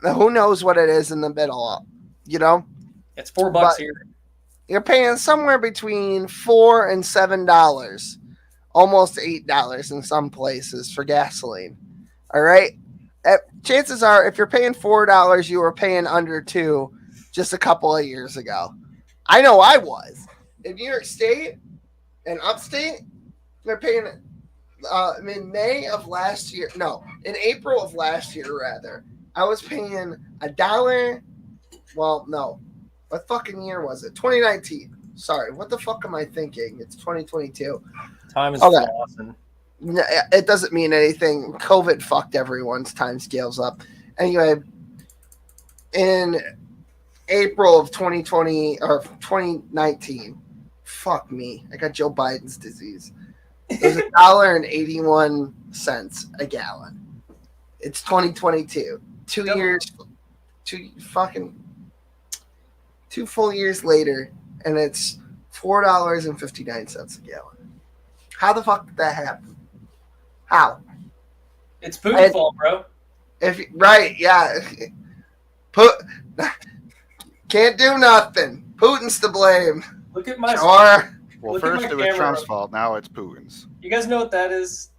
So who knows what it is in the middle, It's $4 here. You're paying somewhere between $4 and $7, almost $8 in some places for gasoline. All right. Chances are, if you're paying $4, you were paying under $2 just a couple of years ago. I know I was. In New York State and upstate, they're paying in April of last year, rather, I was paying $1. Well, no. What fucking year was it? 2019. Sorry, what the fuck am I thinking? It's 2022. Time is flossing. It doesn't mean anything. COVID fucked everyone's time scales up. Anyway, in April of 2020 or 2019, fuck me, I got Joe Biden's disease. It was $1.81 a gallon. It's 2022. 2 years, 2 full years later, and it's $4.59 a gallon. How the fuck did that happen? How? It's Putin's fault, bro. Right, yeah. Can't do nothing. Putin's to blame. Look at my sure. Well, first it was Trump's fault. Now it's Putin's. You guys know what that is?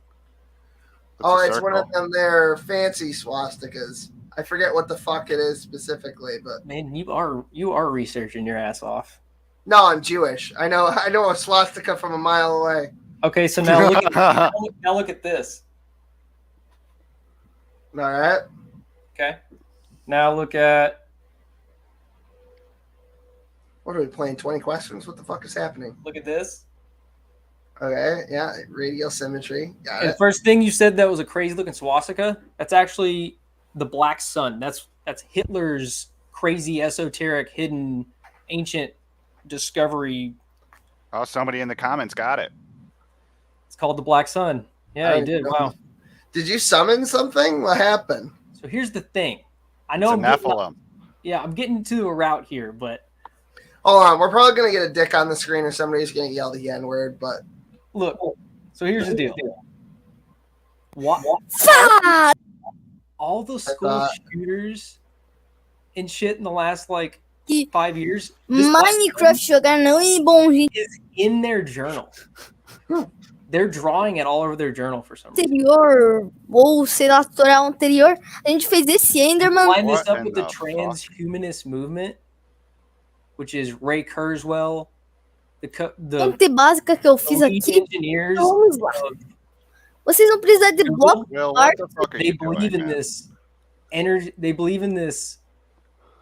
It's one of them. Their fancy swastikas. I forget what the fuck it is specifically, but man, you are researching your ass off. No, I'm Jewish. I know a swastika from a mile away. Okay, so now look at this. All right. Okay. Now look at. What are we playing? 20 questions? What the fuck is happening? Look at this. Okay, yeah, radial symmetry. Got it. The first thing you said that was a crazy looking swastika. That's actually the Black Sun. That's Hitler's crazy, esoteric, hidden, ancient discovery. Oh, somebody in the comments got it. It's called the Black Sun. Yeah, he did. Wow. Did you summon something? What happened? So here's the thing. I know I'm getting to a route here, but hold on. We're probably gonna get a dick on the screen, or somebody's gonna yell the N-word. But look. So here's the deal. What? All the school shooters and shit in the last 5 years. Minecraft jogar não é bom, gente. Is in their journal. They're drawing it all over their journal for some reason. Anterior, ou sei lá, tutorial anterior, a gente fez esse Enderman. Line this up with the transhumanist movement, which is Ray Kurzweil, the Fonte básica que eu fiz aqui. Engineers. Vamos lá. Vocês não precisam de bloco. They believe in this energy. They believe in this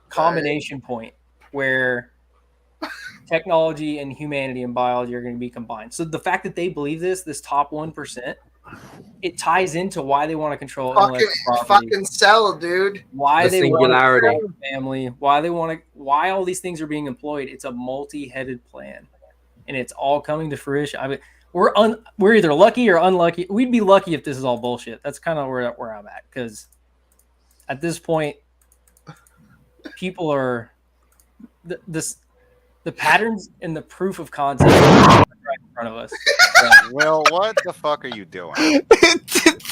combination point where technology and humanity and biology are going to be combined. So the fact that they believe this top 1%, it ties into why they want to control intellectual property. Fucking sell, dude. Why they want to control the family. Why all these things are being employed. It's a multi-headed plan, and it's all coming to fruition. I mean, we're either lucky or unlucky. We'd be lucky if this is all bullshit. That's kind of where I'm at, because at this point, people are the patterns and the proof of concept right in front of us. Will, what the fuck are you doing?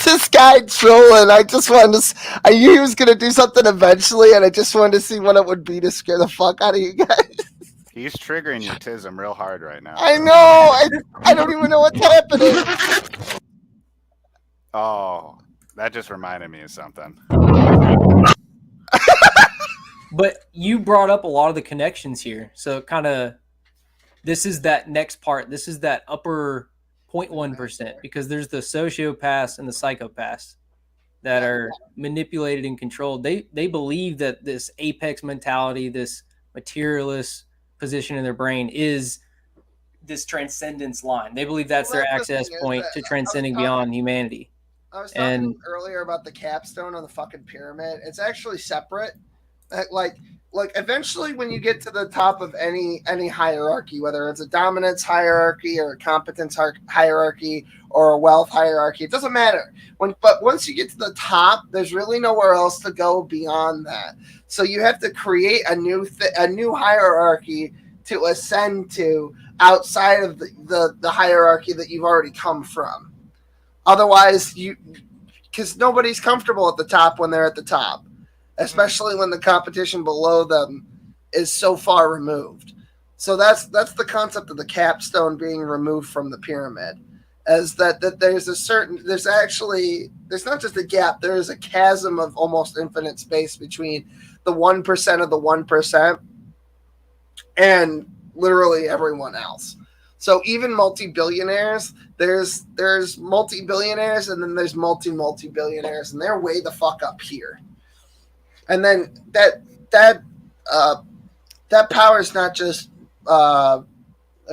This guy trolling. I just wanted to. I knew he was gonna do something eventually, and I just wanted to see what it would be to scare the fuck out of you guys. He's triggering your tism real hard right now. I know. I don't even know what's happening. Oh, that just reminded me of something. But you brought up a lot of the connections here. So this is that next part. This is that upper 0.1%, because there's the sociopaths and the psychopaths that are manipulated and controlled. They believe that this apex mentality, this materialist position in their brain is this transcendence line. They believe that's their access point to transcending beyond humanity. I was talking earlier about the capstone on the fucking pyramid. It's actually separate. Like eventually when you get to the top of any hierarchy, whether it's a dominance hierarchy or a competence hierarchy or a wealth hierarchy, it doesn't matter. But once you get to the top, there's really nowhere else to go beyond that. So you have to create a new hierarchy to ascend to outside of the hierarchy that you've already come from. Otherwise, because nobody's comfortable at the top when they're at the top, especially when the competition below them is so far removed. So that's the concept of the capstone being removed from the pyramid, as that there's not just a gap, there is a chasm of almost infinite space between the 1% of the 1% and literally everyone else. So even multi-billionaires, there's multi-billionaires and then there's multi-billionaires, and they're way the fuck up here. And then that power is not just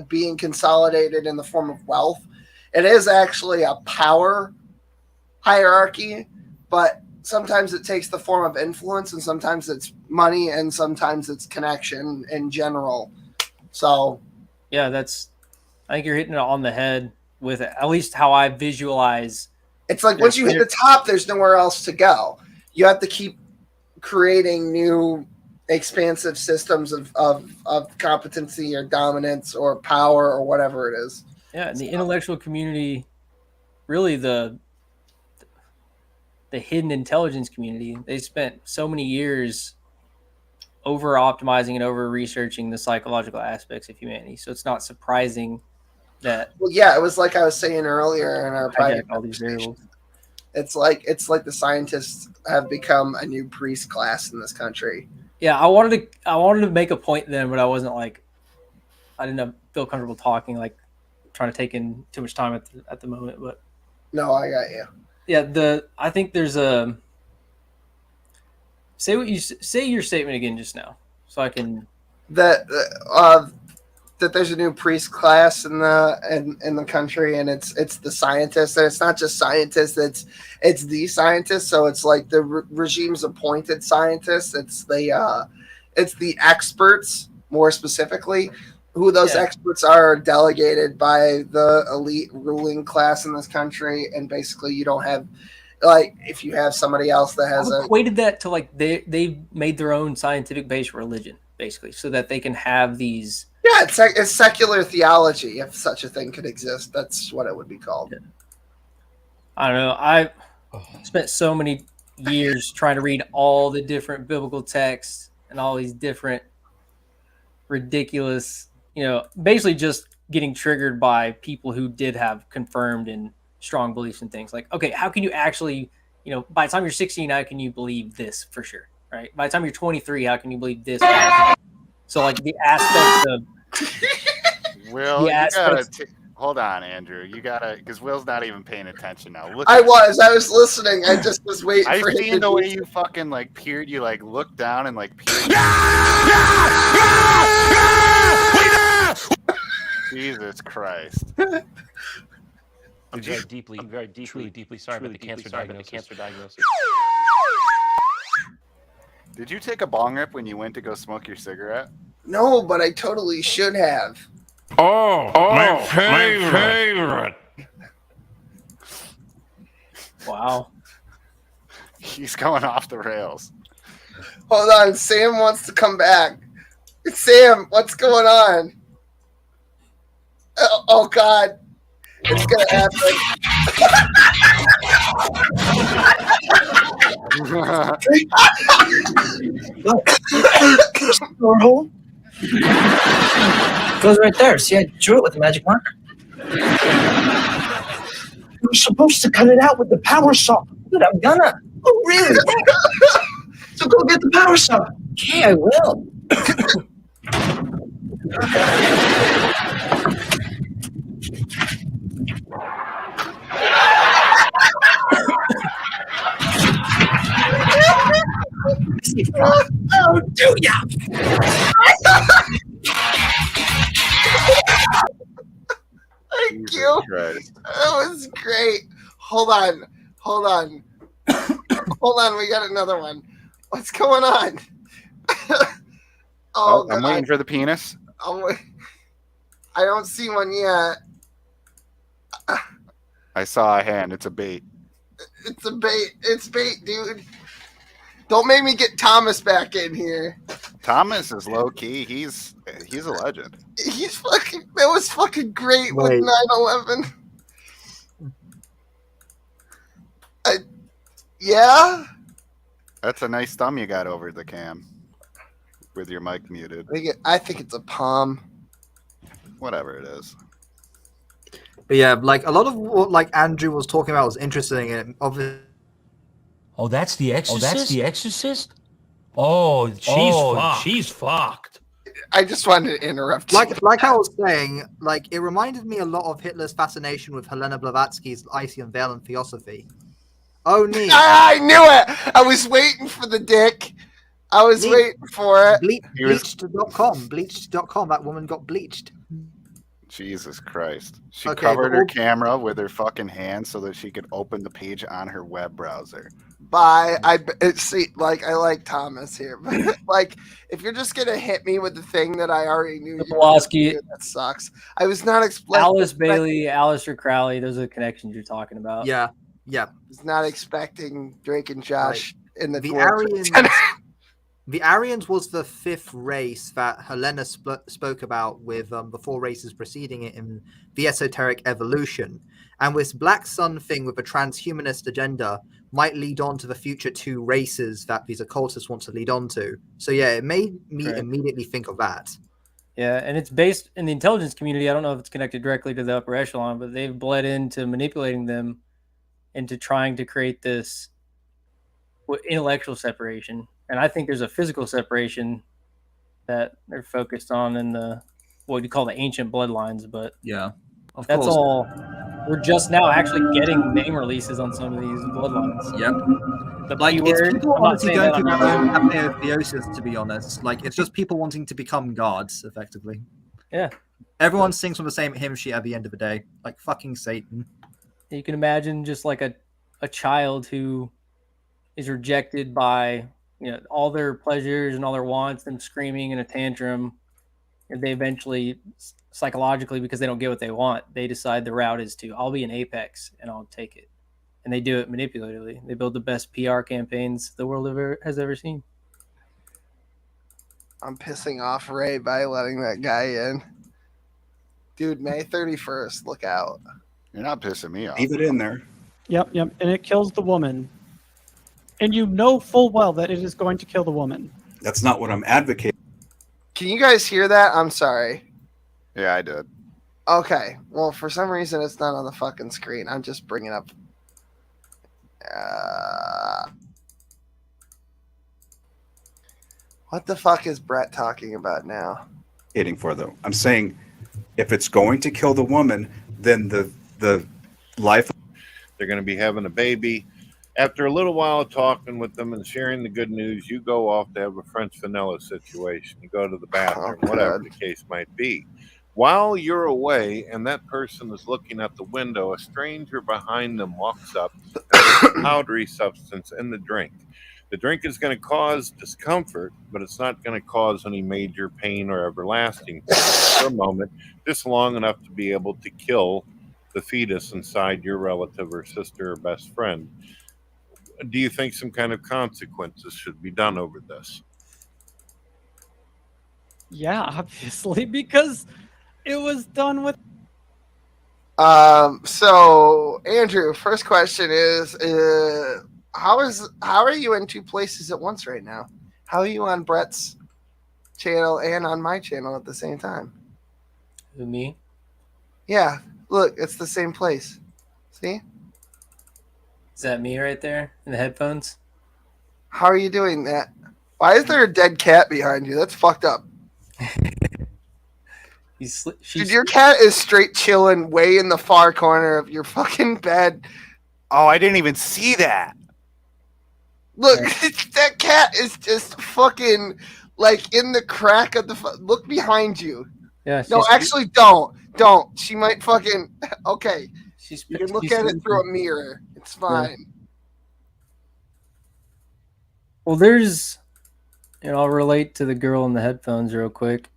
being consolidated in the form of wealth. It is actually a power hierarchy, but sometimes it takes the form of influence, and sometimes it's money, and sometimes it's connection in general. So, yeah, I think you're hitting it on the head with it, at least how I visualize. It's like once you hit the top, there's nowhere else to go. You have to keep creating new expansive systems of competency or dominance or power or whatever it is. Yeah, and the intellectual community, really the hidden intelligence community, they spent so many years over optimizing and over researching the psychological aspects of humanity. So it's not surprising that. Well, yeah, it was like I was saying earlier in our private all these variables. It's like the scientists have become a new priest class in this country. Yeah, I wanted to make a point then, but I didn't feel comfortable talking, like trying to take in too much time at the moment. But no, I got you. Yeah, I think there's a say your statement again just now, so I can that there's a new priest class in the country, and it's the scientists, and it's not just scientists, it's the scientists. So it's like the regime's appointed scientists. It's the experts, more specifically. Who those experts are delegated by the elite ruling class in this country, and basically you don't have, like, if you have somebody else that has equated that to like they made their own scientific based religion, basically, so that they can have these. Yeah, it's secular theology, if such a thing could exist. That's what it would be called. I don't know. I spent so many years trying to read all the different biblical texts and all these different ridiculous, basically just getting triggered by people who did have confirmed and strong beliefs in things. Like, okay, how can you actually, by the time you're 16, how can you believe this for sure, right? By the time you're 23, how can you believe this? So, like, the aspects of Will, hold on, Andrew. You gotta, because Will's not even paying attention now. I was listening. I just was waiting. I've for seen the way you fucking peered. You looked down and peered. Jesus Christ. I'm very deeply sorry about the cancer diagnosis. Did you take a bong rip when you went to go smoke your cigarette? No, but I totally should have. My favorite. Wow. He's going off the rails. Hold on, Sam wants to come back. Sam, what's going on? Oh God, it's gonna happen. Hole goes right there. See, I drew it with a magic marker. You're supposed to cut it out with the power saw. Dude, I'm gonna. Oh, really? So go get the power saw. Okay, I will. Oh, do ya? Thank you. Christ. That was great. Hold on. Hold on. We got another one. What's going on? Oh, I'm waiting for the penis. I don't see one yet. I saw a hand. It's a bait. It's a bait. It's bait, dude. Don't make me get Thomas back in here. Thomas is low key. He's a legend. He's fucking. That was fucking great with 9/11. Yeah. That's a nice thumb you got over the cam, with your mic muted. I think it's a palm. Whatever it is. But yeah, like a lot of what Andrew was talking about was interesting, and obviously. Oh, that's the Exorcist. Oh, she's fucked. I just wanted to interrupt. Like I was saying, it reminded me a lot of Hitler's fascination with Helena Blavatsky's Icy Unveiling Theosophy. Oh, neat. I knew it. I was waiting for the dick. I was waiting for it. Bleached.com. Bleached.com. That woman got bleached. Jesus Christ. She Okay, covered but her all- camera with her fucking hand so that she could open the page on her web browser. I like Thomas here, but like if you're just gonna hit me with the thing that I already knew, you were gonna do, that sucks. I was not expecting Alice Bailey, Alistair Crowley. Those are the connections you're talking about. Yeah. I was not expecting Drake and Josh in the The World Aryans. Trade Center. The Aryans was the fifth race that Helena spoke about with the four races preceding it in the Esoteric Evolution. And this Black Sun thing with a transhumanist agenda might lead on to the future two races that these occultists want to lead on to. So yeah, it made me immediately think of that. Yeah, and it's based in the intelligence community. I don't know if it's connected directly to the upper echelon, but they've bled into manipulating them into trying to create this intellectual separation. And I think there's a physical separation that they're focused on in the what you call the ancient bloodlines. But yeah, of that's course. all. We're just now actually getting name releases on some of these bloodlines. Yep. The Like, P it's word. people I'm not honestly saying going that through on their own purpose. apotheosis, to be honest. Like, it's just people wanting to become gods, effectively. Yeah. Everyone sings from the same hymn sheet at the end of the day. Like, fucking Satan. You can imagine just like a child who is rejected by all their pleasures and all their wants, them screaming in a tantrum, and they eventually psychologically, because they don't get what they want, they decide the route is to I'll be an apex and I'll take it, and they do it manipulatively. They build the best PR campaigns the world has ever seen. I'm pissing off Ray by letting that guy in. Dude, May 31st, look out. You're not pissing me off. Leave it in there. Yep, and it kills the woman. And you know full well that it is going to kill the woman. That's not what I'm advocating. Can you guys hear that? I'm sorry. Yeah, I did. Okay. Well, for some reason, it's not on the fucking screen. I'm just bringing up. What the fuck is Brett talking about now? Hitting for though. I'm saying if it's going to kill the woman, then the life. They're going to be having a baby. After a little while of talking with them and sharing the good news, you go off to have a French vanilla situation. You go to the bathroom, whatever the case might be. While you're away and that person is looking at the window, a stranger behind them walks up and there's a powdery substance in the drink. The drink is going to cause discomfort, but it's not going to cause any major pain or everlasting pain for a moment, just long enough to be able to kill the fetus inside your relative or sister or best friend. Do you think some kind of consequences should be done over this? Yeah, obviously, because it was done with. So Andrew, first question is, how are you in two places at once right now? How are you on Brett's channel and on my channel at the same time? Who, me? Yeah, look, it's the same place. See? Is that me right there in the headphones? How are you doing that? Why is there a dead cat behind you? That's fucked up. Dude, your cat is straight chilling way in the far corner of your fucking bed. Oh, I didn't even see that. Look, that cat is just fucking like in the crack of the. Look behind you. Yeah. No, actually, don't. She might fucking. Okay. You can look at it through a mirror. It's fine. Yeah. Well, there's, I'll relate to the girl in the headphones real quick.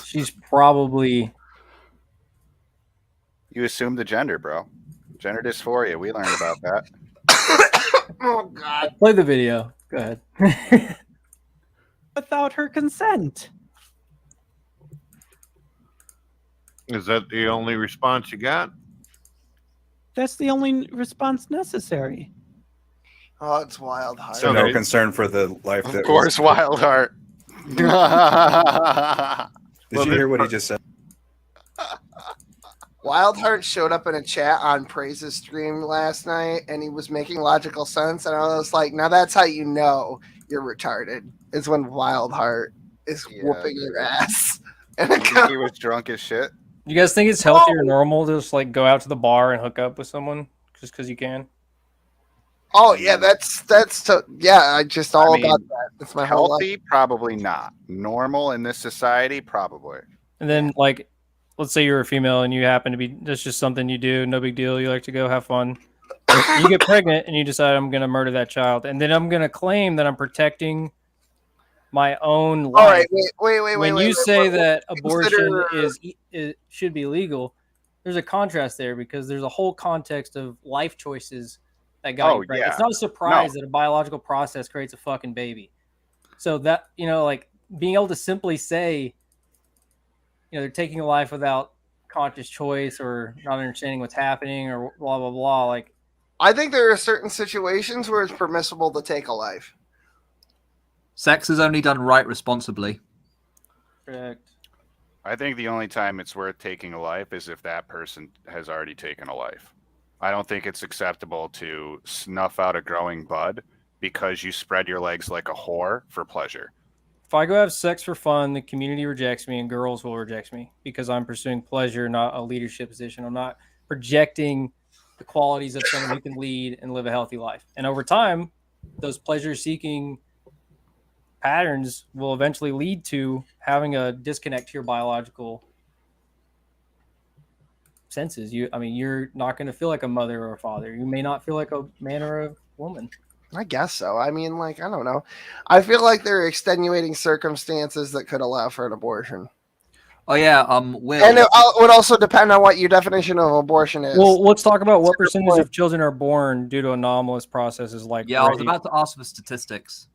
She's probably. You assume the gender, bro. Gender dysphoria. We learned about that. Oh, God. Play the video. Go ahead. Without her consent. Is that the only response you got? That's the only response necessary. Oh, it's Wild Heart. So no concern for the life that. Of course, Wild Heart. Did you hear what he just said? Wildheart showed up in a chat on Praise's stream last night, and he was making logical sense. And I was like, now that's how you know you're retarded, is when Wildheart is whooping your ass. And He was drunk as shit. You guys think it's healthy or normal to just like go out to the bar and hook up with someone? just because you can. Oh yeah, I just all about that. That's my whole life. Healthy, probably not. Normal in this society, probably. And then, like, let's say you're a female and you happen to be, that's just something you do, no big deal. You like to go have fun. You get pregnant and you decide, I'm going to murder that child. And then I'm going to claim that I'm protecting my own life. All right, wait. When you say that abortion should be legal, there's a contrast there because there's a whole context of life choices that got you pregnant. Yeah. It's not a surprise that a biological process creates a fucking baby. So that, like being able to simply say, they're taking a life without conscious choice or not understanding what's happening or blah, blah, blah. Like, I think there are certain situations where it's permissible to take a life. Sex is only done right responsibly. Correct. I think the only time it's worth taking a life is if that person has already taken a life. I don't think it's acceptable to snuff out a growing bud because you spread your legs like a whore for pleasure. If I go have sex for fun, the community rejects me and girls will reject me because I'm pursuing pleasure, not a leadership position. I'm not projecting the qualities of someone who can lead and live a healthy life. And over time, those pleasure-seeking patterns will eventually lead to having a disconnect to your biological senses. You're not going to feel like a mother or a father. You may not feel like a man or a woman. I guess so. I mean, like, I don't know. I feel like there are extenuating circumstances that could allow for an abortion. Oh yeah, Will. And it would also depend on what your definition of abortion is. Well, let's talk about what percentage of children are born due to anomalous processes like I was about to ask for statistics.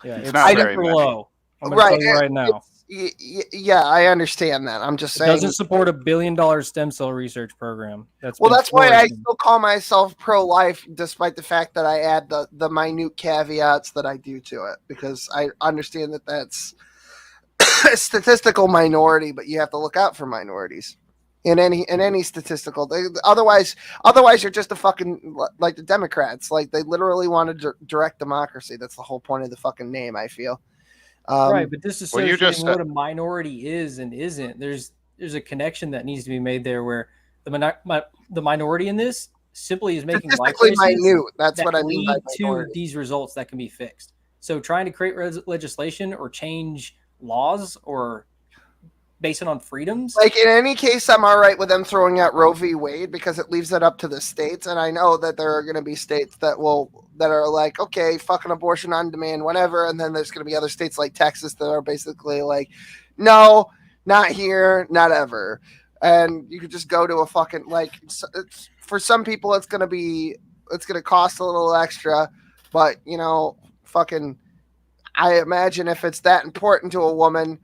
Yeah, it's not very low. I'm going to tell you right now. Yeah, I understand that. I'm just saying. It doesn't support $1 billion stem cell research program. That's why I still call myself pro-life, despite the fact that I add the minute caveats that I do to it, because I understand that that's a statistical minority, but you have to look out for minorities in any statistical. Otherwise you're just a fucking like the Democrats. Like they literally want to direct democracy. That's the whole point of the fucking name. I feel. Right, but this is what a minority is and isn't. There's a connection that needs to be made there where the minority in this simply is making life choices minute. That's what I mean lead by to these results that can be fixed. So trying to create legislation or change laws or base it on freedoms. Like in any case, I'm all right with them throwing out Roe v. Wade because it leaves it up to the states. And I know that there are going to be states that are like, okay, fucking abortion on demand, whatever. And then there's going to be other states like Texas that are basically like, no, not here, not ever. And you could just go to a fucking for some people, it's going to cost a little extra, but fucking, I imagine if it's that important to a woman,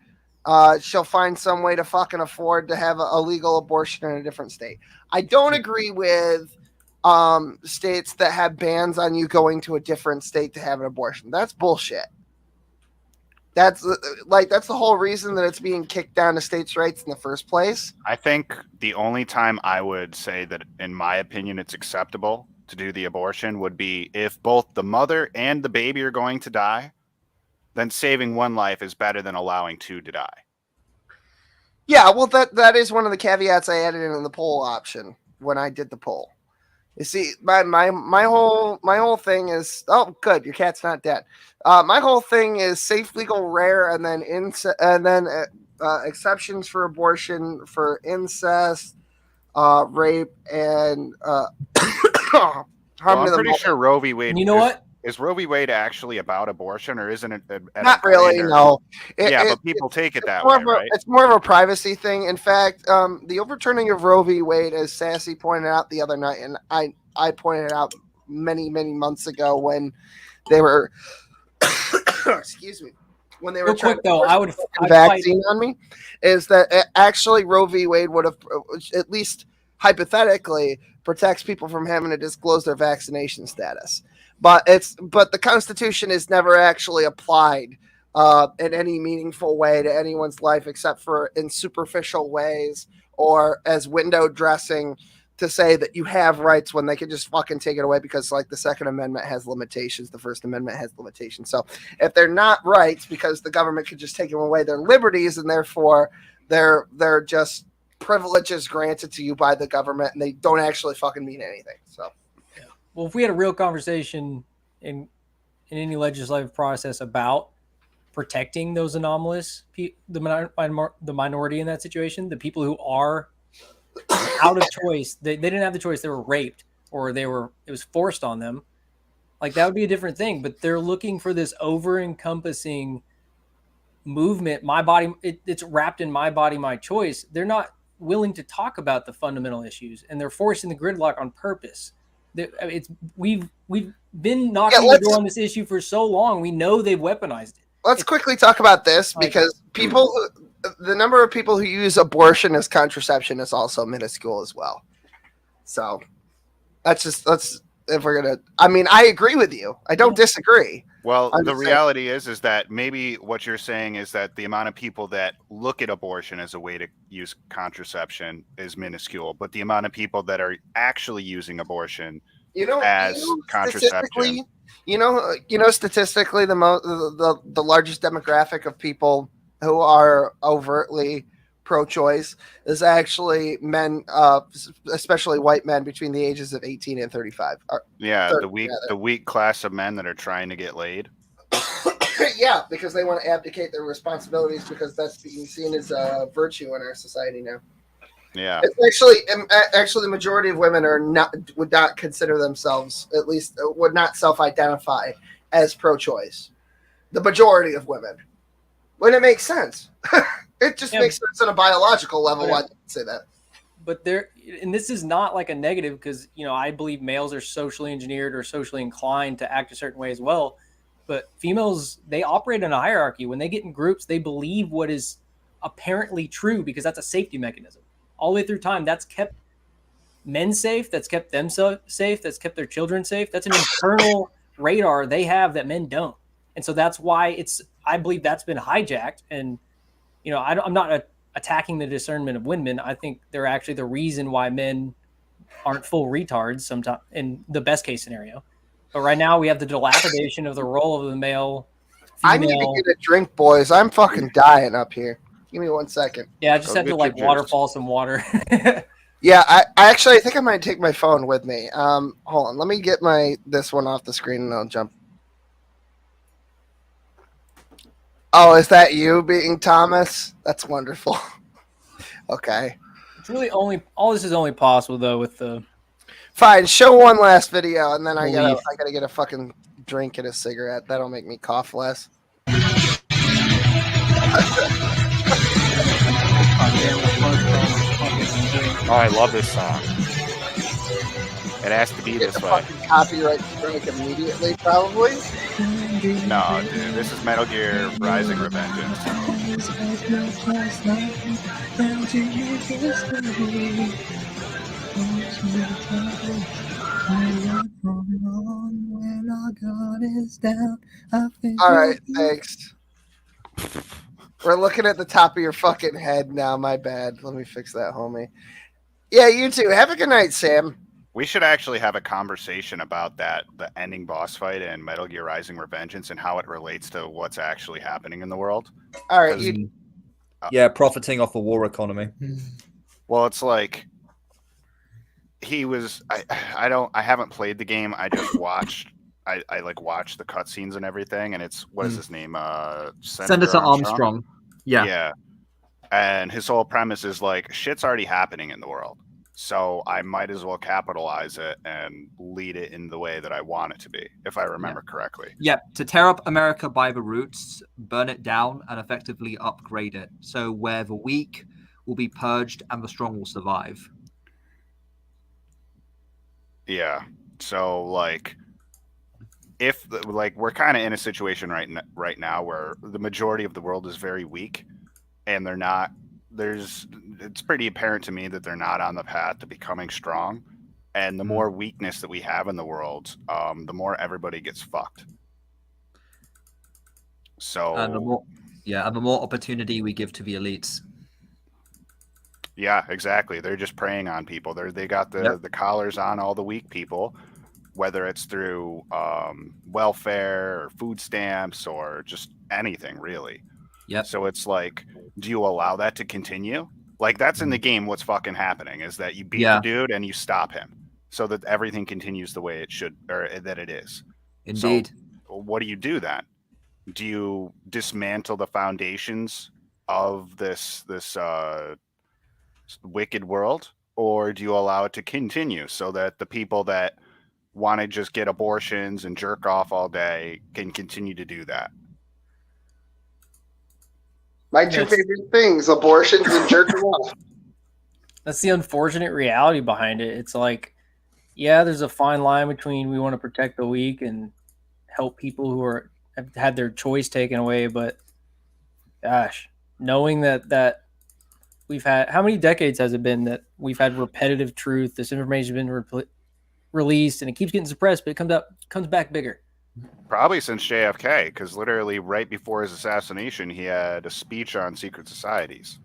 she'll find some way to fucking afford to have a legal abortion in a different state. I don't agree with states that have bans on you going to a different state to have an abortion. That's bullshit. That's the whole reason that it's being kicked down to states' rights in the first place. I think the only time I would say that, in my opinion, it's acceptable to do the abortion would be if both the mother and the baby are going to die. Then saving one life is better than allowing two to die. Yeah, well, that is one of the caveats I added in the poll option when I did the poll. You see, my whole thing is, oh, good, your cat's not dead. My whole thing is safe, legal, rare, and then exceptions for abortion for incest, rape, and harm I'm pretty sure Roe v. Wade. You know what? Is Roe v. Wade actually about abortion, or isn't it? Not really, no. But people take it that way, right? It's more of a privacy thing. In fact, the overturning of Roe v. Wade, as Sassy pointed out the other night, and I pointed it out many, many months ago when they were, excuse me, when they were trying to vaccine on me, is that actually Roe v. Wade would have, at least hypothetically, protects people from having to disclose their vaccination status. But the Constitution is never actually applied in any meaningful way to anyone's life, except for in superficial ways or as window dressing to say that you have rights when they can just fucking take it away because, like, the Second Amendment has limitations, the First Amendment has limitations. So if they're not rights because the government could just take them away their liberties, and therefore they're just privileges granted to you by the government, and they don't actually fucking mean anything. So. Well, if we had a real conversation in any legislative process about protecting those anomalous, the minority in that situation, the people who are out of choice, they didn't have the choice, they were raped or it was forced on them. Like that would be a different thing, but they're looking for this over-encompassing movement. My body, it's wrapped in my body, my choice. They're not willing to talk about the fundamental issues, and they're forcing the gridlock on purpose. We've been knocking the door on this issue for so long. We know they've weaponized it. Let's quickly talk about this because the number of people who use abortion as contraception is also minuscule as well. So let's if we're gonna. I mean, I agree with you. I don't disagree. Well, the reality is that maybe what you're saying is that the amount of people that look at abortion as a way to use contraception is minuscule, but the amount of people that are actually using abortion as contraception. Statistically, the largest demographic of people who are overtly pro-choice is actually men, especially white men between the ages of 18 and 35. The weak class of men that are trying to get laid. Yeah, because they want to abdicate their responsibilities because that's being seen as a virtue in our society now. Yeah, it's actually the majority of women would not consider themselves, at least would not self-identify as pro-choice. The majority of women, when it makes sense, it just makes sense on a biological level. Why they say that? But and this is not like a negative because I believe males are socially engineered or socially inclined to act a certain way as well. But females, they operate in a hierarchy. When they get in groups, they believe what is apparently true because that's a safety mechanism. All the way through time, that's kept men safe, that's kept them safe, that's kept their children safe. That's an internal radar they have that men don't. And so that's why I believe that's been hijacked. And, I'm not attacking the discernment of women. I think they're actually the reason why men aren't full retards sometimes in the best case scenario. But right now we have the dilapidation of the role of the male. Female. I need to get a drink, boys. I'm fucking dying up here. Give me 1 second. Yeah, I just had to waterfall some water. Yeah, I think I might take my phone with me. Hold on, let me get this one off the screen and I'll jump. Oh, is that you being Thomas? That's wonderful. Okay. It's really all this is only possible though with the. Fine, show one last video and then I gotta get a fucking drink and a cigarette. That'll make me cough less. Oh, I love this song. It has to be this way. Copyright strike immediately, probably. No, dude, this is Metal Gear Rising Revengeance. All right, thanks. We're looking at the top of your fucking head now. My bad. Let me fix that, homie. Yeah, you too. Have a good night, Sam. We should actually have a conversation about the ending boss fight in Metal Gear Rising Revengeance and how it relates to what's actually happening in the world. All right. Yeah, profiting off a war economy. Well, it's like he was. I haven't played the game. I just watched. I watched the cutscenes and everything, and it's what is his name? Senator Armstrong. Yeah. Yeah. And his whole premise is like shit's already happening in the world, so I might as well capitalize it and lead it in the way that I want it to be, if I remember correctly. Yeah, to tear up America by the roots, burn it down, and effectively upgrade it. So where the weak will be purged and the strong will survive. Yeah. So if we're kind of in a situation right now where the majority of the world is very weak, and they're not. It's pretty apparent to me that they're not on the path to becoming strong. And the more weakness that we have in the world, the more everybody gets fucked. So and the more opportunity we give to the elites. Yeah, exactly. They're just preying on people. They got the collars on all the weak people, whether it's through welfare or food stamps or just anything really. Yeah. So it's like, do you allow that to continue? Like that's in the game. What's fucking happening is that you beat the dude and you stop him. so that everything continues the way it should, or that it is. Indeed. So what do you do then? Do you dismantle the foundations of this wicked world, or do you allow it to continue so that the people that want to just get abortions and jerk off all day can continue to do that? My two favorite things: abortions and jerking off. That's the unfortunate reality behind it. It's like, yeah, there's a fine line between we want to protect the weak and help people who have had their choice taken away, but gosh, knowing that we've had, how many decades has it been that we've had repetitive truth? This information has been released and it keeps getting suppressed, but it comes back bigger. Probably since JFK, because literally right before his assassination, he had a speech on secret societies.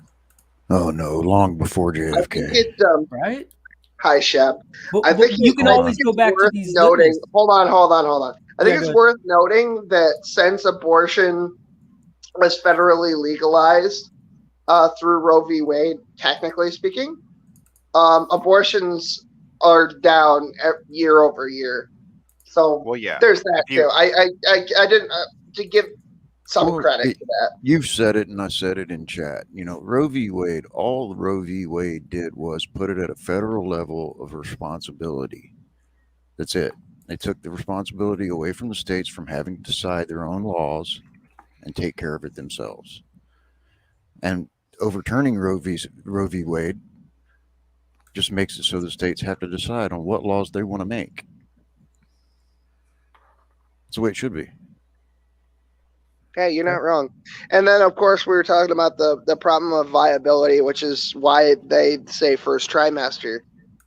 Oh no, long before JFK. Right? Hi, Shep. But, I think you can always go back to these noting. litmus. Hold on. I think it's go worth noting that since abortion was federally legalized through Roe v. Wade, technically speaking, abortions are down year over year. So well, yeah, there's that too. I didn't to give some credit to that. You've said it, and I said it in chat. You know, Roe v. Wade. All Roe v. Wade did was put it at a federal level of responsibility. That's it. They took the responsibility away from the states from having to decide their own laws and take care of it themselves. And overturning Roe v. Wade just makes it so the states have to decide on what laws they want to make. That's the way it should be. Hey, you're not wrong. And then, of course, we were talking about the problem of viability, which is why they say first trimester.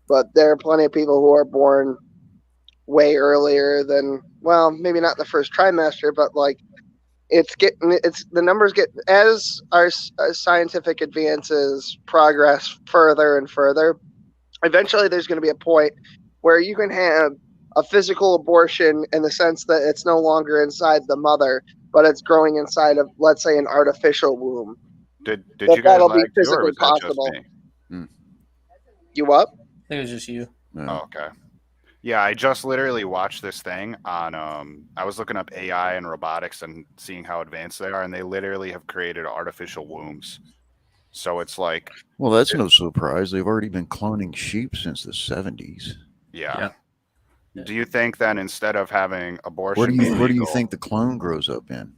But there are plenty of people who are born way earlier than, well, maybe not the first trimester, but like the numbers get, as our scientific advances progress further and further, eventually there's going to be a point where you can have a physical abortion in the sense that it's no longer inside the mother, but it's growing inside of, let's say, an artificial womb. Did you guys that'll be lag too, or physically was that just possible. me? You what? I think it was just you. Oh, okay. Yeah, I just literally watched this thing on I was looking up AI and robotics and seeing how advanced they are, and they literally have created artificial wombs. So it's like, Well, that's no surprise. They've already been cloning sheep since the 70s. yeah. Do you think then instead of having abortion, Where do you illegal- think the clone grows up in?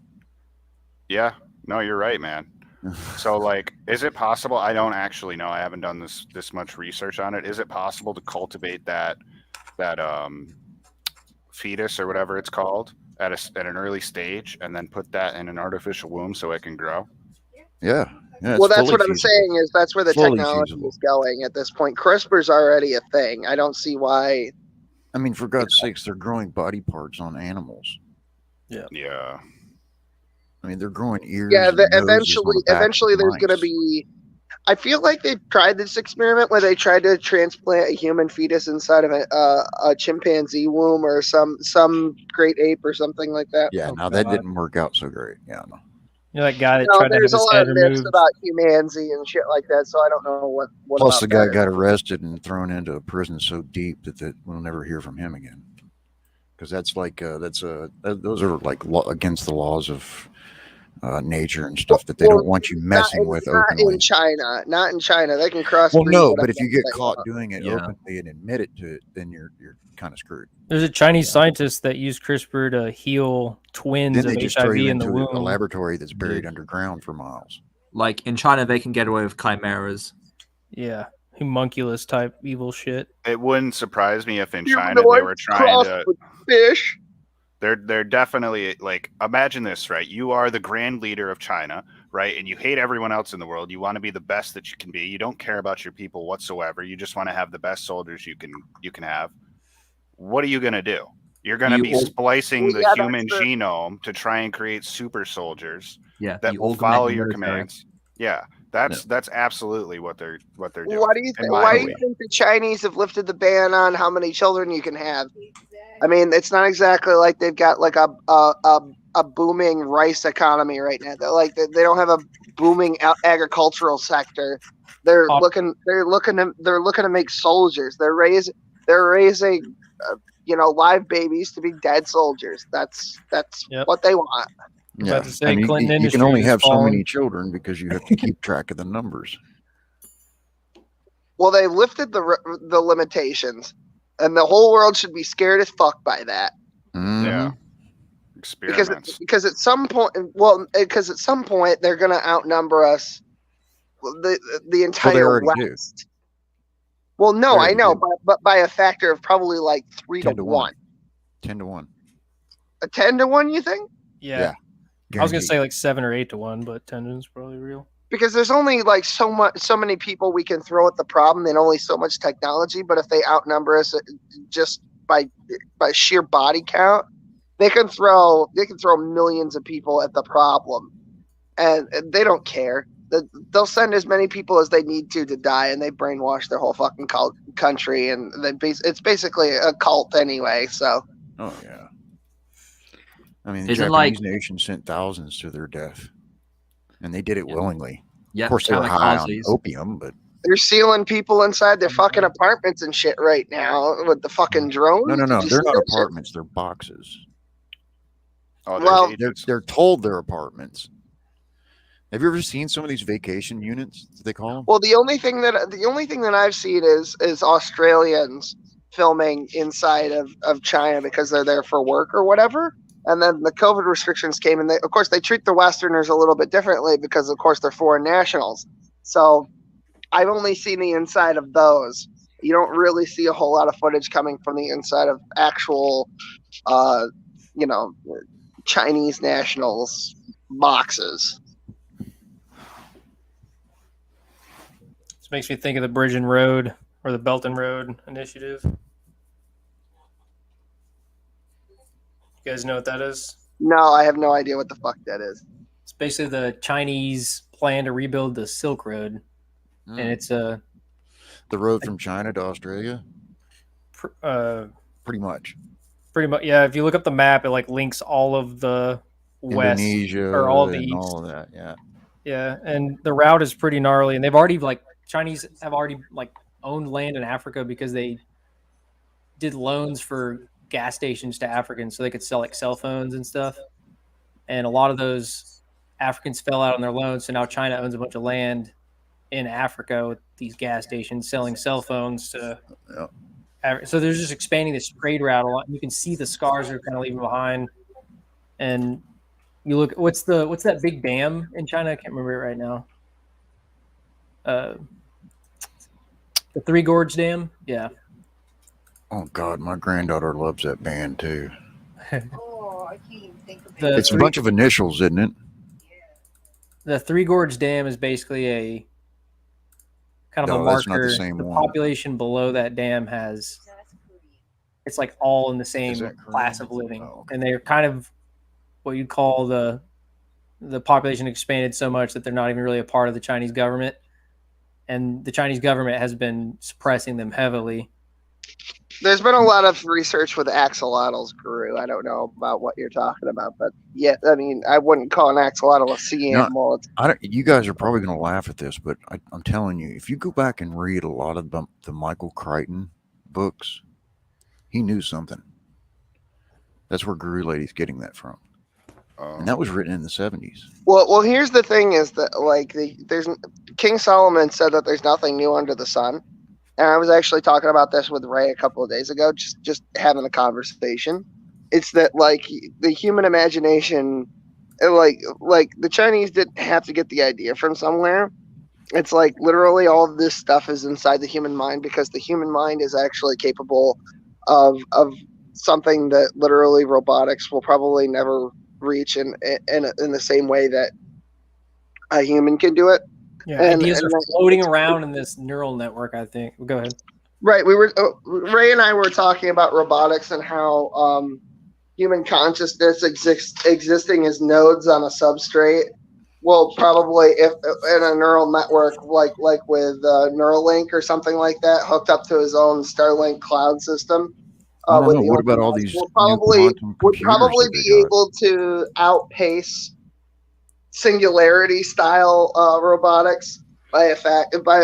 Yeah, no, you're right, man. So like, is it possible? I don't actually know. I haven't done this much research on it. Is it possible to cultivate that fetus or whatever it's called at an early stage and then put that in an artificial womb so it can grow? Yeah. Well, that's what I'm saying is that's where the Fully technology feasible. is going at this point. CRISPR's already a thing. I don't see why. I mean, for God's sakes, they're growing body parts on animals. Yeah. I mean, they're growing ears. Yeah, and noses on eventually the back of there's going to mice. be. I feel like they've tried this experiment where they tried to transplant a human fetus inside of a chimpanzee womb or some great ape or something like that. Yeah, now that didn't work out so great. Yeah, no. You're that guy that No, tried to have there's a his lot head of myths removed. about humanity and shit like that, so I don't know what Plus, about the guy that. got arrested and thrown into a prison so deep that we'll never hear from him again. Because that's like those are like against the laws of nature and stuff that they don't want you messing with openly. Not in China. They can cross. Well, no, but if you get caught doing it Yeah. openly and admit it to it, then you're kind of screwed. There's a Chinese scientist that used CRISPR to heal twins Then of they just throw HIV you in the into a womb. laboratory that's buried underground for miles. Like in China, they can get away with chimeras. Yeah, homunculus type evil shit. It wouldn't surprise me if in You're China the they one were trying crossed to. with fish. They're definitely like, imagine this, right? You are the grand leader of China, right? And you hate everyone else in the world. You want to be the best that you can be. You don't care about your people whatsoever. You just want to have the best soldiers you can have. What are you going to do? You're going to be splicing the human genome to try and create super soldiers that will follow your commands. Yeah, that's absolutely what they're doing. Why do you think the Chinese have lifted the ban on how many children you can have? I mean, it's not exactly like they've got like a booming rice economy right now. They don't have a booming agricultural sector. They're looking to make soldiers. They're raising, live babies to be dead soldiers. That's what they want. Yeah, About to say, and Clinton you can only Industries have is so many falling. children because you have to keep track of the numbers. Well, they lifted the limitations, and the whole world should be scared as fuck by that. Yeah. Experiments. Because at some point, they're going to outnumber us, the entire West. Well, no, I know, but by a factor of probably like 3 to 1. 10 to 1. A 10 to 1, you think? Yeah. I was gonna say like 7 or 8 to 1, but 10 is probably real. Because there's only like so many people we can throw at the problem, and only so much technology. But if they outnumber us just by sheer body count, they can throw millions of people at the problem, and they don't care. They'll send as many people as they need to die, and they brainwash their whole fucking country, and it's basically a cult anyway. So. Oh yeah. I mean, the Isn't Japanese nation sent thousands to their death, and they did it willingly. Yeah, of course, they were high on kamikazes. opium, but They're sealing people inside their fucking apartments and shit right now with the fucking drones. no, Did you they're see not that shit? apartments; they're boxes. Oh, Well, they're told they're apartments. Have you ever seen some of these vacation units? They call them. Well, the only thing that I've seen is Australians filming inside of China because they're there for work or whatever. And then the COVID restrictions came, and of course they treat the Westerners a little bit differently because of course they're foreign nationals. So I've only seen the inside of those. You don't really see a whole lot of footage coming from the inside of actual, Chinese nationals boxes. This makes me think of the Bridge and Road or the Belt and Road Initiative. You guys know what that is? No, I have no idea what the fuck that is. It's basically the Chinese plan to rebuild the Silk Road, and it's the road from China to Australia. Pretty much. Yeah. If you look up the map, it like links all of the west Indonesia or all of the and east. all of that. Yeah. Yeah, and the route is pretty gnarly, and they've already Chinese have already owned land in Africa because they did loans for gas stations to Africans so they could sell cell phones and stuff. And a lot of those Africans fell out on their loans, so now China owns a bunch of land in Africa with these gas stations selling cell phones to. So they're just expanding this trade route a lot. You can see the scars they're kind of leaving behind, and you look. What's that big dam in China? I can't remember it right now. The Three Gorge Dam. Yeah. Oh God, my granddaughter loves that band too. Oh, I can't even think of it. It's a bunch of initials, isn't it? The Three Gorge Dam is basically a kind of a No, that's marker. not the same one. Population below that dam has. It's like all in the same class of living, and they're kind of what you'd call the population expanded so much that they're not even really a part of the Chinese government, and the Chinese government has been suppressing them heavily. There's been a lot of research with axolotls, Guru. I don't know about what you're talking about, but yeah, I mean, I wouldn't call an axolotl a sea animal. You guys are probably going to laugh at this, but I'm telling you, if you go back and read a lot of the Michael Crichton books, he knew something. That's where Guru Lady's getting that from. And that was written in the 70s. Well, here's the thing: is that there's King Solomon said that there's nothing new under the sun, and I was actually talking about this with Ray a couple of days ago, just having a conversation. It's that the human imagination, like the Chinese didn't have to get the idea from somewhere. It's like literally all of this stuff is inside the human mind because the human mind is actually capable of something that literally robotics will probably never reach in the same way that a human can do it. Yeah, ideas are floating around in this neural network, I think. Go ahead. Right. Ray and I were talking about robotics and how human consciousness existing as nodes on a substrate will probably, if in a neural network like with Neuralink or something like that, hooked up to his own Starlink cloud system. What about all these would probably be able to outpace singularity style robotics by a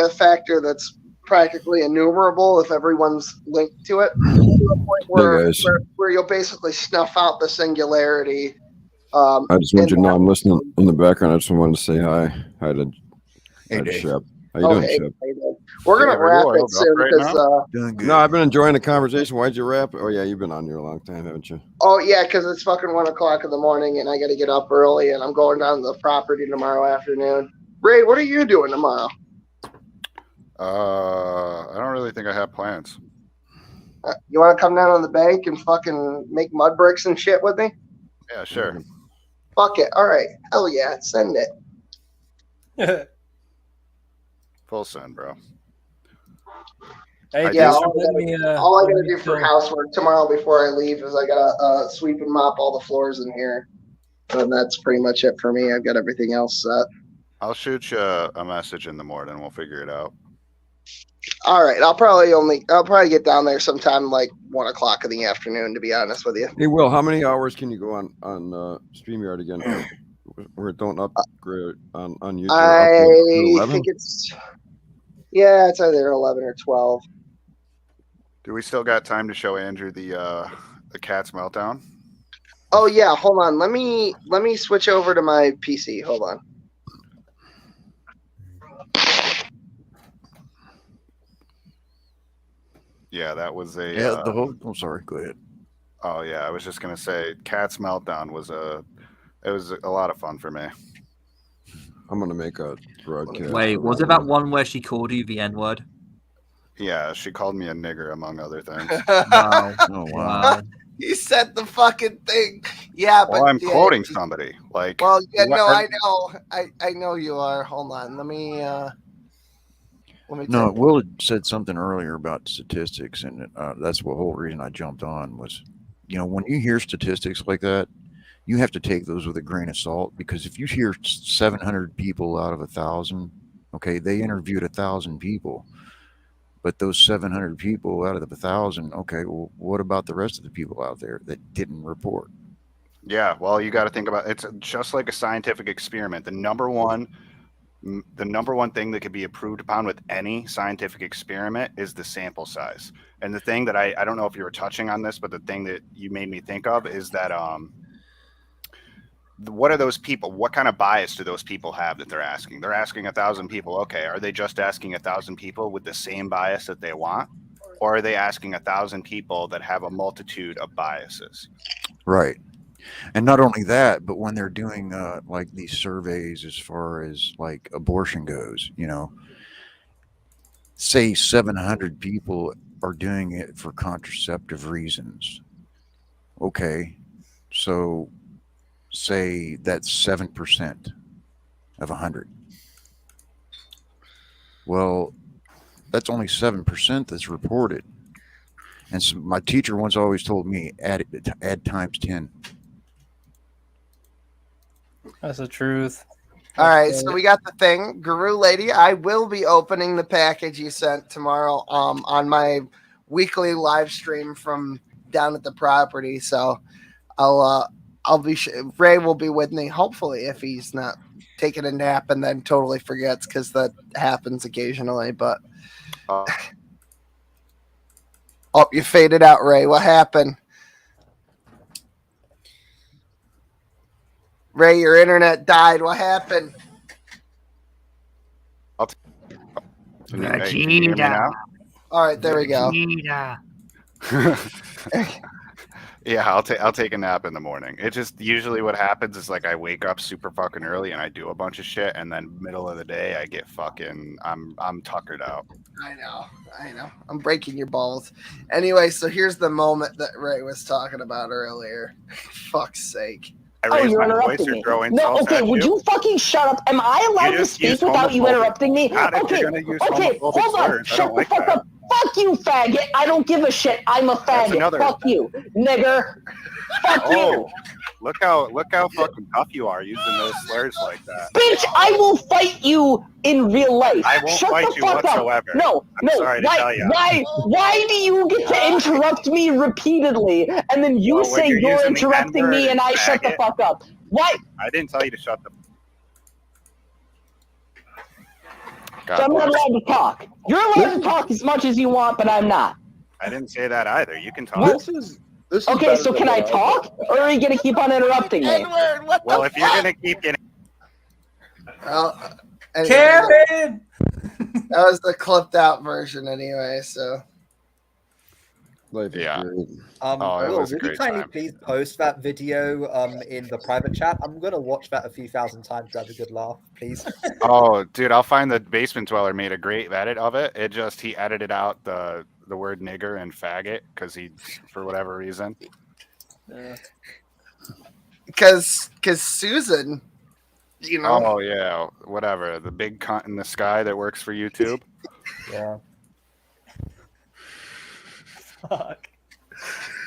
factor that's practically innumerable if everyone's linked to it. To the point guys. where you'll basically snuff out the singularity. I just want you to know I'm listening in the background. I just wanted to say hi. Hi to Shep. How you doing, hey, Shep? we're gonna wrap it soon because No, I've been enjoying the conversation. Why'd you wrap? Oh yeah, you've been on here a long time, haven't you? oh yeah, because it's fucking 1 o'clock in the morning and I got to get up early and I'm going down to the property tomorrow afternoon. Ray, what are you doing tomorrow? I don't really think I have plans. You want to come down on the bank and fucking make mud bricks and shit with me? Yeah, sure. Fuck it. All right. Hell yeah. Send it. Full send, bro. Hey, yeah, thanks all for letting me, I let gotta me do for chill. housework tomorrow before I leave is I gotta sweep and mop all the floors in here. And that's pretty much it for me. I've got everything else set. I'll shoot you a message in the morning. We'll figure it out. All right. I'll probably get down there sometime like 1 o'clock in the afternoon, to be honest with you. Hey, Will, how many hours can you go on StreamYard again? Where it don't upgrade on YouTube? I think it's it's either 11 or 12. Do we still got time to show Andrew the cat's meltdown? Oh yeah, hold on. Let me switch over to my PC. Hold on. Yeah, that was a the whole. I'm sorry. Go ahead. Oh yeah, I was just gonna say, cat's meltdown was a lot of fun for me. I'm gonna make a broadcast. Wait, was it that one where she called you the N-word? Yeah, she called me a nigger among other things. Wow. Oh wow. You said the fucking thing. Yeah, but Well, I'm quoting somebody. Like, well, yeah, what- no, I know. I know you are. Hold on. Let me No, Will had said something earlier about statistics, and that's the whole reason I jumped on was, when you hear statistics like that, you have to take those with a grain of salt, because if you hear 700 people out of 1,000, okay, they interviewed 1,000 people, but those 700 people out of the 1,000, okay, well, what about the rest of the people out there that didn't report? Yeah, well, you got to think about it's just like a scientific experiment. The number one thing that could be improved upon with any scientific experiment is the sample size. And the thing that I don't know if you were touching on this, but the thing that you made me think of is that what are those people? What kind of bias do those people have that they're asking? They're asking 1,000 people. Okay, are they just asking 1,000 people with the same bias that they want, or are they asking 1,000 people that have a multitude of biases? Right. And not only that, but when they're doing like these surveys as far as like abortion goes, say 700 people are doing it for contraceptive reasons. Okay, so say that's 7% of 100. Well, that's only 7% that's reported. And so my teacher once always told me add times 10. That's the truth. All right, so we got the thing, Guru Lady. I will be opening the package you sent tomorrow on my weekly live stream from down at the property. So I'll be Ray will be with me, hopefully, if he's not taking a nap and then totally forgets, because that happens occasionally. But oh, you faded out, Ray. What happened? Ray, your internet died. What happened? Can you hear me now? All right, there we go. Yeah, I'll take a nap in the morning. It just usually what happens is like I wake up super fucking early and I do a bunch of shit, and then middle of the day I get fucking I'm tuckered out. I know. I'm breaking your balls. Anyway, so here's the moment that Ray was talking about earlier. Fuck's sake. You're interrupting me. No, okay, would you fucking shut up? Am I allowed to speak without you interrupting me? Okay, hold on. Shut the fuck up. Fuck you, faggot. I don't give a shit. I'm a faggot. Fuck you, nigger. Fuck you. Look how fucking tough you are using those slurs like that. Bitch, I will fight you in real life. I won't Shut fight the you fuck whatsoever. Up. No. Sorry to tell you. Why do you get to interrupt me repeatedly, and then you say you're interrupting me and I shut the fuck up? Why? I didn't tell you to shut the. So I'm not allowed to talk. You're allowed to talk as much as you want, but I'm not. I didn't say that either. You can talk. Okay, so can I talk, or are you gonna keep on interrupting me? Well, if you're gonna keep getting, Anyway, Karen! that was the clipped out version anyway. So yeah. Will, was a would you great kindly time. please post that video in the private chat? I'm gonna watch that a few thousand times to have a good laugh, please. Oh, dude, I'll find the basement dweller made a great edit of it. He edited out the word nigger and faggot because he, for whatever reason. Because Susan, you know. Oh yeah, whatever. The big cunt in the sky that works for YouTube. Yeah. Fuck.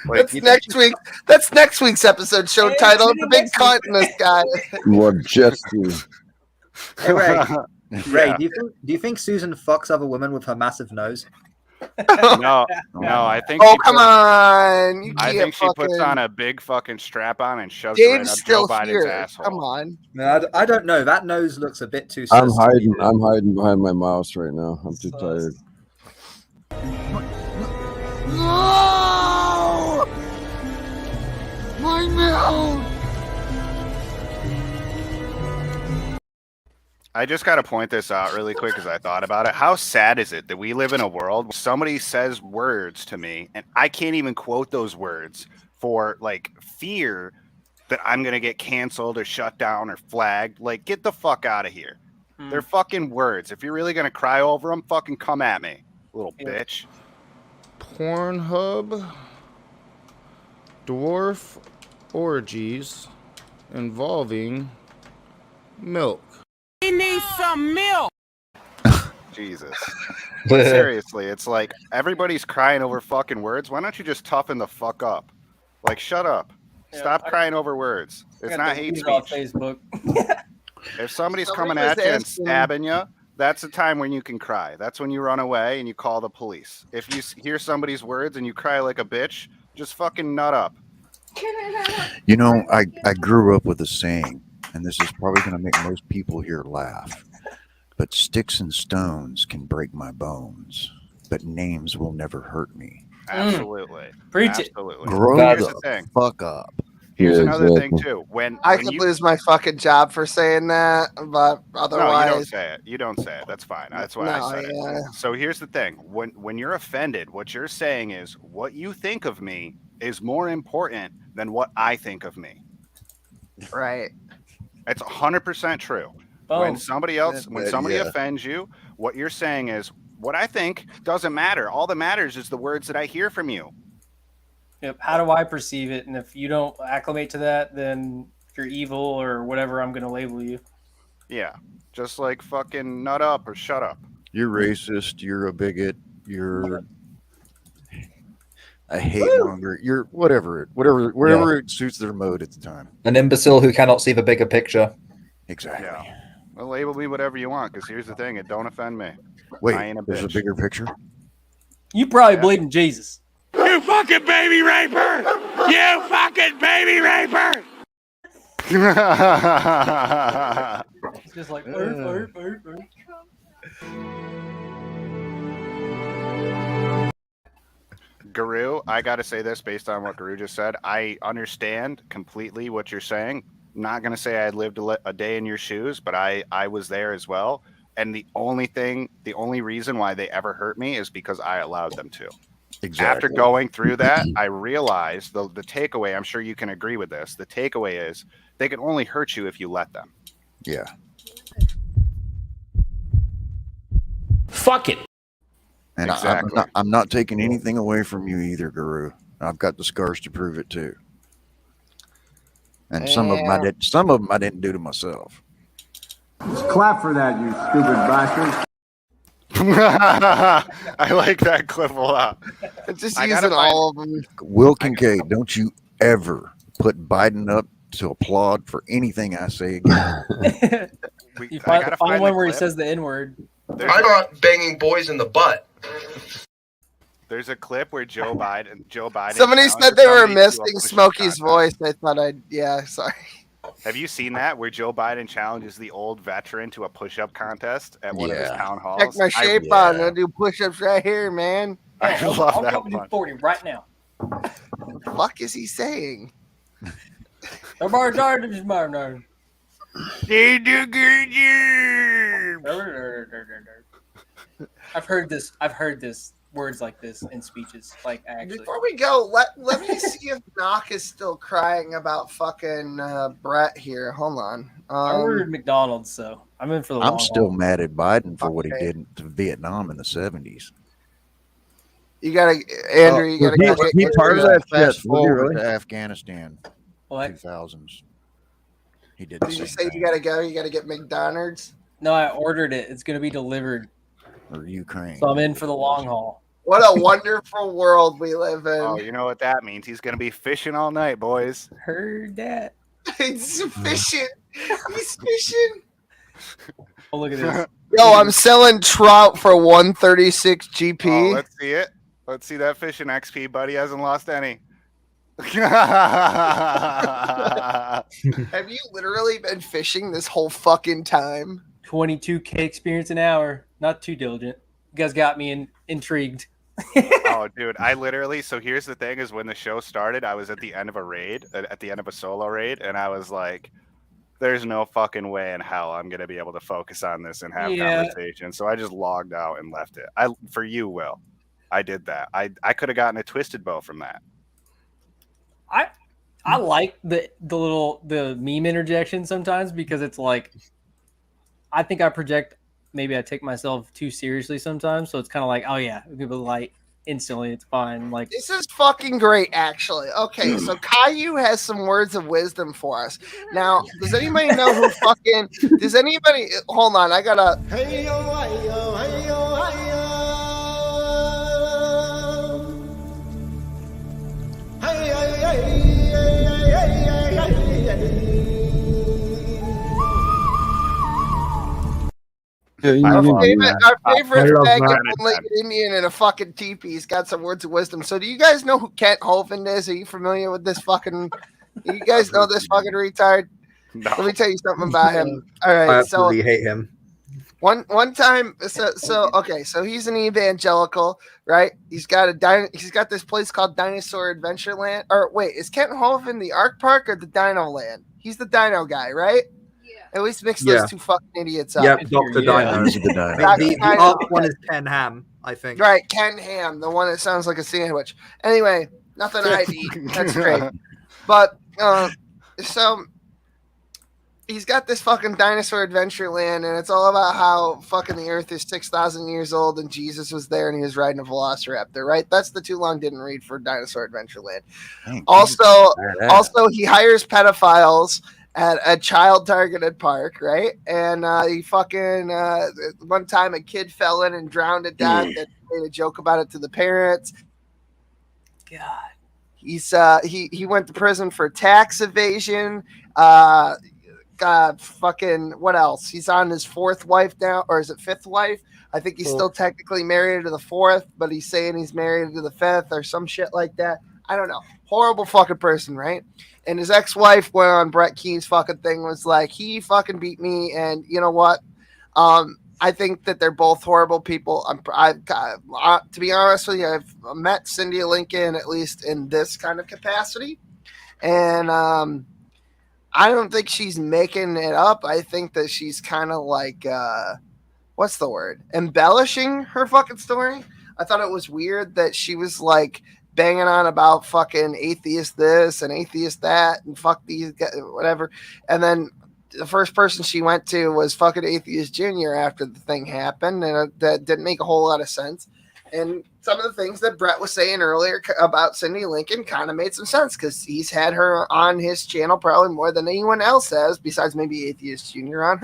That's next week's episode show Hey, title. tune The in big next cunt week. in the sky. What just you? Hey, Ray. Ray, Yeah. do you think Susan fucks other women with her massive nose? No, I think. Oh she come puts- on! You I can't think she puts fucking- on a big fucking strap on and shoves it right Dave's up still Joe Biden's here. asshole. Come on. No, I don't know. That nose looks a bit too. I'm sus to me, hiding. dude. I'm hiding behind my mouse right now. I'm too tired. No! My mouth! I just got to point this out really quick because I thought about it. How sad is it that we live in a world where somebody says words to me and I can't even quote those words for like fear that I'm going to get canceled or shut down or flagged? Like, get the fuck out of here. They're fucking words. If you're really going to cry over them, fucking come at me, little bitch. Pornhub dwarf orgies involving milk. We need some milk. Jesus. But seriously, it's like everybody's crying over fucking words. Why don't you just toughen the fuck up? Like, shut up. Stop crying over words. It's not hate speech. Off Facebook. If somebody's Somebody coming at was you and asking- stabbing you, that's the time when you can cry. That's when you run away and you call the police. If you hear somebody's words and you cry like a bitch, just fucking nut up. You know, I grew up with a saying, and this is probably going to make most people here laugh, but sticks and stones can break my bones, but names will never hurt me. Absolutely. Preach it. Absolutely. Grow Here's the the thing. fuck up. Here's Yeah, another exactly. thing too. When I when could you, lose my fucking job for saying that, but No, you don't otherwise, say it. You don't say it. That's fine. That's why No, I said yeah. it. So here's the thing. When you're offended, what you're saying is what you think of me is more important than what I think of me. right? It's 100% true. When Boom. somebody else, when somebody Yeah. offends you, what you're saying is what I think doesn't matter. All that matters is the words that I hear from you. Yep. How do I perceive it? And if you don't acclimate to that, then you're evil or whatever I'm going to label you. Yeah. Just like fucking nut up or shut up. You're racist. You're a bigot. You're a hate monger. You're whatever it suits their mode at the time. An imbecile who cannot see the bigger picture. Exactly. Yeah. Well, label me whatever you want, because here's the thing: it don't offend me. I Wait, ain't a there's a bitch. bigger picture. You probably believe in Jesus. You fucking baby raper! You fucking baby raper! It's just like, "Erp, erp, erp, erp." Guru, I got to say this based on what Guru just said. I understand completely what you're saying. Not going to say I lived a day in your shoes, but I was there as well. And the only reason why they ever hurt me is because I allowed them to. Exactly. After going through that, I realized the takeaway, I'm sure you can agree with this. The takeaway is they can only hurt you if you let them. Yeah. Fuck it. And Exactly. I'm not taking anything away from you either, Guru. I've got the scars to prove it too. And some of them I didn't do to myself. Clap for that, you stupid bastard. I like that clip a lot. Just I using gotta find- all of them. Will Kincaid, don't you ever put Biden up to applaud for anything I say again. You find one where he says the N word. I'm not banging boys in the butt. There's a clip where Joe Biden. Somebody said they were challenged somebody to missing a push-up Smokey's contest. voice. I thought sorry. Have you seen that where Joe Biden challenges the old veteran to a push-up contest at one of his town halls? Check my shape on. I do push-ups right here, man. I love I'll that go do one. 40 right now. What the fuck is he saying? I've heard this. I've heard this words like this in speeches. Like actually. Before we go, let me see if Knock is still crying about fucking Brett here. Hold on. I ordered McDonald's, so I'm in for the long I'm still haul. mad at Biden for what he did to Vietnam in the 70s. You gotta, Andrew. You gotta he part of that fast fast forward really? to Afghanistan, What? 2000s. He did. The Did you same say thing. you gotta go? You gotta get McDonald's. No, I ordered it. It's gonna be delivered. Or Ukraine. So I'm in for the long haul. What a wonderful world we live in. Oh, you know what that means? He's gonna be fishing all night, boys. Heard that. He's fishing. He's fishing. Oh, look at this. Yo, I'm selling trout for 136 GP. Oh, let's see it. Let's see that fishing XP, buddy. Hasn't lost any. Have you literally been fishing this whole fucking time? 22K experience an hour. Not too diligent. You guys got me intrigued. Oh, dude, I literally. So here's the thing: is when the show started, I was at the end of a raid, at the end of a solo raid, and I was like, "There's no fucking way in hell I'm gonna be able to focus on this and have conversation." So I just logged out and left it. For you, Will, I did that. I could have gotten a twisted bow from that. I like the meme interjection sometimes because it's like I think I project. Maybe I take myself too seriously sometimes, so it's kind of like, oh yeah, give it light instantly. It's fine. Like This is fucking great, actually. Okay, so Caillou has some words of wisdom for us. Now, does anybody know who fucking? Does anybody? Hold on, I gotta. Hey yo, hey yo, hey yo, hey yo. Hey, hey, hey, hey, hey, hey, hey, hey. Our favorite I love faggot Indian in a fucking teepee. He's got some words of wisdom. So, do you guys know who Kent Hovind is? Are you familiar with this fucking? You guys know this fucking retard? No. Let me tell you something about him. All right, I absolutely hate him. One time, so he's an evangelical, right? He's got this place called Dinosaur Adventureland. Or wait, is Kent Hovind the Ark Park or the Dino Land? He's the Dino guy, right? At least mix those two fucking idiots up. Yep, Dr. Dino. The Ark one is Ken Ham, I think. Right, Ken Ham, the one that sounds like a sandwich. Anyway, nothing I'd eat. That's great. But so he's got this fucking Dinosaur Adventureland, and it's all about how fucking the Earth is 6,000 years old, and Jesus was there, and he was riding a Velociraptor. Right? That's the too long didn't read for Dinosaur Adventureland. Also, he hires pedophiles at a child targeted park, right? And he fucking one time a kid fell in and drowned to death and made a joke about it to the parents. God. He's he went to prison for tax evasion. God, fucking what else? He's on his fourth wife now, or is it fifth wife? I think he's still technically married to the fourth, but he's saying he's married to the fifth or some shit like that. I don't know. Horrible fucking person, right? And his ex-wife went on Brett Keen's fucking thing, was like, he fucking beat me, and you know what? I think that they're both horrible people. To be honest with you, I've met Cindy Lincoln, at least in this kind of capacity, and I don't think she's making it up. I think that she's kind of like, what's the word? Embellishing her fucking story. I thought it was weird that she was like banging on about fucking atheist this and atheist that and fuck these guys, whatever. And then the first person she went to was fucking Atheist Jr. after the thing happened. And that didn't make a whole lot of sense. And some of the things that Brett was saying earlier about Cindy Lincoln kind of made some sense because he's had her on his channel probably more than anyone else has, besides maybe Atheist Jr. on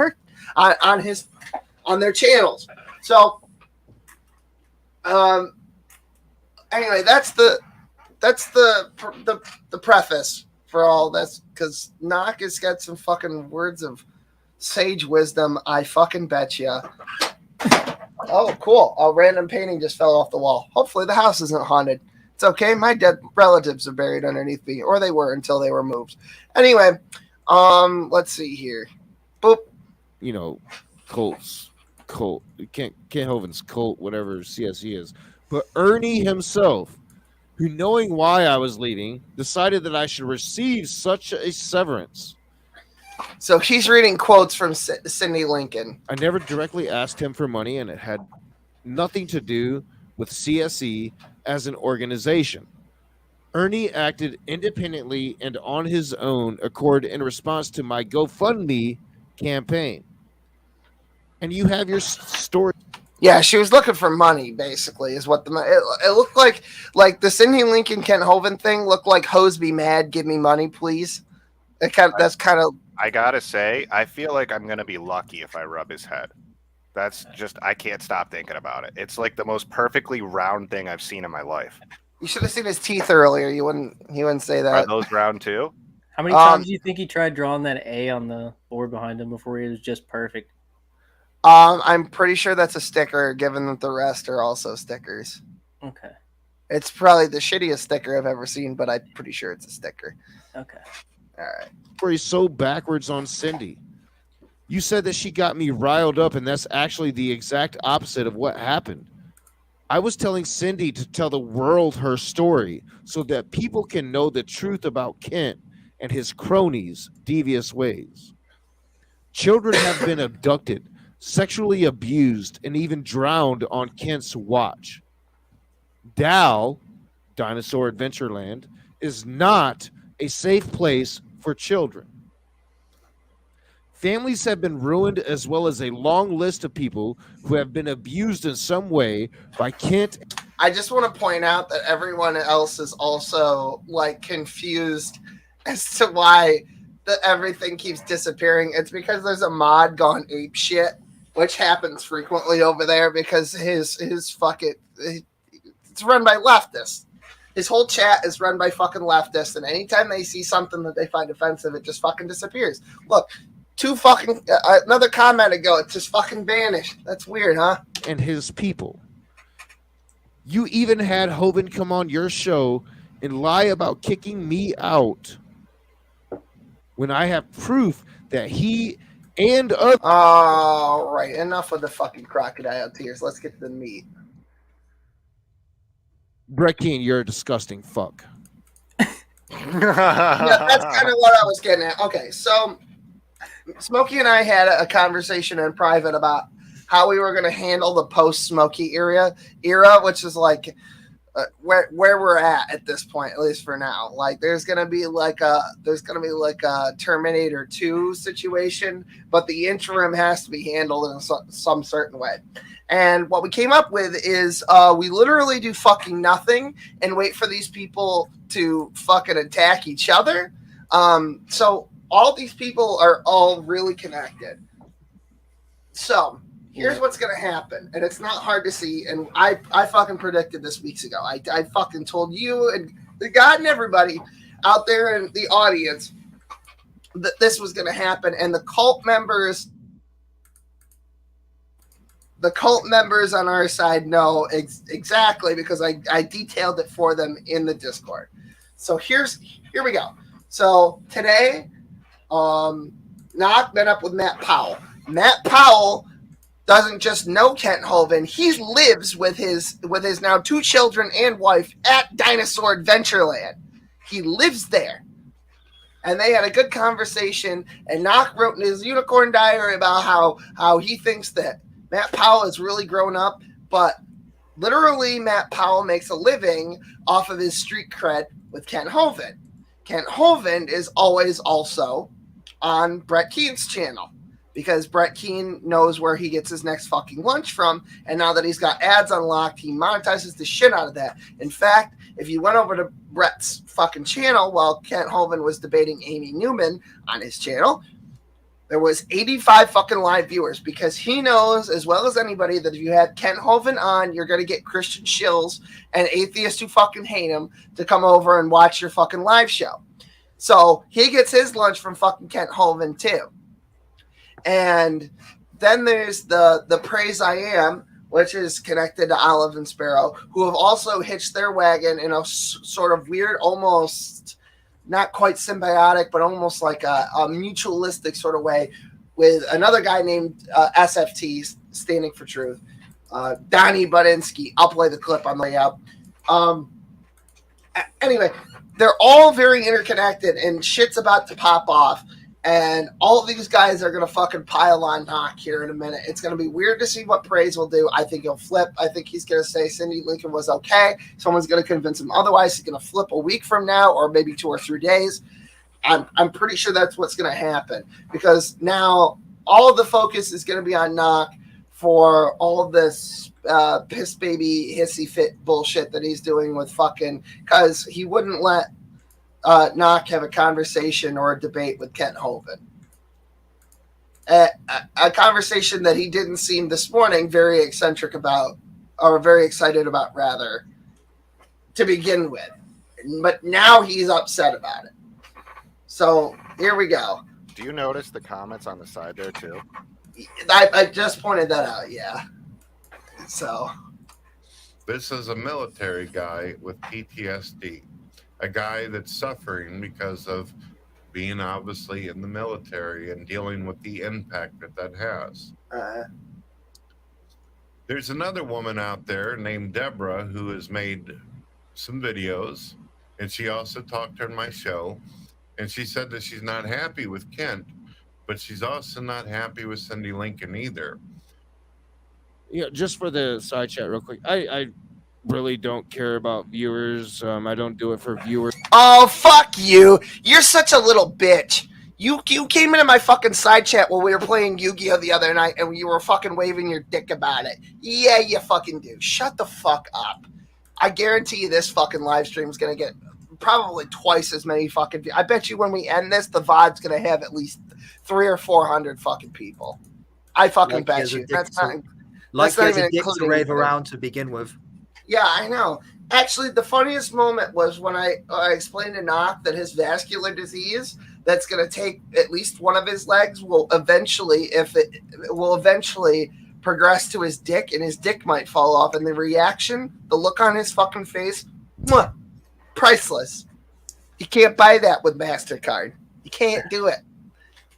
their channels. So, anyway, that's the preface for all this, because Knock has got some fucking words of sage wisdom. I fucking bet you. Oh, cool! A random painting just fell off the wall. Hopefully, the house isn't haunted. It's okay. My dead relatives are buried underneath me, or they were until they were moved. Anyway, Let's see here. Boop. You know, Colts, Kent Hovind's Colt, whatever CSE is. But Ernie himself, who, knowing why I was leaving, decided that I should receive such a severance. So he's reading quotes from Cindy Lincoln. I never directly asked him for money, and it had nothing to do with CSE as an organization. Ernie acted independently and on his own accord in response to my GoFundMe campaign. And you have your story. Yeah, she was looking for money, basically, is what it looked like the Cindy Lincoln Kent Hovind thing looked like Hose Be Mad, give me money, please. That's kind of. I gotta say, I feel like I'm gonna be lucky if I rub his head. That's just, I can't stop thinking about it. It's like the most perfectly round thing I've seen in my life. You should have seen his teeth earlier. He wouldn't say that. Are those round too? How many times do you think he tried drawing that A on the board behind him before he was just perfect? I'm pretty sure that's a sticker, given that the rest are also stickers. Okay. It's probably the shittiest sticker I've ever seen, but I'm pretty sure it's a sticker. Okay. All right. Where he's so backwards on Cindy. You said that she got me riled up, and that's actually the exact opposite of what happened. I was telling Cindy to tell the world her story so that people can know the truth about Kent and his cronies' devious ways. Children have been abducted, sexually abused, and even drowned on Kent's watch. Dow, Dinosaur Adventureland, is not a safe place for children. Families have been ruined, as well as a long list of people who have been abused in some way by Kent. I just want to point out that everyone else is also like confused as to why everything keeps disappearing. It's because there's a mod gone ape shit, which happens frequently over there because his it's run by leftists. His whole chat is run by fucking leftists, and anytime they see something that they find offensive, it just fucking disappears. Look, another comment ago, it just fucking vanished. That's weird, huh? And his people. You even had Hovind come on your show and lie about kicking me out when I have proof that he and other. All right, enough of the fucking crocodile tears. Let's get to the meat. Brett Keane, you're a disgusting fuck. Yeah, that's kind of what I was getting at. Okay, so Smokey and I had a conversation in private about how we were going to handle the post-Smokey era, which is like where we're at this point, at least for now. Like, there's going to be like a Terminator 2 situation, but the interim has to be handled in some certain way. And what we came up with is we literally do fucking nothing and wait for these people to fucking attack each other. So all these people are all really connected. So here's what's going to happen. And it's not hard to see. And I fucking predicted this weeks ago. I fucking told you and God and everybody out there in the audience that this was going to happen. And the cult members on our side know exactly because I detailed it for them in the Discord. So here we go. So today, Knock met up with Matt Powell. Matt Powell doesn't just know Kent Hovind. He lives with his now 2 children and wife at Dinosaur Adventureland. He lives there. And they had a good conversation, and Knock wrote in his unicorn diary about how he thinks that Matt Powell has really grown up, but literally Matt Powell makes a living off of his street cred with Kent Hovind. Kent Hovind is always also on Brett Keen's channel because Brett Keen knows where he gets his next fucking lunch from, and now that he's got ads unlocked, he monetizes the shit out of that. In fact, if you went over to Brett's fucking channel while Kent Hovind was debating Amy Newman on his channel, there was 85 fucking live viewers because he knows as well as anybody that if you had Kent Hovind on, you're going to get Christian shills and atheists who fucking hate him to come over and watch your fucking live show. So he gets his lunch from fucking Kent Hovind too. And then there's the Praise I Am, which is connected to Olive and Sparrow, who have also hitched their wagon in a sort of weird, almost not quite symbiotic, but almost like a mutualistic sort of way with another guy named SFT, standing for truth. Donnie Budinsky. I'll play the clip on the way out. Anyway, they're all very interconnected, and shit's about to pop off. And all of these guys are going to fucking pile on Knock here in a minute. It's going to be weird to see what Praise will do. I think he'll flip. I think he's going to say Cindy Lincoln was okay. Someone's going to convince him otherwise. He's going to flip a week from now or maybe 2 or 3 days. I'm pretty sure that's what's going to happen, because now all of the focus is going to be on Knock for all of this piss baby hissy fit bullshit that he's doing with fucking, because he wouldn't let Knock have a conversation or a debate with Kent Hovind. A conversation that he didn't seem this morning very eccentric about, or very excited about, rather, to begin with. But now he's upset about it. So here we go. Do you notice the comments on the side there too? I just pointed that out, yeah. So this is a military guy with PTSD. A guy that's suffering because of being obviously in the military and dealing with the impact that has. There's another woman out there named Deborah who has made some videos, and she also talked on my show, and she said that she's not happy with Kent, but she's also not happy with Cindy Lincoln either. Yeah, just for the side chat real quick. I really don't care about viewers. I don't do it for viewers. Oh, fuck you. You're such a little bitch. You came into my fucking side chat while we were playing Yu-Gi-Oh! The other night, and you were fucking waving your dick about it. Yeah, you fucking do. Shut the fuck up. I guarantee you this fucking live stream is going to get probably twice as many fucking views. I bet you when we end this, the VOD's going to have at least 300 or 400 fucking people. I fucking bet you. That's not even a dick to rave anything. around to begin with. Yeah, I know. Actually, the funniest moment was when I explained to Knock that his vascular disease that's going to take at least one of his legs will eventually, progress to his dick, and his dick might fall off. And the reaction, the look on his fucking face, priceless. You can't buy that with MasterCard. You can't do it.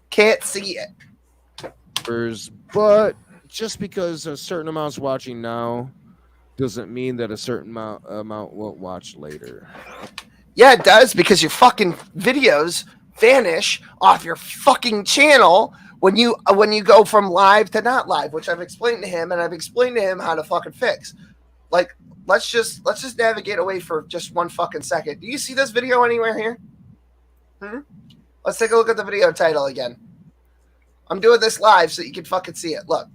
Can't see it. But just because a certain amount's watching now doesn't mean that a certain amount won't watch later. Yeah, it does, because your fucking videos vanish off your fucking channel when you go from live to not live, which I've explained to him, and I've explained to him how to fucking fix. Like, let's just navigate away for just 1 fucking second. Do you see this video anywhere here? Let's take a look at the video title again. I'm doing this live so you can fucking see it. Look.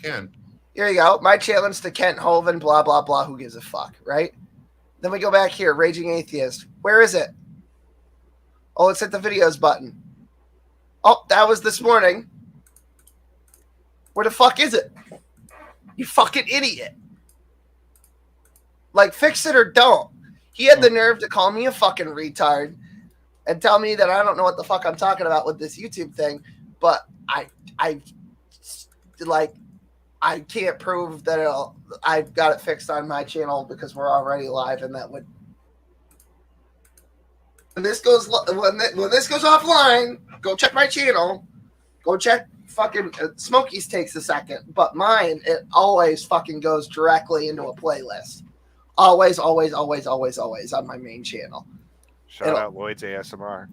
Kent. Here you go. My challenge to Kent Hovind, blah, blah, blah. Who gives a fuck, right? Then we go back here. Raging Atheist. Where is it? Oh, let's hit the videos button. Oh, that was this morning. Where the fuck is it? You fucking idiot. Like, fix it or don't. He had the nerve to call me a fucking retard and tell me that I don't know what the fuck I'm talking about with this YouTube thing. But I can't prove that I've got it fixed on my channel because we're already live, and that would. When this goes offline, go check my channel. Go check fucking Smokey's takes a second, but mine, it always fucking goes directly into a playlist. Always on my main channel. Shout out Lloyd's ASMR.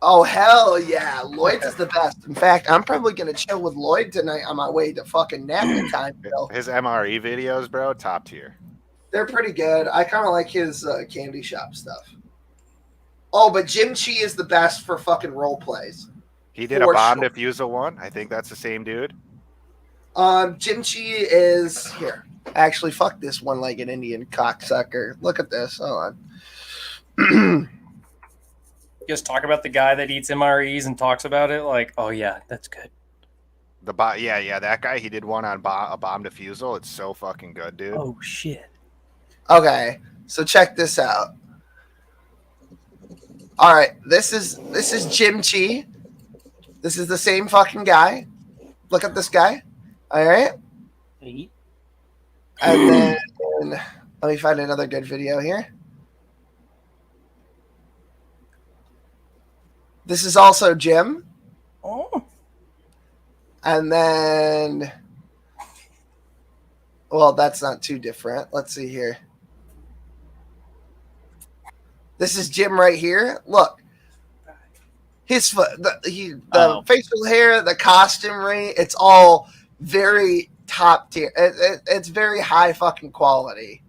Oh, hell yeah. Lloyd's is the best. In fact, I'm probably going to chill with Lloyd tonight on my way to fucking napping time. His MRE videos, bro, top tier. They're pretty good. I kind of like his candy shop stuff. Oh, but Jim Chi is the best for fucking role plays. He did a bomb defusal one. I think that's the same dude. Jim Chi is here. Actually, fuck this one-legged Indian cocksucker. Look at this. Hold on. Just talk about the guy that eats MREs and talks about it like, oh yeah, that's good. Yeah, that guy, he did one on a bomb defusal. It's so fucking good, dude. Oh shit. Okay, so check this out. All right, this is Jim Chi. This is the same fucking guy. Look at this guy. All right. Hey. And then let me find another good video here. This is also Jim. Oh. And then, well, that's not too different. Let's see here. This is Jim right here. Look. His the facial hair, the costumery, it's all very top tier. It's very high fucking quality.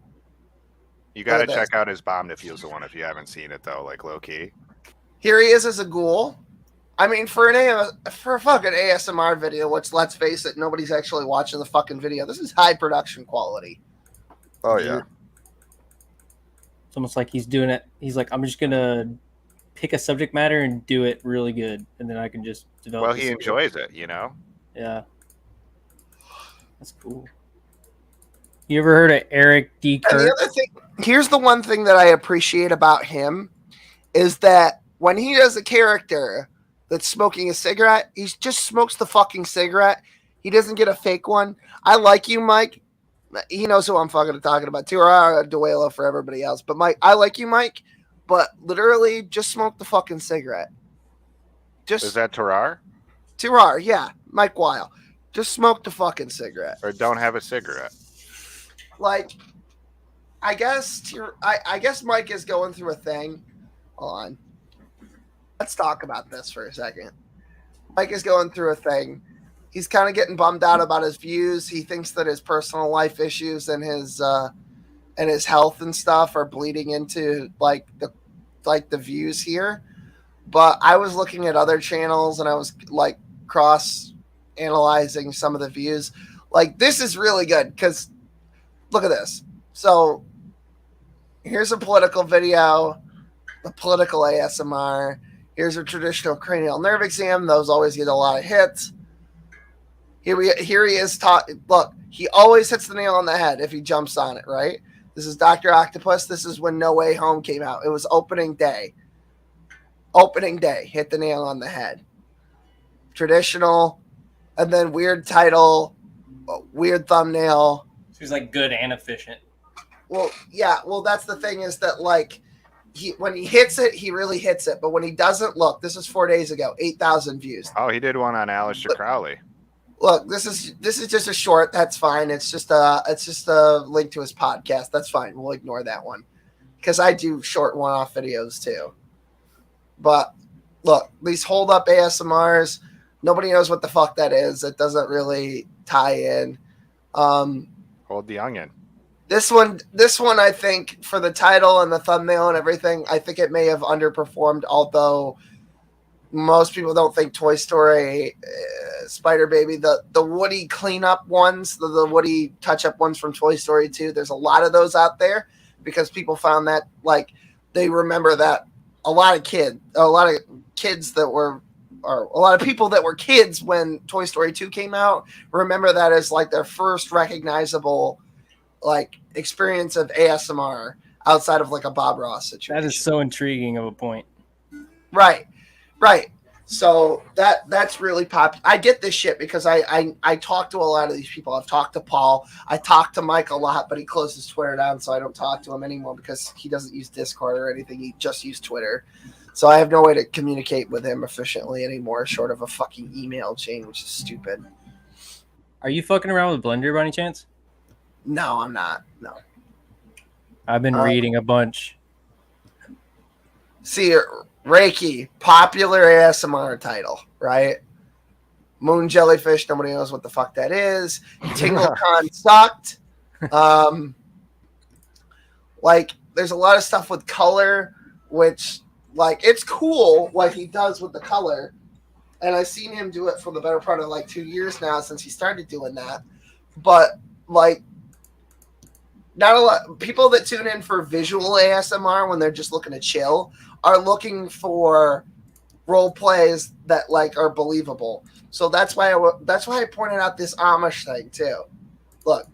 You got to check out his Bomb Defusal one if you haven't seen it though, like low key. Here he is as a ghoul. I mean, for a fucking ASMR video, which let's face it, nobody's actually watching the fucking video. This is high production quality. Oh yeah. It's almost like he's doing it. He's like, I'm just gonna pick a subject matter and do it really good, and then I can just develop. Well, he enjoys it, you know. Yeah, that's cool. You ever heard of Eric D. Kirk? And the other thing, here's the one thing that I appreciate about him is that when he does a character that's smoking a cigarette, he just smokes the fucking cigarette. He doesn't get a fake one. I like you, Mike. He knows who I'm fucking talking about. Tirara Duelo for everybody else, but Mike, I like you, Mike. But literally, just smoke the fucking cigarette. Is that Tarar? Tarar, yeah. Mike Weil. Just smoke the fucking cigarette. Or don't have a cigarette. Like, I guess Mike is going through a thing. Hold on. Let's talk about this for a second. Mike is going through a thing. He's kind of getting bummed out about his views. He thinks that his personal life issues and his health and stuff are bleeding into the views here. But I was looking at other channels and I was like cross analyzing some of the views. Like, this is really good because look at this. So here's a political video, a political ASMR. Here's a traditional cranial nerve exam. Those always get a lot of hits. Here he is. Look, he always hits the nail on the head if he jumps on it, right? This is Dr. Octopus. This is when No Way Home came out. It was opening day. Opening day. Hit the nail on the head. Traditional. And then weird title. Weird thumbnail. He's like good and efficient. Well, yeah. Well, that's the thing is that like when he hits it, he really hits it. But when he doesn't, look, this is 4 days ago. 8,000 views. Oh, he did one on Aleister Crowley. Look, this is just a short. That's fine. It's just a link to his podcast. That's fine. We'll ignore that one because I do short one-off videos too. But look, these hold up ASMRs. Nobody knows what the fuck that is. It doesn't really tie in. Hold the onion. This one, I think for the title and the thumbnail and everything, I think it may have underperformed. Although most people don't think Toy Story, Spider Baby, the Woody cleanup ones, the Woody touch-up ones from Toy Story 2, there's a lot of those out there because people found that, like, they remember that a lot of people that were kids when Toy Story 2 came out remember that as, like, their first recognizable, like, experience of ASMR outside of, like, a Bob Ross situation. That is so intriguing of a point. Right. So that's really popular. I get this shit because I talk to a lot of these people. I've talked to Paul. I talk to Mike a lot, but he closed his Twitter down, so I don't talk to him anymore because he doesn't use Discord or anything. He just used Twitter. So I have no way to communicate with him efficiently anymore, short of a fucking email chain, which is stupid. Are you fucking around with Blender by any chance? No, I'm not. No. I've been reading a bunch. See, Reiki, popular ASMR title, right? Moon Jellyfish, nobody knows what the fuck that is. TingleCon sucked. Like, there's a lot of stuff with color, which, like, it's cool what he does with the color. And I've seen him do it for the better part of, like, 2 years now since he started doing that. But, like, not a lot people that tune in for visual ASMR when they're just looking to chill are looking for role plays that like are believable. So that's why I pointed out this Amish thing too. Look,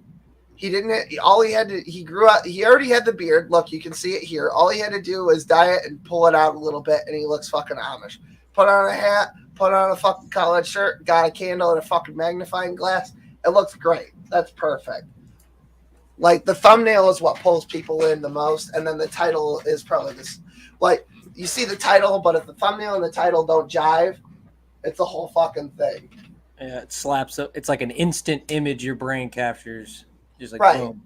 he grew up. He already had the beard. Look, you can see it here. All he had to do was dye it and pull it out a little bit, and he looks fucking Amish. Put on a hat, put on a fucking collared shirt, got a candle and a fucking magnifying glass. It looks great. That's perfect. Like, the thumbnail is what pulls people in the most, and then the title is probably this. Like, you see the title, but if the thumbnail and the title don't jive, it's a whole fucking thing. Yeah, it slaps up. It's like an instant image your brain captures. Just like Right. boom.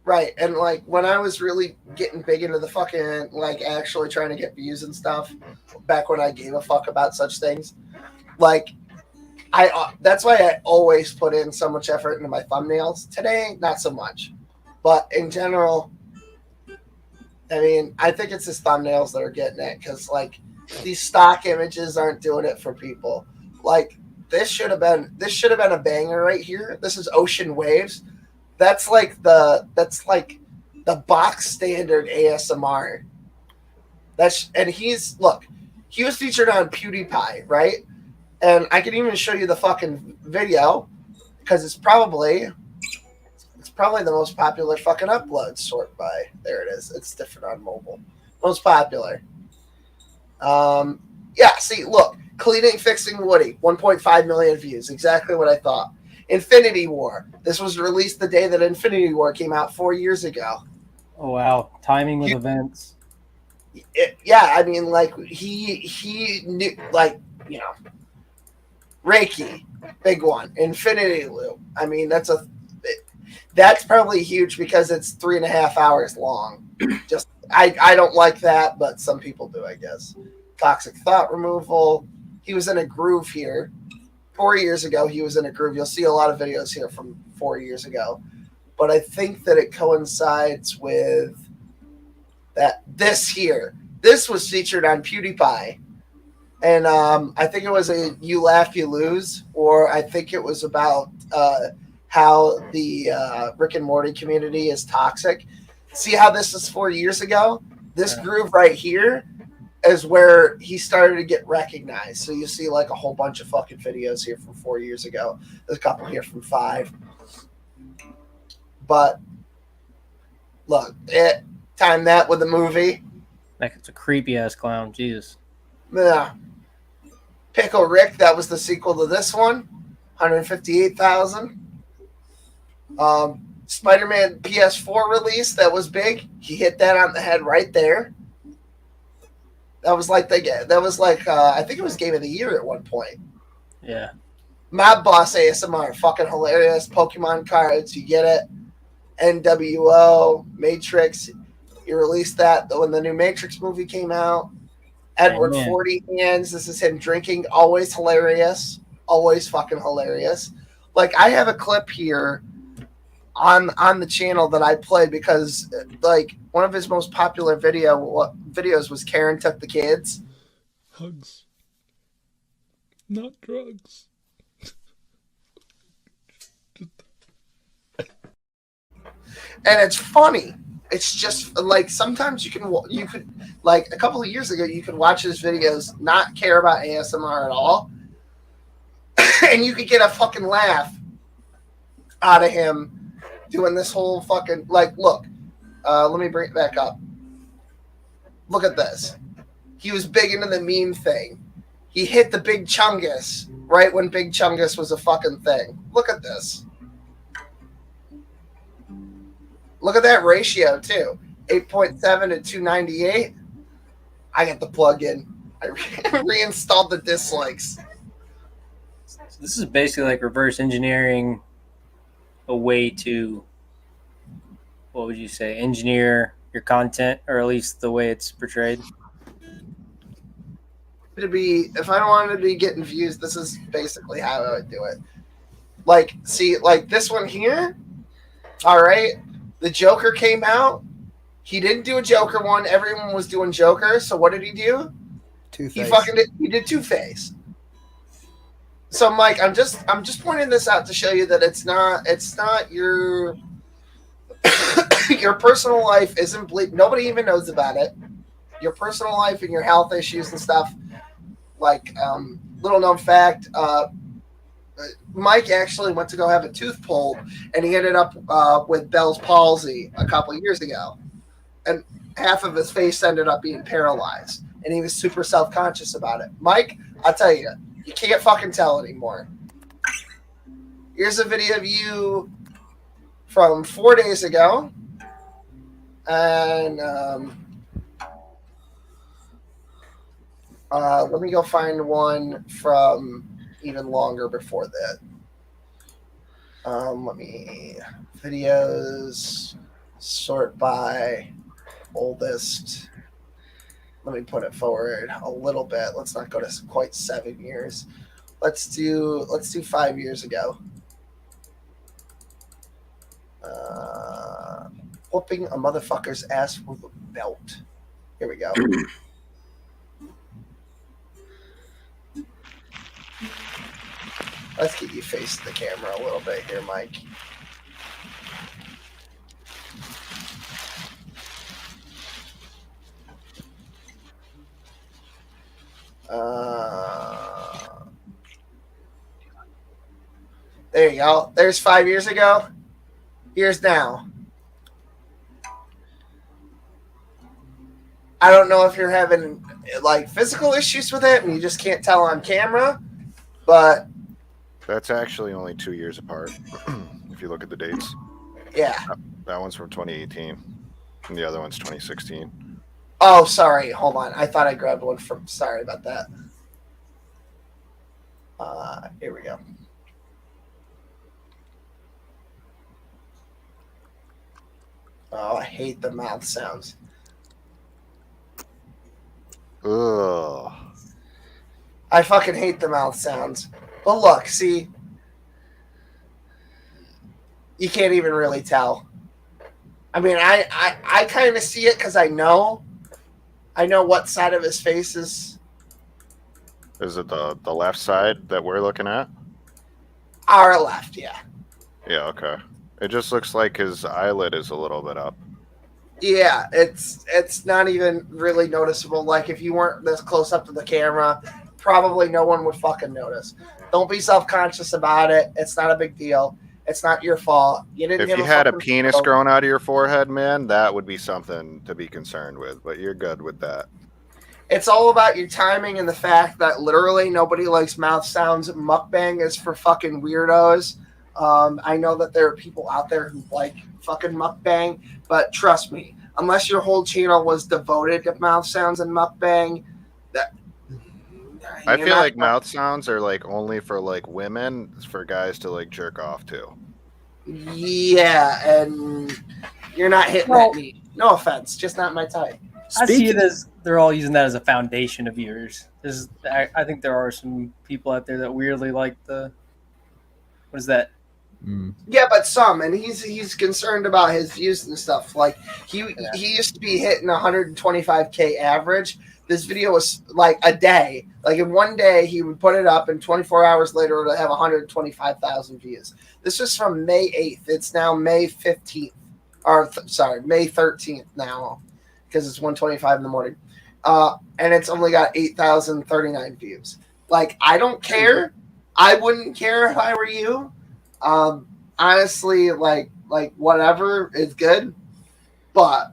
Right. And like when I was really getting big into the fucking like actually trying to get views and stuff, back when I gave a fuck about such things, like that's why I always put in so much effort into my thumbnails. Today, not so much. But in general, I mean, I think it's his thumbnails that are getting it, because like these stock images aren't doing it for people. Like this should have been a banger right here. This is Ocean Waves. That's like the box standard ASMR. He was featured on PewDiePie, right? And I can even show you the fucking video, because it's probably the most popular fucking upload sort by. There it is. It's different on mobile. Most popular. Yeah, see, look. Cleaning, fixing Woody. 1.5 million views. Exactly what I thought. Infinity War. This was released the day that Infinity War came out 4 years ago. Oh, wow. Timing with events. Yeah, I mean, like, he knew, like, you know, Reiki, big one. Infinity Loop. I mean, that's probably huge because it's 3.5 hours long. Just I don't like that, but some people do, I guess. Toxic thought removal. He was in a groove here. 4 years ago, he was in a groove. You'll see a lot of videos here from 4 years ago. But I think that it coincides with this here. This was featured on PewDiePie. And I think it was a You Laugh, You Lose, or I think it was about how the Rick and Morty community is toxic. See how this is 4 years ago? This groove right here is where he started to get recognized. So you see like a whole bunch of fucking videos here from 4 years ago. There's a couple here from 5. But look, time that with the movie. Like it's a creepy ass clown. Jesus. Yeah. Pickle Rick, that was the sequel to this one. 158,000. Spider-Man PS4 release, that was big. He hit that on the head right there. That was like I think it was Game of the Year at one point. Yeah. Mob Boss ASMR, fucking hilarious. Pokemon cards, you get it. NWO, Matrix. You released that when the new Matrix movie came out. Edward 40 Hands. This is him drinking. Always hilarious. Always fucking hilarious. Like I have a clip here on the channel that I play because like one of his most popular videos was Karen Took the Kids. Hugs. Not drugs. And it's funny. It's just like sometimes you could like a couple of years ago you could watch his videos, not care about ASMR at all, and you could get a fucking laugh out of him doing this whole fucking like. Look, let me bring it back up. Look at this. He was big into the meme thing. He hit the Big Chungus right when Big Chungus was a fucking thing. Look at this. Look at that ratio, too. 8.7 to 298. I got the plug-in. I reinstalled the dislikes. So this is basically like reverse engineering a way to, what would you say, engineer your content, or at least the way it's portrayed? If I don't want to be getting views, this is basically how I would do it. Like, see, like this one here. All right. The Joker came out. He didn't do a Joker one. Everyone was doing Joker. So what did he do? Two-Face. He did Two-Face. So Mike, I'm just pointing this out to show you that it's not your your personal life isn't nobody even knows about it. Your personal life and your health issues and stuff. Like little known fact, Mike actually went to go have a tooth pulled, and he ended up with Bell's palsy a couple of years ago, and half of his face ended up being paralyzed, and he was super self-conscious about it. Mike, I'll tell you, you can't fucking tell anymore. Here's a video of you from 4 days ago, and Let me go find one from even longer before that. Let me videos sort by oldest. Let me put it forward a little bit. Let's not go to quite 7 years. Let's do 5 years ago. Whooping a motherfucker's ass with a belt. Here we go. Let's get you facing the camera a little bit here, Mike. There you go. There's 5 years ago. Here's now. I don't know if you're having like physical issues with it and you just can't tell on camera, but that's actually only 2 years apart. If you look at the dates. Yeah. That one's from 2018 and the other one's 2016. Oh, sorry. Hold on. I thought I grabbed one from. Sorry about that. Here we go. Oh, I hate the mouth sounds. Ugh. I fucking hate the mouth sounds. But look, see, you can't even really tell. I mean, I kind of see it because I know what side of his face is. Is it the left side that we're looking at? Our left, yeah. Yeah, okay. It just looks like his eyelid is a little bit up. Yeah, it's not even really noticeable. Like if you weren't this close up to the camera, probably no one would fucking notice. Don't be self-conscious about it. It's not a big deal. It's not your fault. You didn't. If you had a penis growing out of your forehead, man, that would be something to be concerned with. But you're good with that. It's all about your timing and the fact that literally nobody likes mouth sounds. Mukbang is for fucking weirdos. I know that there are people out there who like fucking mukbang, but trust me, unless your whole channel was devoted to mouth sounds and mukbang, I feel like mouth sounds are like only for like women, for guys to like jerk off to. Yeah, and you're not hitting that meat. No offense, just not my type. I see it as they're all using that as a foundation of viewers. I think there are some people out there that weirdly like the. What is that? Yeah, but some, and he's concerned about his views and stuff. Like he used to be hitting 125K average. This video was like a day. Like in one day, he would put it up, and 24 hours later, it would have 125,000 views. This was from May 8th. It's now May 15th, or May 13th now, because it's 1:25 in the morning, and it's only got 8,039 views. Like I don't care. I wouldn't care if I were you. Honestly, like whatever is good, but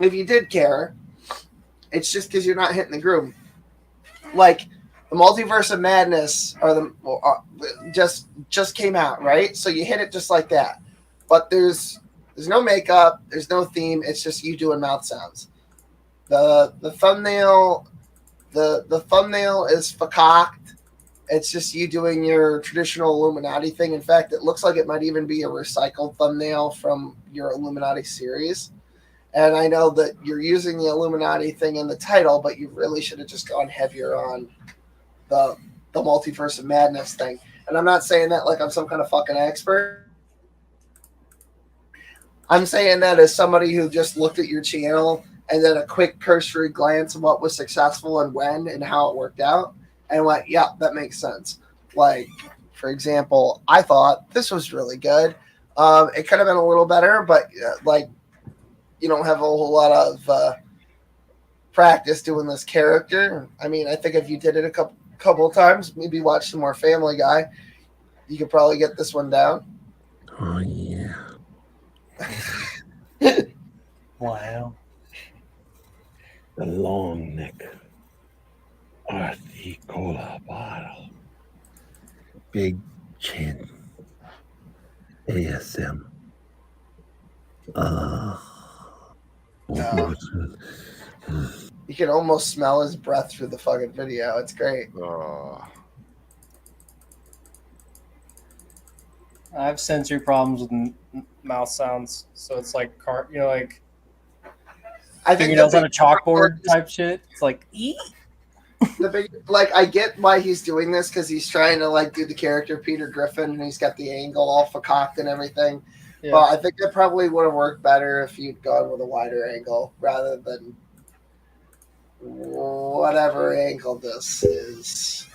if you did care, it's just because you're not hitting the groove. Like the Multiverse of Madness just came out, right? So you hit it just like that, but there's no makeup, there's no theme. It's just you doing mouth sounds. The thumbnail, the thumbnail is fakaked. It's just you doing your traditional Illuminati thing. In fact, it looks like it might even be a recycled thumbnail from your Illuminati series. And I know that you're using the Illuminati thing in the title, but you really should have just gone heavier on the Multiverse of Madness thing. And I'm not saying that like I'm some kind of fucking expert. I'm saying that as somebody who just looked at your channel and then a quick cursory glance of what was successful and when and how it worked out. And went, yeah, that makes sense. Like, for example, I thought this was really good. It could have been a little better, but like, you don't have a whole lot of practice doing this character. I mean, I think if you did it a couple of times, maybe watch some more Family Guy, you could probably get this one down. Oh yeah. Wow. The long neck. Articola bottle. Big chin. ASM. You can almost smell his breath through the fucking video. It's great. Oh. I have sensory problems with mouth sounds, so it's like like fingernails on a chalkboard type shit. It's like, eee. The big, like, I get why he's doing this because he's trying to like do the character Peter Griffin, and he's got the angle all cocked and everything. Yeah. But I think it probably would have worked better if you'd gone with a wider angle rather than whatever angle this is.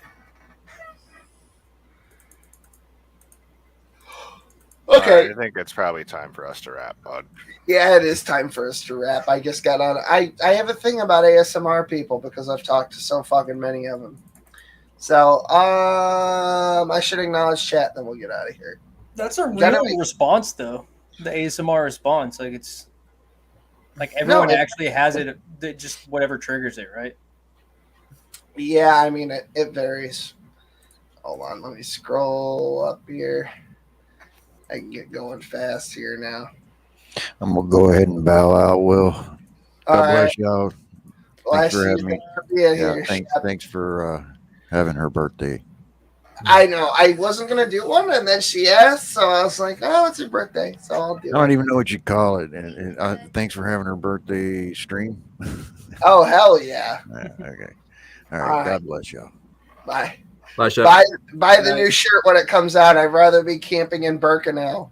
Okay. I think it's probably time for us to wrap, bud. Yeah, it is time for us to wrap. I just got on. I have a thing about ASMR people because I've talked to so fucking many of them. So, I should acknowledge chat, then we'll get out of here. That's a real response, though. The ASMR response, like it's like everyone actually has it. Just whatever triggers it, right? Yeah, I mean it varies. Hold on, let me scroll up here. I can get going fast here now. I'm gonna go ahead and bow out, Will. God bless y'all. Thanks for having me. Yeah, thanks for having her birthday. I know. I wasn't gonna do one, and then she asked, so I was like, "Oh, it's her birthday, so I'll do it." I don't even know what you call it. And thanks for having her birthday stream. Oh, hell yeah! Okay. All right. God bless y'all. Bye. Bye, Chef. Buy the new shirt when it comes out. I'd rather be camping in Birkenau.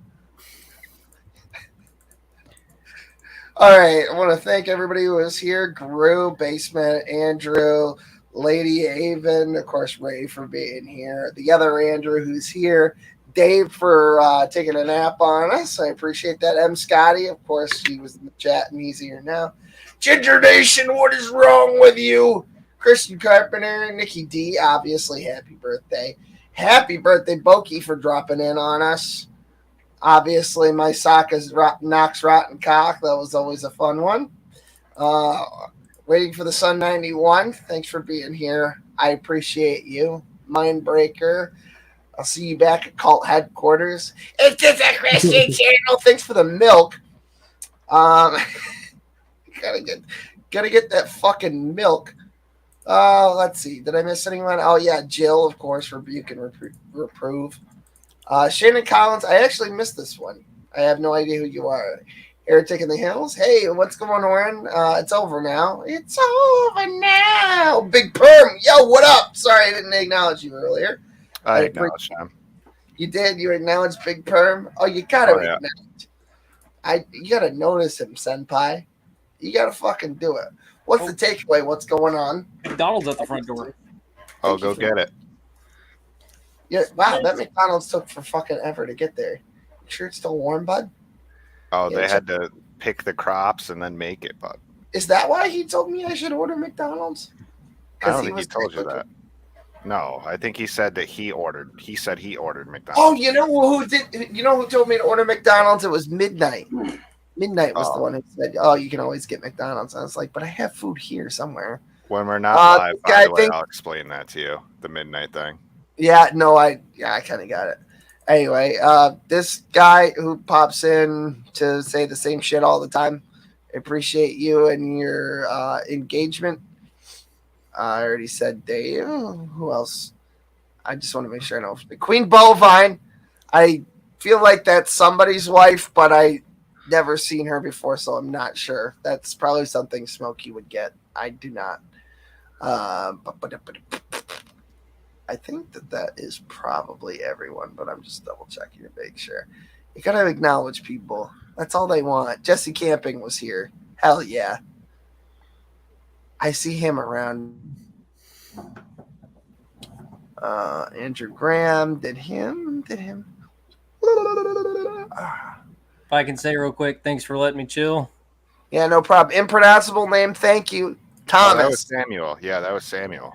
All right. I want to thank everybody who was here. Gru, Basement, Andrew, Lady Avon, of course, Ray for being here. The other Andrew who's here. Dave for taking a nap on us. I appreciate that. M. Scotty, of course, he was in the chat and he's here now. Ginger Nation, what is wrong with you? Christian Carpenter, Nikki D, obviously, happy birthday. Happy birthday, Boki, for dropping in on us. Obviously, my sock is Knox Rotten Cock. That was always a fun one. Waiting for the Sun 91. Thanks for being here. I appreciate you. Mindbreaker. I'll see you back at Cult Headquarters. It's just a Christian channel. Thanks for the milk. Gotta get that fucking milk. Let's see. Did I miss anyone? Oh, yeah. Jill, of course, rebuke and reprove. Shannon Collins. I actually missed this one. I have no idea who you are. Heretic in the Hills. Hey, what's going on? It's over now. It's over now. Big Perm. Yo, what up? Sorry, I didn't acknowledge you earlier. I acknowledged him. You did? You acknowledged Big Perm? Oh, you gotta acknowledge. You gotta notice him, Senpai. You gotta fucking do it. What's the takeaway? What's going on? McDonald's at the front door. Oh, go get it. Yeah, wow, that McDonald's took for fucking ever to get there. You sure it's still warm, bud? Oh, they had to pick the crops and then make it, bud. Is that why he told me I should order McDonald's? I don't think he told you that. No, I think he said that he ordered. He said he ordered McDonald's. Oh, you know who did? You know who told me to order McDonald's? It was Midnight. Midnight was the one who said, "Oh, you can always get McDonald's." I was like, "But I have food here somewhere." When we're not live, by the way, I'll explain that to you. The Midnight thing. Yeah, no, I kind of got it. Anyway, this guy who pops in to say the same shit all the time. I appreciate you and your engagement. I already said Dave. Who else? I just want to make sure I know. Queen Bovine. I feel like that's somebody's wife, but I never seen her before, so I'm not sure. That's probably something Smokey would get. I do not. I think that is probably everyone, but I'm just double checking to make sure. You gotta acknowledge people. That's all they want. Jesse Camping was here. Hell yeah. I see him around. Andrew Graham did him. If I can say real quick, thanks for letting me chill. Yeah, no problem. Impronounceable name. Thank you, Thomas. Oh, that was Samuel. Yeah, that was Samuel.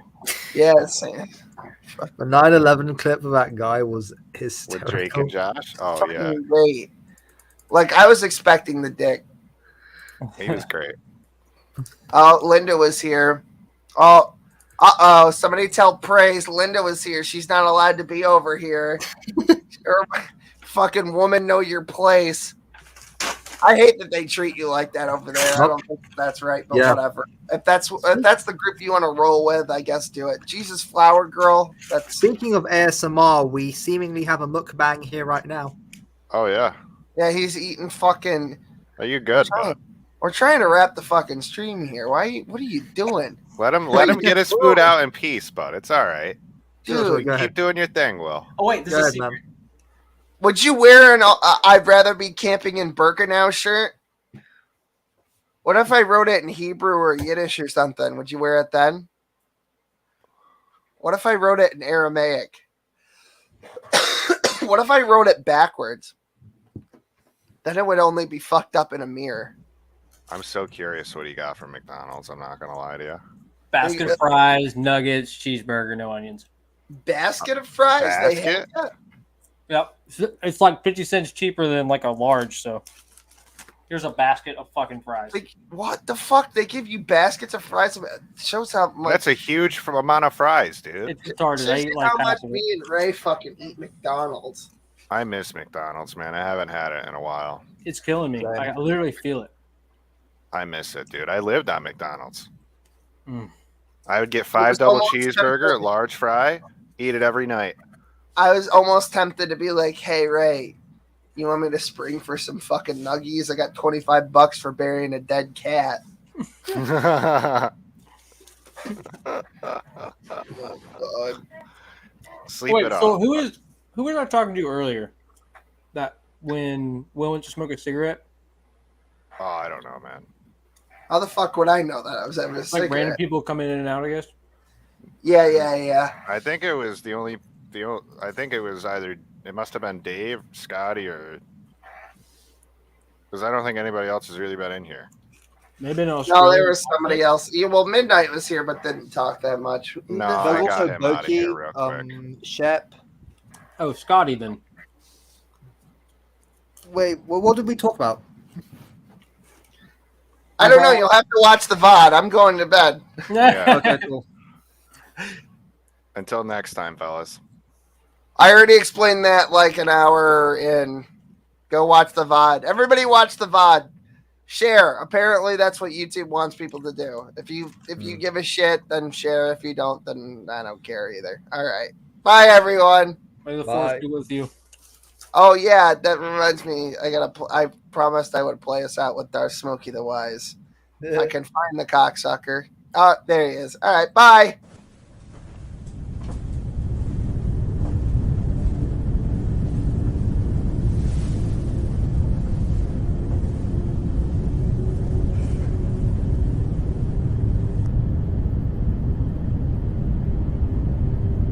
Yes. The 9/11 clip of that guy was hysterical. With Drake and Josh. Oh yeah, great. Like I was expecting the dick. He was great. Oh, Linda was here. Oh, somebody tell Praise Linda was here. She's not allowed to be over here. Fucking woman, know your place. I hate that they treat you like that over there. I don't think that's right, but whatever. If that's the group you want to roll with, I guess do it. Jesus Flower Girl. Speaking of ASMR, we seemingly have a mukbang here right now. Oh yeah. Yeah, he's eating fucking. Are you good, bud? We're trying to wrap the fucking stream here. What are you doing? Let him get his food out in peace, bud. It's all right. Dude, keep doing your thing, Will. Oh wait, this is a secret. Would you wear an I'd rather be camping in Birkenau shirt? What if I wrote it in Hebrew or Yiddish or something? Would you wear it then? What if I wrote it in Aramaic? What if I wrote it backwards? Then it would only be fucked up in a mirror. I'm so curious what you got from McDonald's. I'm not gonna lie to you. Basket of fries, nuggets, cheeseburger, no onions. Basket of fries? They have that? Yep. It's like 50 cents cheaper than like a large, so here's a basket of fucking fries. Like, what the fuck? They give you baskets of fries? It shows how much. That's a huge amount of fries, dude. It's retarded. I eat like how much half of me it. and Ray fucking eat McDonald's. I miss McDonald's, man. I haven't had it in a while. It's killing me. I literally feel it. I miss it, dude. I lived on McDonald's. Mm. I would get 5 double cheeseburger, large fry, eat it every night. I was almost tempted to be like, hey, Ray, you want me to spring for some fucking nuggies? I got $25 for burying a dead cat. Oh, God. Sleep Wait, it so off. who was I talking to earlier? That when Will went to smoke a cigarette? Oh, I don't know, man. How the fuck would I know that I was having a cigarette? Like random people coming in and out, I guess. Yeah. I think it was I think it was either, it must have been Dave, Scotty, or because I don't think anybody else has really been in here. Maybe no, there was somebody else. Yeah, well, Midnight was here, but didn't talk that much. No, I got him out of here real quick. Shep. Oh, Scotty then. Wait, what did we talk about? I don't know. You'll have to watch the VOD. I'm going to bed. Yeah. Okay, cool. Until next time, fellas. I already explained that like an hour in. Go watch the VOD. Everybody watch the VOD. Share. Apparently, that's what YouTube wants people to do. If you give a shit, then share. If you don't, then I don't care either. All right. Bye, everyone. May the force be with you. Oh yeah, that reminds me. I promised I would play us out with our Smokey the Wise. I can find the cocksucker. Oh, there he is. All right, bye.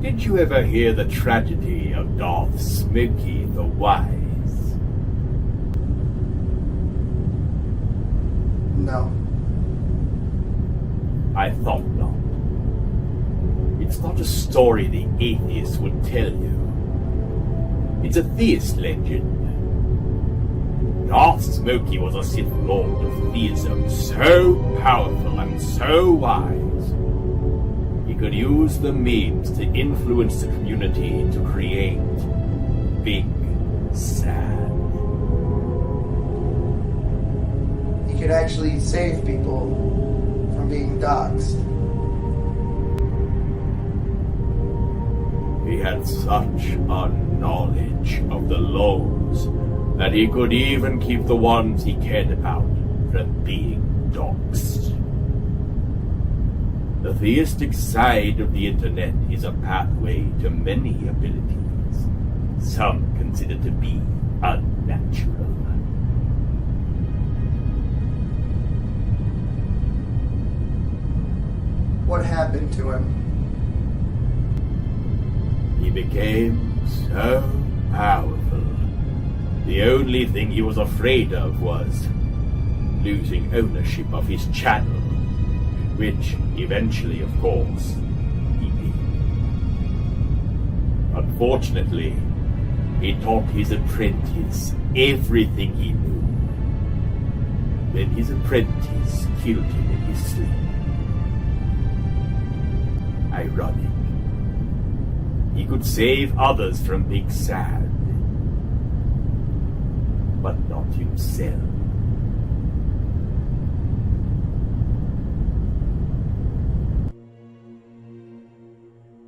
Did you ever hear the tragedy of Darth Smokey the Wise? No. I thought not. It's not a story the atheist would tell you. It's a theist legend. Darth Smokey was a Sith Lord of theism, so powerful and so wise. He could use the memes to influence the community to create Big Sad. He could actually save people from being doxxed. He had such a knowledge of the laws that he could even keep the ones he cared about from being doxxed. The theistic side of the internet is a pathway to many abilities, some considered to be unnatural. What happened to him? He became so powerful. The only thing he was afraid of was losing ownership of his channel, which eventually, of course, he did. Unfortunately, he taught his apprentice everything he knew. Then his apprentice killed him in his sleep. Ironic. He could save others from Big Sad, but not himself.